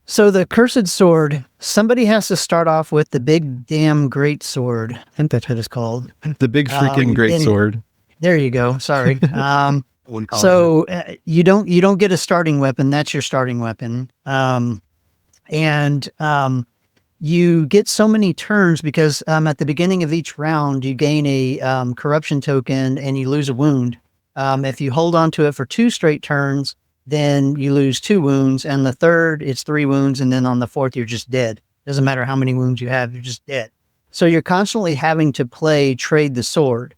So the cursed sword, somebody has to start off with the big damn great sword. I think that's what it's called. The big freaking great and- sword. There you go. Sorry. Wouldn't call So you don't get a starting weapon. That's your starting weapon. You get so many turns because at the beginning of each round, you gain a corruption token and you lose a wound. If you hold on to it for 2 straight turns, then you lose 2 wounds. And the third, it's 3 wounds. And then on the fourth, you're just dead. Doesn't matter how many wounds you have, you're just dead. So you're constantly having to trade the sword.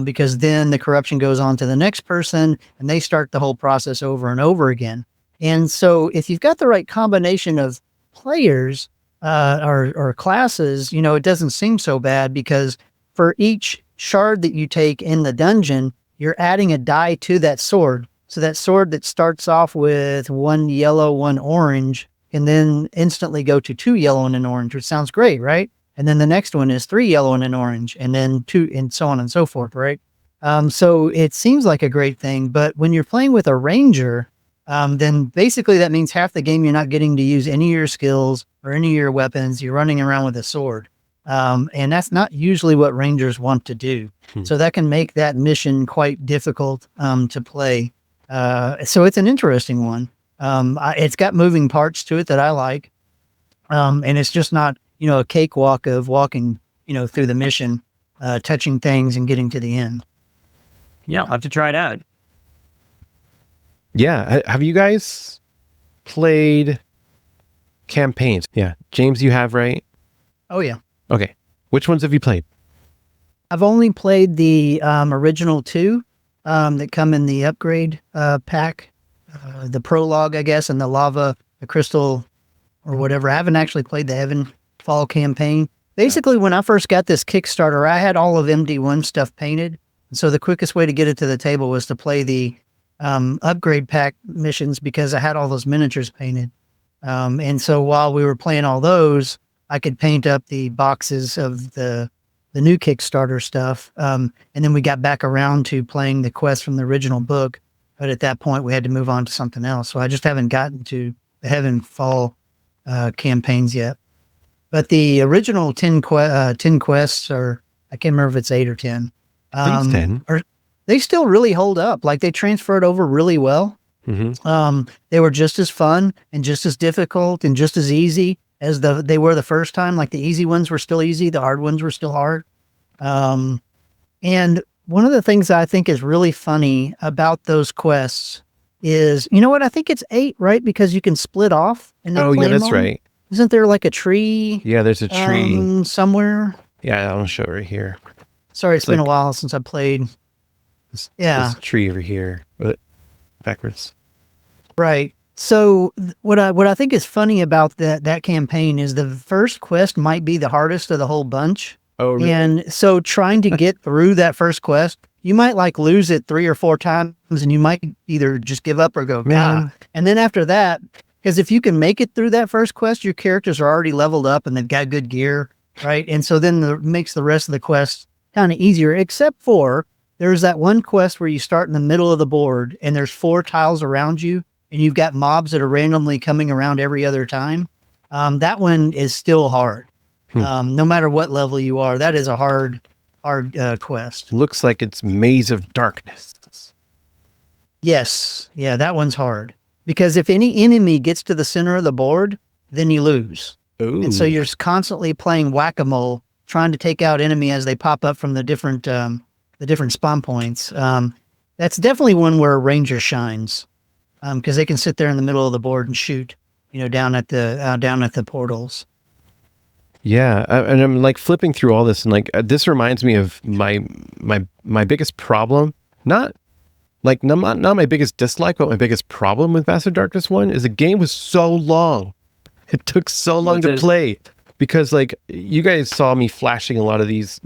Because then the corruption goes on to the next person and they start the whole process over and over again. And so if you've got the right combination of players or classes, it doesn't seem so bad because for each shard that you take in the dungeon, you're adding a die to that sword. So that sword that starts off with 1 yellow, 1 orange, can then instantly go to 2 yellow and an orange, which sounds great, right? And then the next one is 3 yellow and an orange, and then 2, and so on and so forth, right? So it seems like a great thing, but when you're playing with a ranger, then basically that means half the game you're not getting to use any of your skills or any of your weapons. You're running around with a sword. And that's not usually what rangers want to do. So that can make that mission quite difficult to play. So it's an interesting one. It's got moving parts to it that I like. And it's just not, a cakewalk of walking, through the mission, touching things and getting to the end. Yeah, I'll have to try it out. Yeah. Have you guys played campaigns? Yeah. James, you have, right? Oh, yeah. Okay. Which ones have you played? I've only played the original 2 that come in the upgrade pack, the prologue, I guess, and the crystal or whatever. I haven't actually played the Heavenfall campaign. Basically, when I first got this Kickstarter, I had all of MD1 stuff painted. So the quickest way to get it to the table was to play the upgrade pack missions because I had all those miniatures painted. And so while we were playing all those, I could paint up the boxes of the new Kickstarter stuff. And then we got back around to playing the quest from the original book. But at that point, we had to move on to something else. So I just haven't gotten to the Heavenfall campaigns yet. But the original 10 quests, or I can't remember if it's 8 or 10. I think it's 10. They still really hold up. Like they transferred over really well. Mm-hmm. They were just as fun and just as difficult and just as easy as they were the first time. Like the easy ones were still easy. The hard ones were still hard. And one of the things I think is really funny about those quests is, I think it's 8, right? Because you can split off. And not play that's them all. right. Isn't there like a tree? Yeah, there's a tree. Somewhere. Yeah, I'll show it right here. Sorry, it's been a while since I played. There's Yeah. a tree over here. Backwards. Right. So what I think is funny about that campaign is the first quest might be the hardest of the whole bunch. Oh, really? And so trying to get through that first quest, you might lose it 3 or 4 times and you might either just give up or go, Man. And then after that, because if you can make it through that first quest, your characters are already leveled up and they've got good gear, right? And so then makes the rest of the quest kind of easier, except for there's that one quest where you start in the middle of the board and there's 4 tiles around you and you've got mobs that are randomly coming around every other time. That one is still hard. No matter what level you are, that is a hard quest. Looks like it's Maze of Darkness. Yes. Yeah, that one's hard. Because if any enemy gets to the center of the board, then you lose. Ooh. And so you're constantly playing whack-a-mole, trying to take out enemy as they pop up from the different spawn points. That's definitely one where a ranger shines, because they can sit there in the middle of the board and shoot, down at the portals. Yeah, and I'm like flipping through all this, and like this reminds me of my biggest problem. Not not my biggest dislike, but my biggest problem with Massive Darkness 1 is the game was so long. It took so long to play because like you guys saw me flashing a lot of these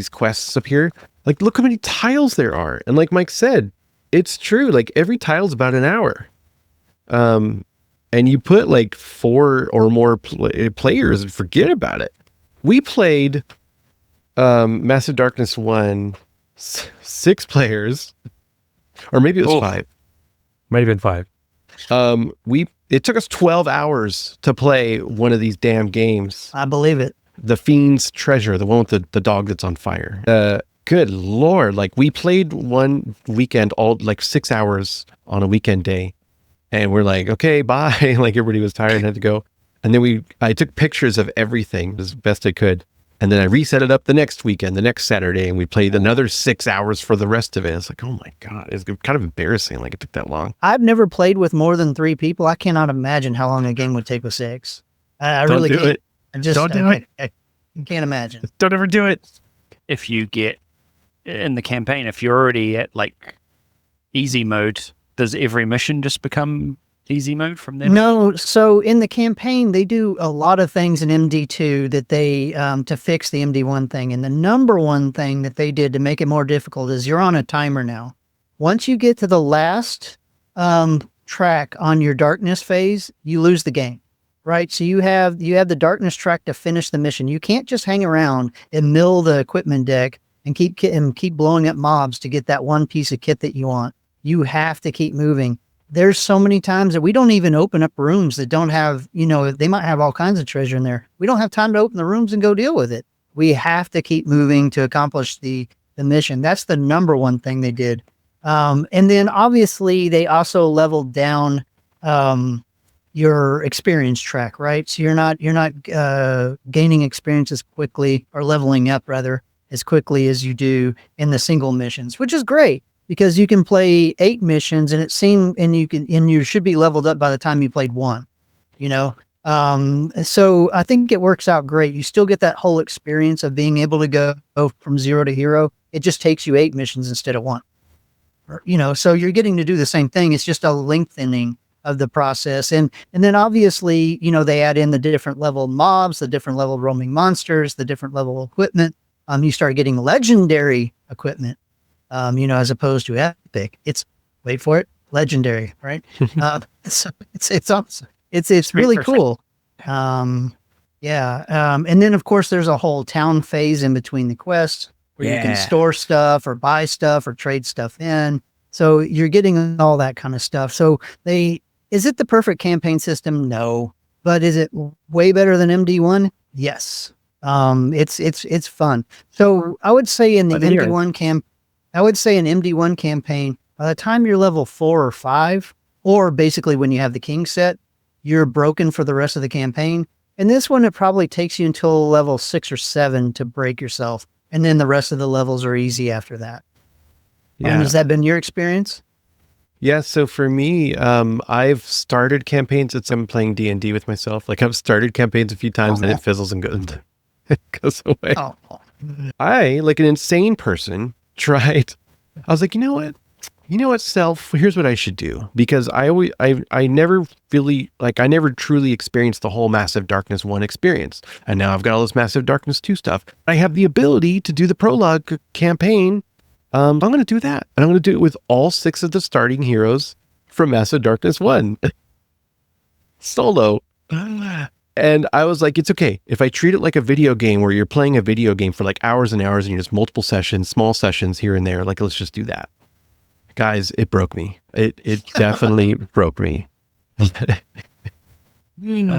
quests up here. Like, look how many tiles there are, and like Mike said, it's true. Like every tile's about an hour. And you put like 4 or more players and forget about it. We played Massive Darkness 1, 6 players, or maybe it was 5. Might have been 5. It took us 12 hours to play one of these damn games. I believe it. The Fiend's Treasure, the one with the dog that's on fire. Good Lord. Like we played one weekend, all like 6 hours on a weekend day. And we're like, okay, bye. Like everybody was tired and had to go. And then I took pictures of everything as best I could. And then I reset it up the next weekend, the next Saturday, and we played another 6 hours for the rest of it. It's like, oh my God, it's kind of embarrassing. Like it took that long. I've never played with more than 3 people. I cannot imagine how long a game would take with 6. I Don't really do can't. it. Don't do it. I can't imagine. Don't ever do it. If you get in the campaign, if you're already at like easy mode, does every mission just become easy mode from then? No, so in the campaign, they do a lot of things in MD2 that they, to fix the MD1 thing. And the number one thing that they did to make it more difficult is you're on a timer now. Once you get to the last track on your darkness phase, you lose the game, right? So you have the darkness track to finish the mission. You can't just hang around and mill the equipment deck and keep blowing up mobs to get that one piece of kit that you want. You have to keep moving. There's so many times that we don't even open up rooms that don't have, they might have all kinds of treasure in there. We don't have time to open the rooms and go deal with it. We have to keep moving to accomplish the mission. That's the number one thing they did. And then obviously they also leveled down your experience track, right? So you're not gaining experience as quickly, or leveling up rather, as quickly as you do in the single missions, which is great. Because you can play 8 missions and you should be leveled up by the time you played 1, So I think it works out great. You still get that whole experience of being able to go from 0 to hero. It just takes you 8 missions instead of 1. So you're getting to do the same thing. It's just a lengthening of the process. And then obviously, they add in the different level mobs, the different level roaming monsters, the different level equipment. You start getting legendary equipment. As opposed to epic. It's, wait for it, legendary, right? So it's awesome. It's really cool. And then of course there's a whole town phase in between the quests where you can store stuff or buy stuff or trade stuff in. So you're getting all that kind of stuff. So is it the perfect campaign system? No. But is it way better than MD1? Yes. It's fun. So I would say in the MD1 campaign, by the time you're level 4 or 5, or basically when you have the king set, you're broken for the rest of the campaign. And this one, it probably takes you until level 6 or 7 to break yourself. And then the rest of the levels are easy after that. Yeah. Has that been your experience? Yeah. So for me, I've started campaigns. I'm playing D&D with myself. Like I've started campaigns a few times and it fizzles and goes away. Oh. I, like an insane person, tried. I was like, you know what, self, here's what I should do, because I never truly experienced the whole Massive Darkness 1 experience, and now I've got all this Massive Darkness 2 stuff. I have the ability to do the prologue campaign. I'm going to do that, and I'm going to do it with all 6 of the starting heroes from Massive Darkness 1 solo. And I was like, it's okay. If I treat it like a video game where you're playing a video game for like hours and hours and you're just multiple sessions, small sessions here and there, like, let's just do that. Guys, it broke me. It definitely broke me. I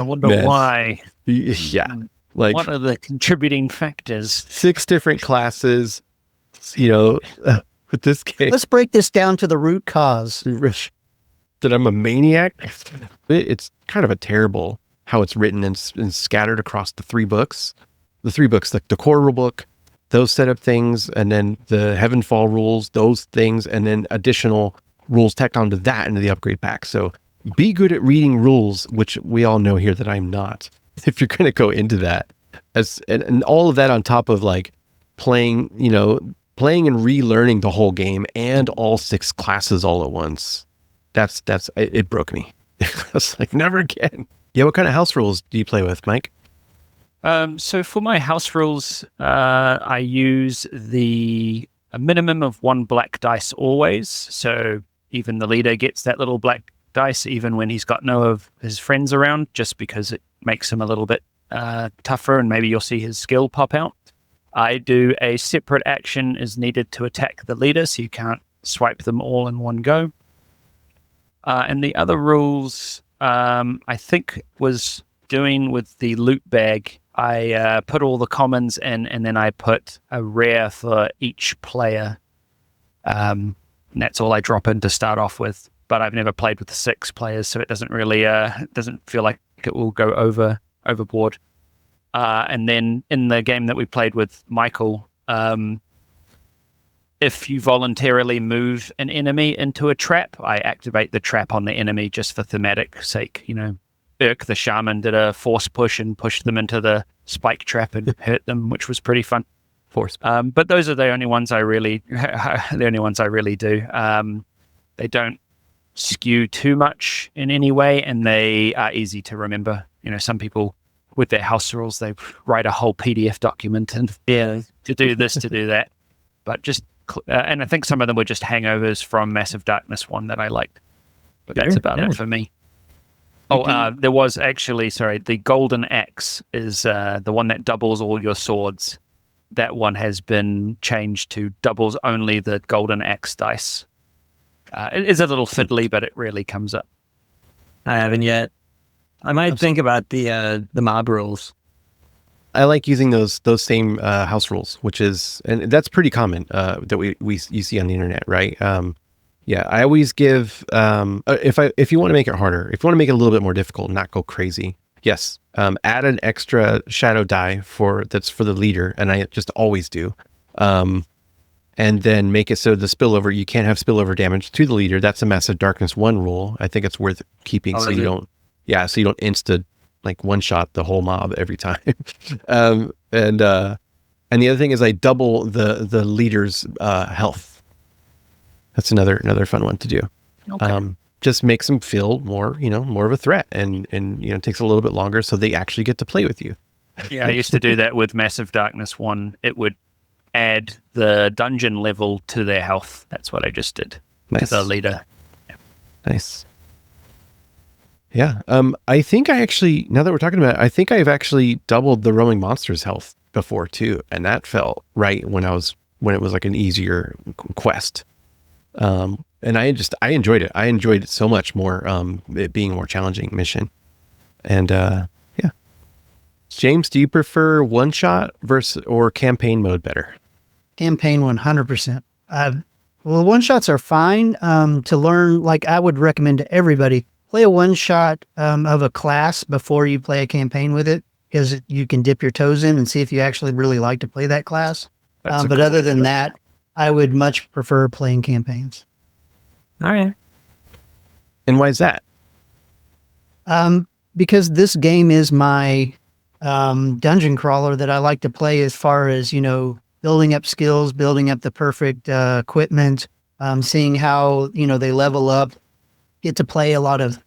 wonder why. Yeah. Like, what are the contributing factors? 6 different classes, with this game. Let's break this down to the root cause. That I'm a maniac. It's kind of a terrible how it's written and scattered across the 3 books. The 3 books, like the core rule book, those setup things, and then the Heavenfall rules, those things, and then additional rules tacked onto that into the upgrade pack. So be good at reading rules, which we all know here that I'm not. If you're going to go into that, and all of that on top of like playing and relearning the whole game and all 6 classes all at once, it broke me. I was like, never again. Yeah, what kind of house rules do you play with, Mike? So for my house rules, I use a minimum of 1 black dice always. So even the leader gets that little black dice, even when he's got no of his friends around, just because it makes him a little bit tougher, and maybe you'll see his skill pop out. I do a separate action is needed to attack the leader, so you can't swipe them all in one go. And the other rules, I think, was doing with the loot bag. I put all the commons in, and then I put a rare for each player. And that's all I drop in to start off with. But I've never played with the 6 players, so it doesn't really doesn't feel like it will go overboard. And then in the game that we played with Michael, if you voluntarily move an enemy into a trap, I activate the trap on the enemy just for thematic sake. Irk the shaman did a force push and pushed them into the spike trap and hurt them, which was pretty fun. Force. But those are the only ones I really do. They don't skew too much in any way, and they are easy to remember. Some people with their house rules, they write a whole PDF document and to do this, to do that. But just, and I think some of them were just hangovers from Massive Darkness 1 that I liked. But that's about it for me. There was actually, the Golden Axe is the one that doubles all your swords. That one has been changed to doubles only the Golden Axe dice. It is a little fiddly, but it really comes up. I haven't yet. I might think about the mob rules. I like using those same house rules, and that's pretty common that you see on the internet, right? I always give if you want to make it harder, if you want to make it a little bit more difficult, not go crazy. Yes, add an extra shadow die that's for the leader, and I just always do. And then make it so the spillover, you can't have spillover damage to the leader. That's a Massive Darkness 1 rule. I think it's worth keeping so you don't insta like one shot the whole mob every time. And the other thing is I double the leader's health. That's another fun one to do. Okay. Just makes them feel more of a threat, and it takes a little bit longer so they actually get to play with you. Yeah, I used to do that with Massive Darkness 1. It would add the dungeon level to their health. That's what I just did. Nice. To the leader. Yeah. Nice. Yeah. I think I actually, now that we're talking about it, I think I've actually doubled the roaming monster's health before too. And that felt right when it was like an easier quest. And I enjoyed it. I enjoyed it so much more, it being a more challenging mission. And, yeah. James, do you prefer one shot or campaign mode better? Campaign 100%. Well, one shots are fine to learn. Like I would recommend to everybody, play a one shot of a class before you play a campaign with it, because you can dip your toes in and see if you actually really like to play that class. But other than that, I would much prefer playing campaigns. All right. And why is that? Because this game is my dungeon crawler that I like to play, as far as, building up skills, building up the perfect equipment, seeing how, they level up, get to play a lot of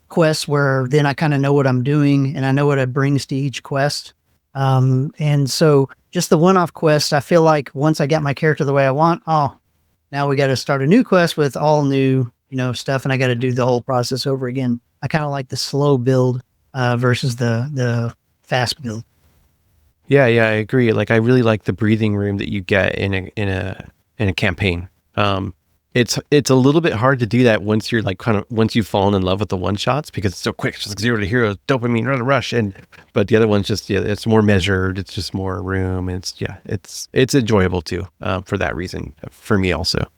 quests where then I kind of know what I'm doing and I know what it brings to each quest. And so just the one-off quest, I feel like once I got my character the way I want, now we got to start a new quest with all new, stuff, and I got to do the whole process over again. I kind of like the slow build versus the fast build. Yeah, I agree. Like I really like the breathing room that you get in a campaign. It's a little bit hard to do that once you're once you've fallen in love with the one shots, because it's so quick. It's just like 0 to hero, dopamine, run a rush. But the other one's just, it's more measured. It's just more room. It's enjoyable too, for that reason, for me also.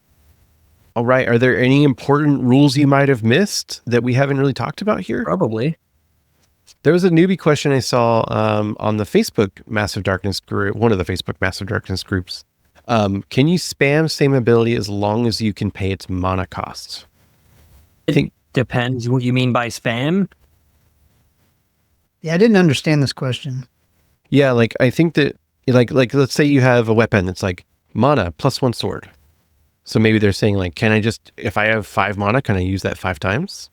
All right. Are there any important rules you might have missed that we haven't really talked about here? Probably. There was a newbie question I saw on the Facebook Massive Darkness group, one of the Facebook Massive Darkness groups. Can you spam same ability as long as you can pay its mana costs? It depends what you mean by spam. Yeah, I didn't understand this question. Yeah, like I think that like let's say you have a weapon that's like mana plus 1 sword. So maybe they're saying like, can I just, if I have 5 mana, can I use that 5 times?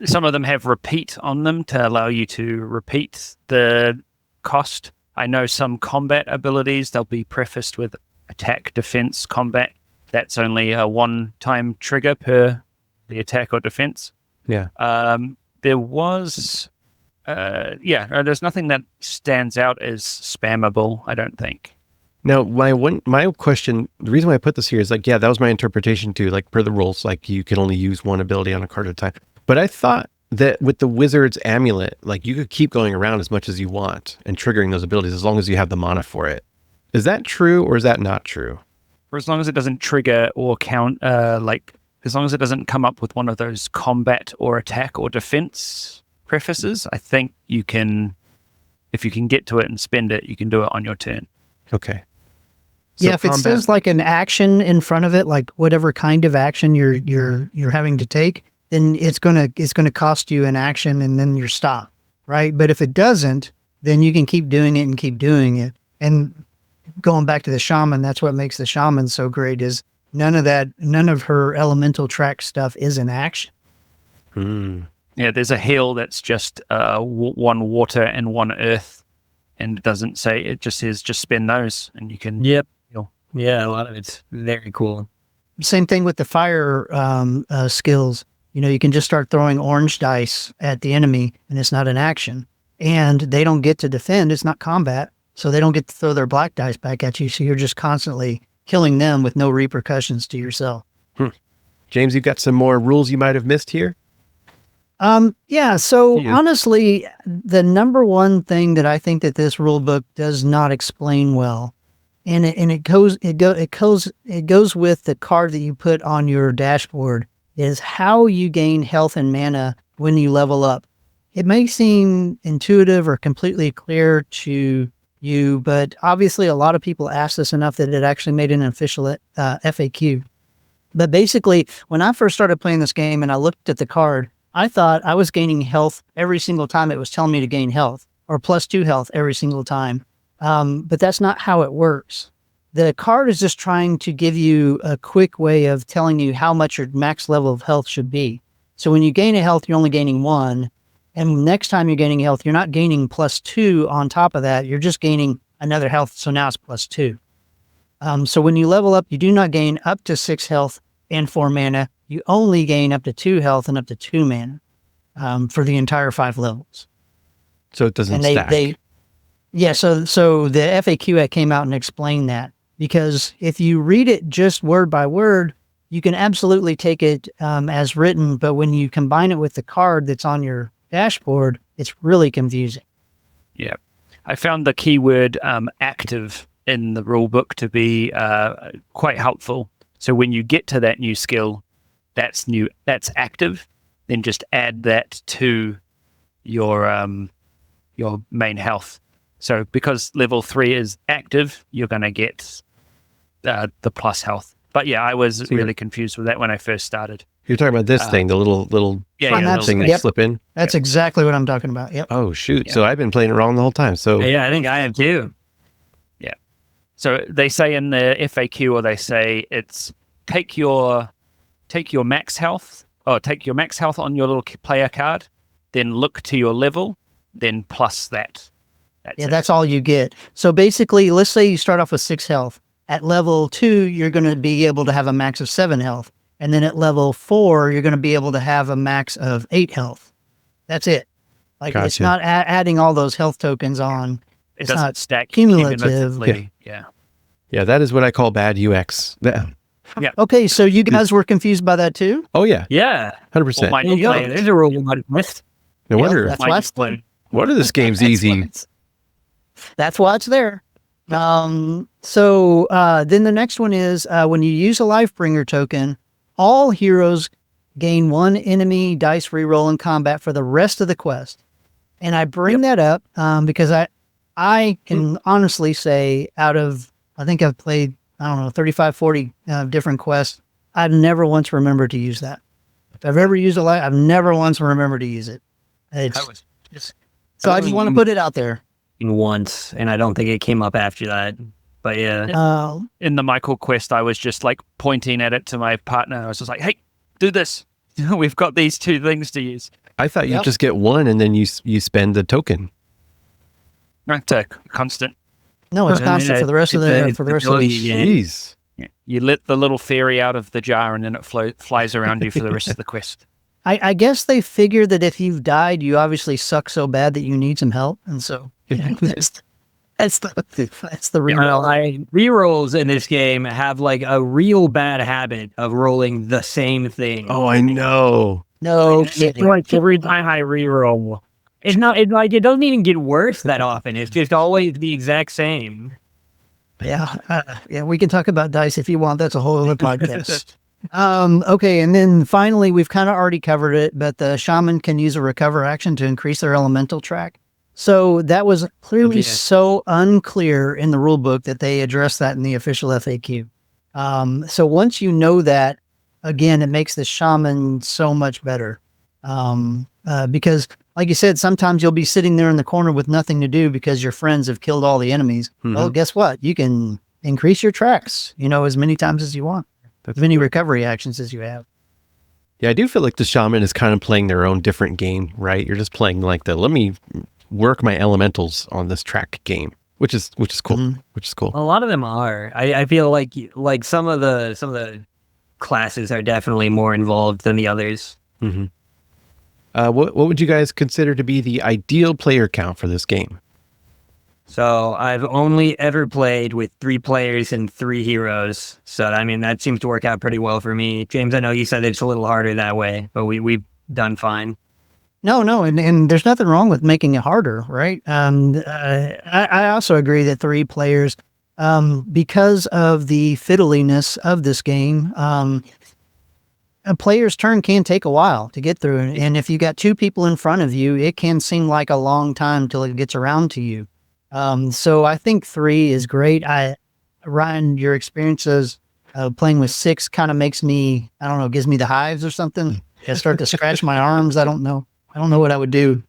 Some of them have repeat on them to allow you to repeat the cost. I know some combat abilities, they'll be prefaced with attack, defense, combat. That's only a 1-time trigger per the attack or defense. Yeah. There was, there's nothing that stands out as spammable, I don't think. Now, my question, the reason why I put this here is like, yeah, that was my interpretation too. Like per the rules, like you can only use 1 ability on a card at a time. But I thought that with the Wizard's Amulet, like you could keep going around as much as you want and triggering those abilities as long as you have the mana for it. Is that true or is that not true? For as long as it doesn't trigger or count, as long as it doesn't come up with one of those combat or attack or defense prefaces, I think you can, if you can get to it and spend it, you can do it on your turn. Okay. Yeah, if it says like an action in front of it, like whatever kind of action you're having to take, then it's gonna cost you an action and then you're stopped, right? But if it doesn't, then you can keep doing it and keep doing it. And going back to the shaman, that's what makes the shaman so great is none of her elemental track stuff is an action. Yeah, there's a heal that's just 1 water and 1 earth, and it doesn't say, it just says just spend those and you can Yep. heal. Yeah, a lot of it's very cool. Same thing with the fire skills. You know, you can just start throwing orange dice at the enemy and it's not an action. And they don't get to defend. It's not combat. So they don't get to throw their black dice back at you. So you're just constantly killing them with no repercussions to yourself. James, you've got some more rules you might have missed here? Yeah. So honestly, the number one thing that I think that this rule book does not explain well, and it goes with the card that you put on your dashboard, is how you gain health and mana when you level up. It may seem intuitive or completely clear to you, but obviously a lot of people asked this enough that it actually made an official FAQ. But basically, when I first started playing this game and I looked at the card, I thought I was gaining health every single time it was telling me to gain health, or +2 health every single time. But that's not how it works. The card is just trying to give you a quick way of telling you how much your max level of health should be. So when you gain a health, you're only gaining 1. And next time you're gaining health, you're not gaining +2 on top of that. You're just gaining another health. So now it's +2. So when you level up, you do not gain up to 6 health and 4 mana. You only gain up to 2 health and up to 2 mana for the entire 5 levels. So it doesn't stack. So the FAQ came out and explained that, because if you read it just word by word, you can absolutely take it as written, but when you combine it with the card that's on your dashboard, it's really confusing. Yeah. I found the keyword active in the rule book to be quite helpful. So when you get to that new skill, that's active, then just add that to your main health. So because level 3 is active, you're going to get the plus health. But yeah, I was really confused with that when I first started. You're talking about this thing, the little little thing that you slip in? That's exactly what I'm talking about. Yep. Oh, shoot. Yeah. So I've been playing it wrong the whole time. So yeah, I think I have too. Yeah. So they say in the FAQ, or they say it's take your max health, or take your max health on your little player card, then look to your level, then plus that. That's all you get. So basically, let's say you start off with 6 health. At level 2, you're going to be able to have a max of 7 health. And then at level 4, you're going to be able to have a max of 8 health. That's it. Like, Gotcha. It's not adding all those health tokens on. It It's doesn't not stack cumulative. Yeah. yeah, that is what I call bad UX. Yeah. Okay, so you guys were confused by that too? Oh, yeah. Yeah. 100%. Well, There you go. There's a rule you might have missed. No wonder. That's why it's there. What are this game's easy? That's why it's there. Then the next one is when you use a Lifebringer token, all heroes gain 1 enemy dice reroll in combat for the rest of the quest. And I bring that up because I can honestly say out of, I think I've played, I don't know, 35, 40 different quests. I've never once remembered to use that. If I've ever used I've never once remembered to use it. So I just want to put it out there. Once, and I don't think it came up after that. But yeah. In the Michael quest, I was just like pointing at it to my partner. I was just like, hey, do this. We've got these two things to use. I thought you just get one and then you spend the token. It's constant. No, it's constant for the rest of the Jeez. You let the little fairy out of the jar and then it flies around you for the rest of the quest. I guess they figure that if you've died, you obviously suck so bad that you need some help, and so that's the real. Rerolls in this game have like a real bad habit of rolling the same thing. Oh, I know. No It's kidding. like every time I reroll, it's not. It doesn't even get worse that often. It's just always the exact same. Yeah, we can talk about dice if you want. That's a whole other podcast. Okay, and then finally, we've kind of already covered it, but the shaman can use a recover action to increase their elemental track. So that was clearly so unclear in the rule book that they addressed that in the official FAQ. So once you know that, again, it makes the shaman so much better. Because, like you said, sometimes you'll be sitting there in the corner with nothing to do because your friends have killed all the enemies. Mm-hmm. Well, guess what? You can increase your tracks, as many times as you want. As many recovery actions as you have. Yeah, I do feel like the shaman is kind of playing their own different game, right? You're just playing like let me work my elementals on this track game, which is cool. Mm-hmm. Which is cool. A lot of them are. I feel like some of the classes are definitely more involved than the others. Mm-hmm. What would you guys consider to be the ideal player count for this game? So I've only ever played with 3 players and 3 heroes. So, I mean, that seems to work out pretty well for me. James, I know you said it's a little harder that way, but we've done fine. No, and there's nothing wrong with making it harder, right? I also agree that 3 players, because of the fiddliness of this game, a player's turn can take a while to get through. And if you got 2 people in front of you, it can seem like a long time till it gets around to you. So I think 3 is great. Ryan, your experiences playing with 6 kind of makes me, I don't know, gives me the hives or something. I start to scratch my arms. I don't know what I would do.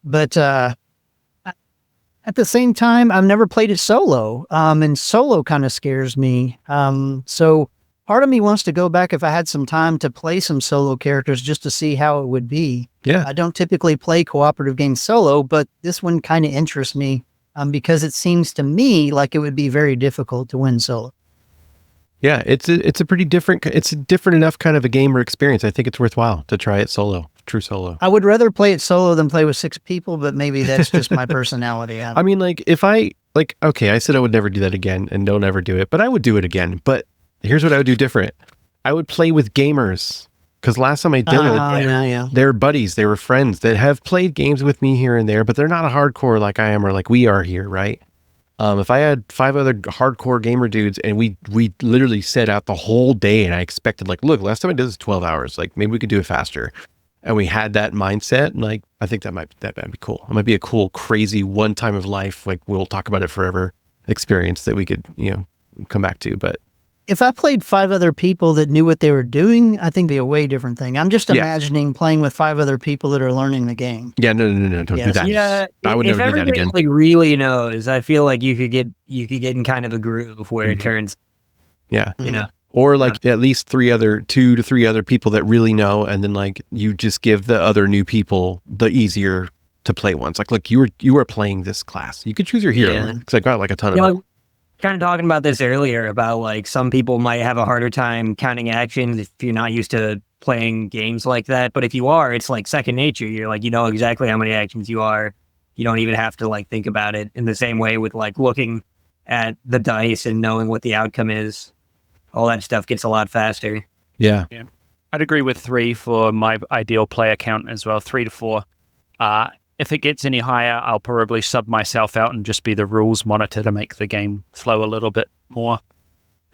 But at the same time, I've never played it solo. And solo kind of scares me. So part of me wants to go back if I had some time to play some solo characters just to see how it would be. Yeah. I don't typically play cooperative games solo, but this one kind of interests me because it seems to me like it would be very difficult to win solo. Yeah, it's a pretty different, it's a different enough kind of a game or experience. I think it's worthwhile to try it solo, true solo. I would rather play it solo than play with 6 people, but maybe that's just my personality. I mean, like okay, I said I would never do that again and don't ever do it, but I would do it again. But here's what I would do different. I would play with gamers. Because last time I did it, they're buddies, they were friends that have played games with me here and there, but they're not a hardcore like I am or like we are here, right? If I had 5 other hardcore gamer dudes and we literally set out the whole day and I expected like, look, last time I did this 12 hours, like maybe we could do it faster. And we had that mindset, and like I think that might be cool. It might be a cool, crazy one time of life, like we'll talk about it forever experience that we could, come back to. But if I played 5 other people that knew what they were doing, I think it'd be a way different thing. I'm just imagining playing with 5 other people that are learning the game. Yeah, no, don't do that. Yeah, I would never do that again. Like really knows, I feel like you could get in kind of a groove where it turns. Yeah, or like at least 2 to 3 other people that really know, and then like you just give the other new people the easier to play ones. Like, look, you were playing this class. You could choose your hero because I got like a ton of them. Kind of talking about this earlier about like some people might have a harder time counting actions if you're not used to playing games like that. But if you are, it's like second nature. You're like, exactly how many actions you are. You don't even have to like think about it in the same way with like looking at the dice and knowing what the outcome is. All that stuff gets a lot faster. Yeah. I'd agree with 3 for my ideal player count as well. 3 to 4. If it gets any higher, I'll probably sub myself out and just be the rules monitor to make the game flow a little bit more.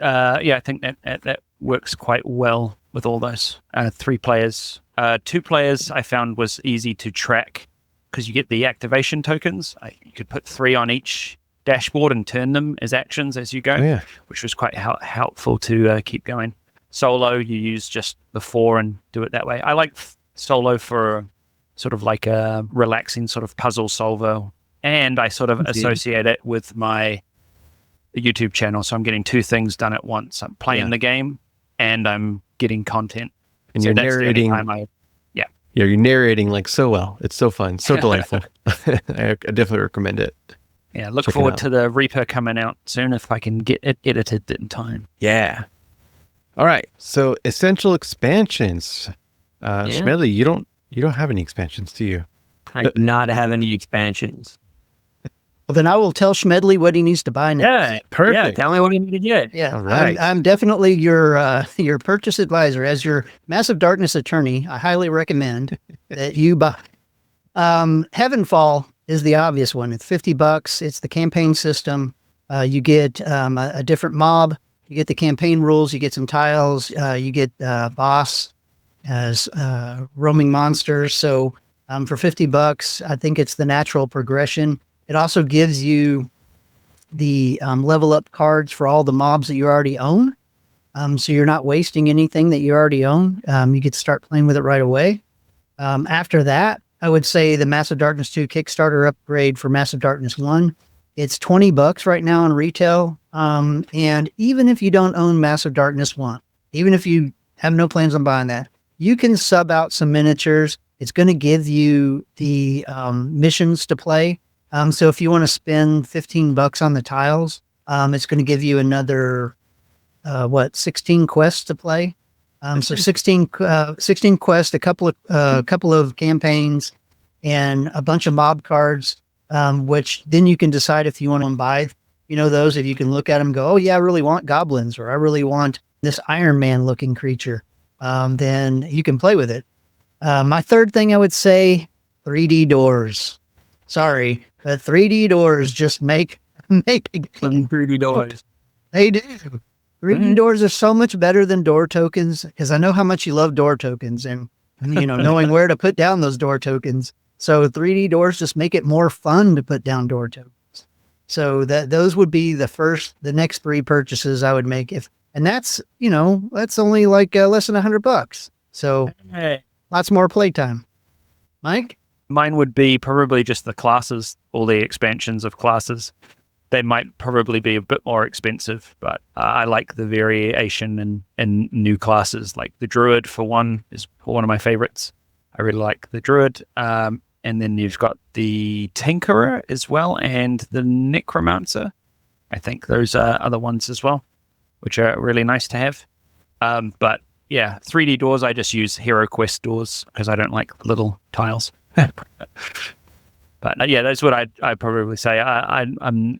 I think that works quite well with all those. 3 players. 2 players I found was easy to track because you get the activation tokens. You could put 3 on each dashboard and turn them as actions as you go, which was quite helpful to keep going. Solo, you use just the 4 and do it that way. I like solo for sort of like a relaxing sort of puzzle solver, and I sort of associate it with my YouTube channel, so I'm getting 2 things done at once. I'm playing the game and I'm getting content. And so you're that's narrating. the only time You're narrating like so well. It's so fun, so delightful. I definitely recommend it. Yeah, look forward to the Reaper coming out soon if I can get it edited in time. Yeah. All right. So essential expansions. Schmedley, you don't have any expansions, do you? I do not have any expansions. Well, then I will tell Schmedley what he needs to buy next. Yeah, perfect. Yeah, tell me what you need to get. Yeah, all right. I'm definitely your purchase advisor. As your Massive Darkness attorney, I highly recommend that you buy. Heavenfall is the obvious one. It's $50. It's the campaign system. You get a different mob. You get the campaign rules. You get some tiles. You get boss as roaming monsters. So for $50, I think it's the natural progression. It also gives you the level up cards for all the mobs that you already own. So you're not wasting anything that you already own. You get to start playing with it right away. After that, I would say the Massive Darkness 2 Kickstarter upgrade for Massive Darkness 1. It's $20 right now on retail. And even if you don't own Massive Darkness 1, even if you have no plans on buying that, you can sub out some miniatures. It's going to give you the missions to play. So if you want to spend $15 on the tiles, it's going to give you another, 16 quests to play. So 16 quests, a couple of campaigns, and a bunch of mob cards, which then you can decide if you want to buy, those, if you can look at them and go, oh yeah, I really want goblins, or I really want this Iron Man looking creature. Then you can play with it. My third thing I would say, 3D doors. Sorry, but 3D doors just make 3D doors. They do. 3D doors are so much better than door tokens, because I know how much you love door tokens and knowing where to put down those door tokens. So 3D doors just make it more fun to put down door tokens. So those would be the next 3 purchases I would make and that's only like less than $100. So lots more playtime. Mike? Mine would be probably just the classes, all the expansions of classes. They might probably be a bit more expensive, but I like the variation in new classes. Like the Druid, for one, is one of my favorites. I really like the Druid. And then you've got the Tinkerer as well, and the Necromancer. I think those are other ones as well, which are really nice to have. But yeah, 3D doors, I just use Hero Quest doors because I don't like little tiles. But yeah, that's what I'd probably say. I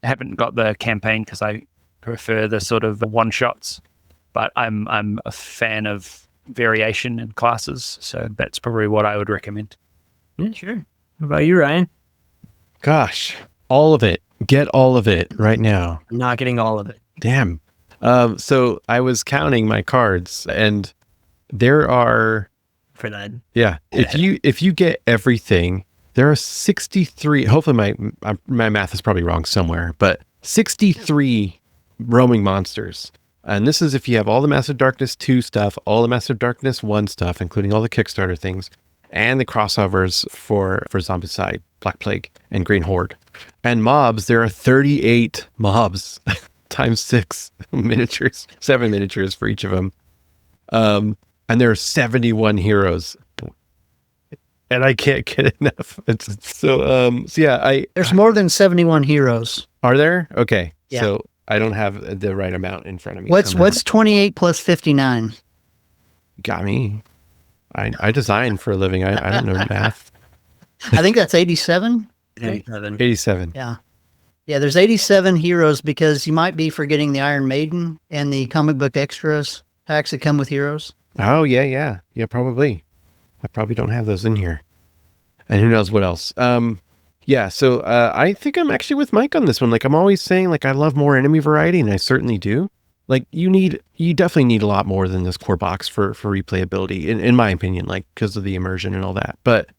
haven't got the campaign because I prefer the sort of one shots, but I'm a fan of variation in classes, so that's probably what I would recommend. Yeah, sure. What about you, Ryan? Gosh, all of it. Get all of it right now. I'm not getting all of it. Damn. So I was counting my cards, and there are for that. Yeah, if you get everything. There are 63, hopefully my math is probably wrong somewhere, but 63 roaming monsters. And this is if you have all the Massive Darkness 2 stuff, all the Massive Darkness 1 stuff, including all the Kickstarter things, and the crossovers for Zombicide, Black Plague, and Green Horde. And mobs, there are 38 mobs times 6 miniatures, 7 miniatures for each of them. And there are 71 heroes. And I can't get enough. There's more than 71 heroes. Are there? Okay. Yeah. So I don't have the right amount in front of me. What's 28 plus 59? Got me. I design for a living. I don't know math. I think that's 87. 87. Yeah. Yeah, there's 87 heroes because you might be forgetting the Iron Maiden and the comic book extras packs that come with heroes. Oh, yeah. Yeah, probably. I probably don't have those in here. And who knows what else. So I think I'm actually with Mike on this one. Like I'm always saying, like I love more enemy variety, and I certainly do. Like you definitely need a lot more than this core box for replayability, in my opinion, like because of the immersion and all that. But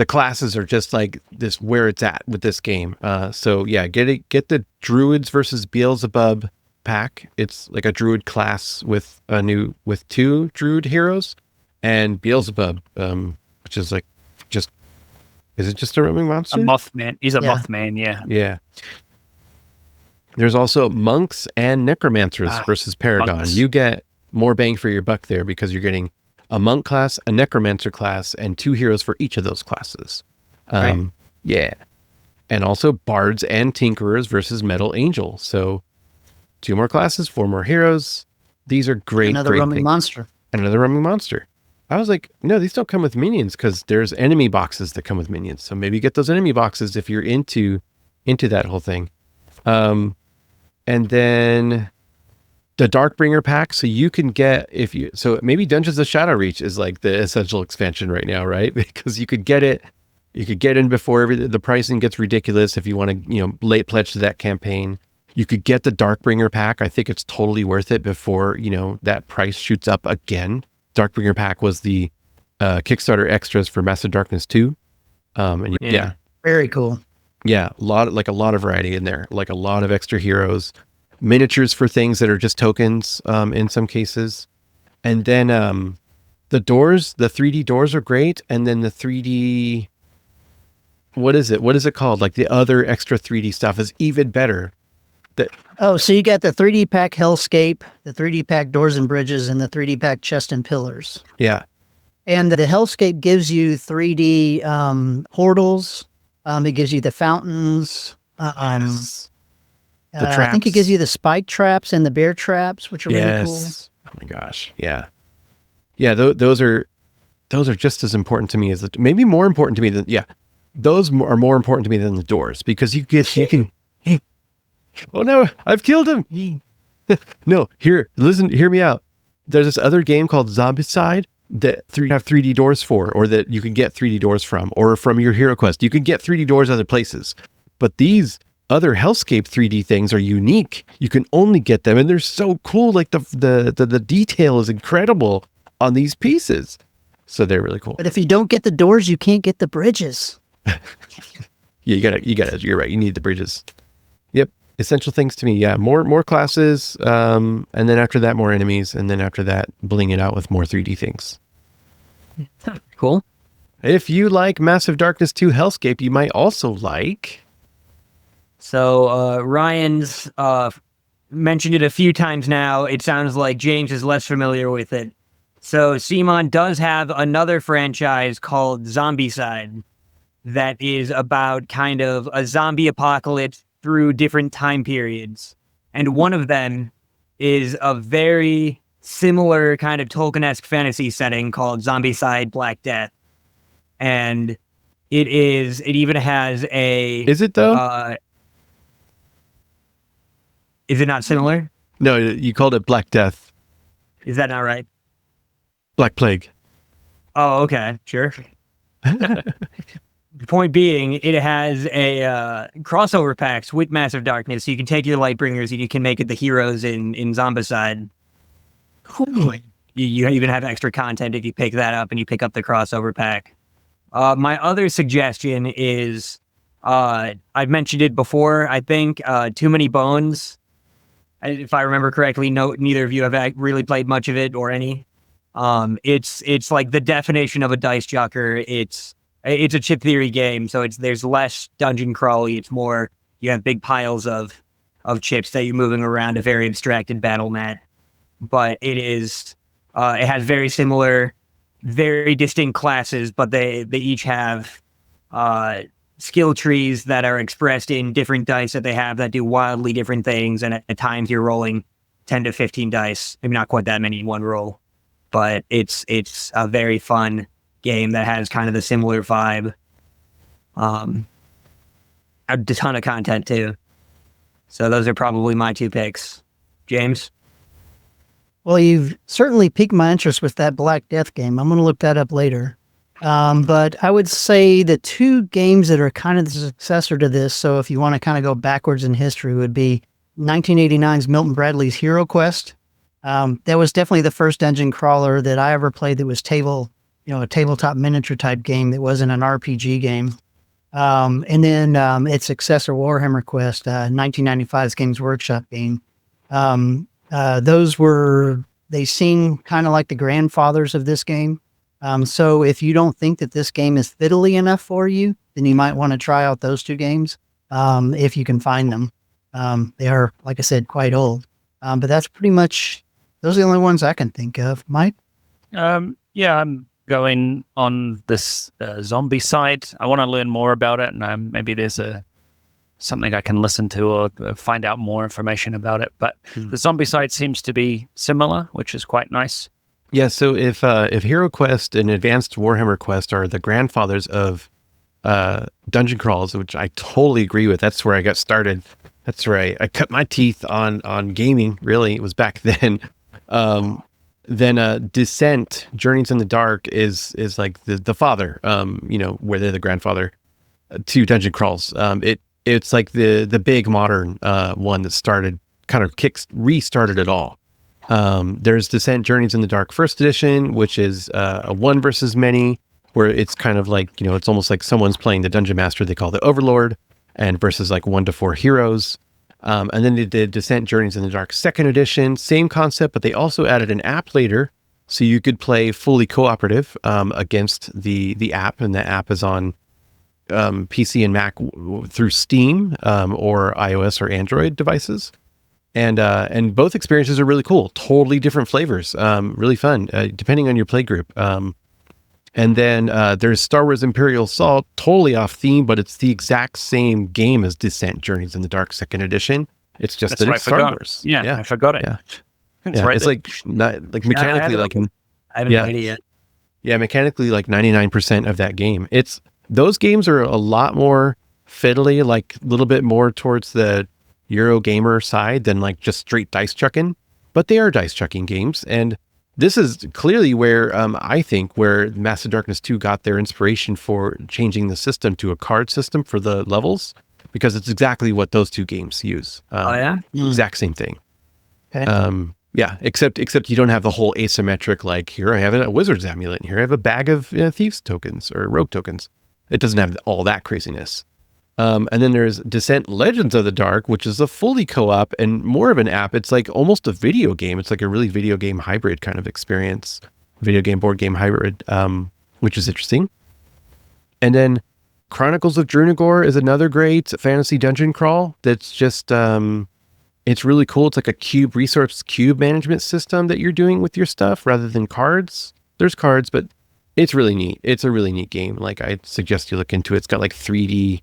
the classes are just like this where it's at with this game. So yeah, get the Druids versus Beelzebub pack. It's like a Druid class with 2 Druid heroes and Beelzebub, which is like is it just a roaming monster? A Mothman. He's a Yeah. Mothman, yeah. Yeah. There's also monks and necromancers versus Paragon. Monks. You get more bang for your buck there because you're getting a monk class, a necromancer class, and 2 heroes for each of those classes. Right. Yeah. And also bards and tinkerers versus metal angel. So 2 more classes, 4 more heroes. These are great, Another great roaming things. monster. Another roaming monster. I was like, no, these don't come with minions because there's enemy boxes that come with minions. So maybe get those enemy boxes if you're into that whole thing. And then the Darkbringer pack. So you can get so maybe Dungeons of Shadowreach is like the essential expansion right now, right? Because you could get in before the pricing gets ridiculous if you want to, late pledge to that campaign. You could get the Darkbringer pack. I think it's totally worth it before, that price shoots up again. Darkbringer pack was the Kickstarter extras for Massive Darkness 2. And yeah. Very cool. Yeah, a lot of variety in there, like a lot of extra heroes, miniatures for things that are just tokens in some cases. And then the 3D doors are great. And then the 3D, what is it called? Like the other extra 3D stuff is even better. So you got the 3D pack Hellscape, the 3D pack Doors and Bridges, and the 3D pack Chest and Pillars. Yeah. And the Hellscape gives you 3D portals. It gives you the fountains. The traps. I think it gives you the spike traps and the bear traps, which are really cool. Oh my gosh. Yeah. Yeah. Those are just as important to me as maybe more important to me than, those are more important to me than the doors because you can, oh no, I've killed him. No, hear me out. There's this other game called Zombicide that have 3D doors for, or that you can get 3D doors from, or from your Hero Quest. You can get 3D doors other places. But these other Hellscape 3D things are unique. You can only get them, and they're so cool. Like the detail is incredible on these pieces. So they're really cool. But if you don't get the doors, you can't get the bridges. Yeah, you gotta, you're right. You need the bridges. Yep. Essential things to me. Yeah. More classes. And then after that, more enemies. And then after that, bling it out with more 3D things. Cool. If you like Massive Darkness 2 Hellscape, you might also like. So Ryan's mentioned it a few times now. It sounds like James is less familiar with it. So Simon does have another franchise called Zombicide that is about kind of a zombie apocalypse through different time periods. And one of them is a very similar kind of Tolkien-esque fantasy setting called Zombicide Black Death. And it even has a... Is it though? Is it not similar? No, you called it Black Death. Is that not right? Black Plague. Oh, okay. Sure. The point being, it has a crossover packs with Massive Darkness. So you can take your Lightbringers and you can make it the heroes in Zombicide. Cool. You even have extra content if you pick that up and you pick up the crossover pack. My other suggestion is, I've mentioned it before, I think, Too Many Bones. If I remember correctly, neither of you have really played much of it or any. It's like the definition of a dice jocker. It's a chip theory game, so there's less dungeon crawly. It's more you have big piles of chips that you're moving around a very abstracted battle mat. But it has very similar, very distinct classes, but they each have skill trees that are expressed in different dice that they have that do wildly different things. And at times you're rolling 10 to 15 dice, maybe not quite that many in one roll, but it's a very fun game that has kind of the similar vibe. A ton of content too. So those are probably my 2 picks. James? Well, you've certainly piqued my interest with that Black Death game. I'm going to look that up later. But I would say the 2 games that are kind of the successor to this, so if you want to kind of go backwards in history, would be 1989's Milton Bradley's Hero Quest. That was definitely the first dungeon crawler that I ever played that was a tabletop miniature type game that wasn't an RPG game. And then its successor, Warhammer Quest, 1995's Games Workshop game. They seem kind of like the grandfathers of this game. So if you don't think that this game is fiddly enough for you, then you might want to try out those two games if you can find them. They are, like I said, quite old. But that's pretty much, those are the only ones I can think of. Mike? Yeah, I'm going on this Zombicide. I want to learn more about it, and maybe there's something I can listen to or find out more information about it. But the Zombicide seems to be similar, which is quite nice. Yeah, so if Hero Quest and Advanced Warhammer Quest are the grandfathers of dungeon crawls, which I totally agree with. That's where I got started. That's where I cut my teeth on gaming, really. It was back then. Then Descent, Journeys in the Dark is like the father, where they're the grandfather to dungeon crawls. It's like the big modern one that restarted it all. There's Descent, Journeys in the Dark First Edition, which is a one versus many, where it's kind of like, it's almost like someone's playing the Dungeon Master they call the Overlord, and versus like 1 to 4 heroes. And then they did Descent, Journeys in the Dark Second Edition, same concept, but they also added an app later, so you could play fully cooperative against the app, and the app is on PC and Mac through Steam or iOS or Android devices. And both experiences are really cool. Totally different flavors. Really fun, depending on your play group. And then there's Star Wars Imperial Assault, totally off theme, but it's the exact same game as Descent, Journeys in the Dark Second Edition. It's just that it's Star Wars. Yeah, I forgot it. Yeah, right it's like mechanically I haven't played it yet. Yeah, mechanically like 99% of that game. Those games are a lot more fiddly, like a little bit more towards the Eurogamer side than like just straight dice chucking, but they are dice chucking games. And this is clearly where I think where Massive Darkness 2 got their inspiration for changing the system to a card system for the levels, because it's exactly what those two games use. Exact same thing. Okay. Yeah, except you don't have the whole asymmetric, like, here I have a wizard's amulet, and here I have a bag of thieves tokens or rogue tokens. It doesn't have all that craziness. And then there's Descent Legends of the Dark, which is a fully co-op and more of an app. It's like almost a video game. It's like a really video game hybrid kind of experience. Video game, board game hybrid, which is interesting. And then Chronicles of Drunagor is another great fantasy dungeon crawl that's just, it's really cool. It's like a resource cube management system that you're doing with your stuff rather than cards. There's cards, but it's really neat. It's a really neat game. Like, I suggest you look into it. It's got like 3D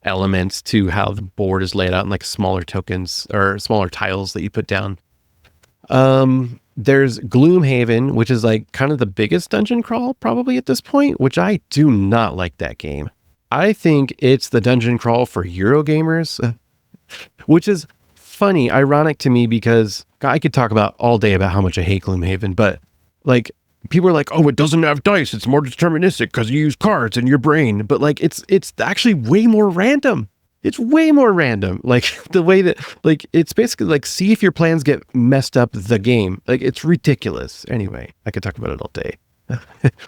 elements to how the board is laid out in like smaller tokens or smaller tiles that you put down. There's Gloomhaven, which is like kind of the biggest dungeon crawl probably at this point, which I do not like that game. I think it's the dungeon crawl for Eurogamers, which is funny, ironic to me, because I could talk about all day about how much I hate Gloomhaven, but like, people are like, oh, it doesn't have dice, it's more deterministic because you use cards in your brain. But like, it's actually way more random. It's way more random. Like, the way that, like, it's basically like, see if your plans get messed up the game. Like, it's ridiculous. Anyway, I could talk about it all day.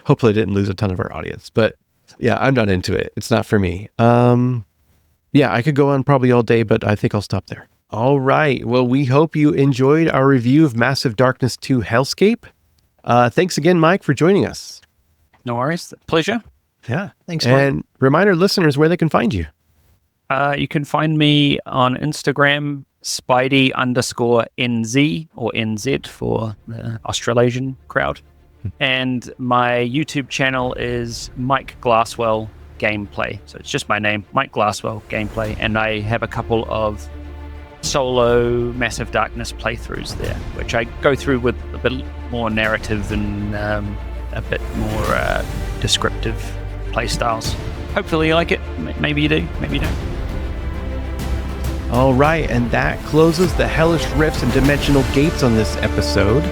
Hopefully I didn't lose a ton of our audience, but yeah, I'm not into it. It's not for me. Yeah, I could go on probably all day, but I think I'll stop there. All right. Well, we hope you enjoyed our review of Massive Darkness 2 Hellscape. Thanks again, Mike, for joining us. No worries. Pleasure. Yeah. Thanks, Mike. And remind our listeners where they can find you. You can find me on Instagram, Spidey_NZ or NZ for the Australasian crowd. And my YouTube channel is Mike Glasswell Gameplay. So it's just my name, Mike Glasswell Gameplay. And I have a couple of solo Massive Darkness playthroughs there, which I go through with a bit more narrative and a bit more descriptive play styles. Hopefully you like it. Maybe you do, maybe you don't. All right, and that closes the Hellish Rifts and Dimensional Gates on this episode.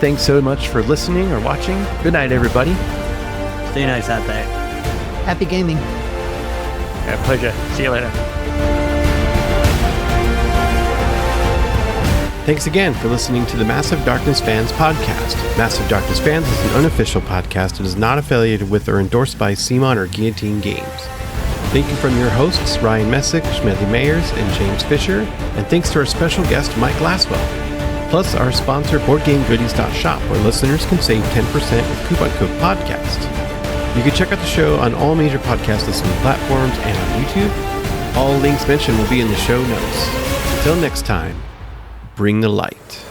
Thanks so much for listening or watching. Good night, everybody. Stay nice out there. Happy gaming. Yeah, pleasure. See you later. Thanks again for listening to the Massive Darkness Fans podcast. Massive Darkness Fans is an unofficial podcast and is not affiliated with or endorsed by CMON or Guillotine Games. Thank you from your hosts, Ryan Messick, Schmedley Mayers, and James Fisher, and thanks to our special guest, Mike Glasswell. Plus, our sponsor, BoardGameGoodies.shop, where listeners can save 10% with coupon code PODCAST. You can check out the show on all major podcast listening platforms and on YouTube. All links mentioned will be in the show notes. Until next time, bring the light.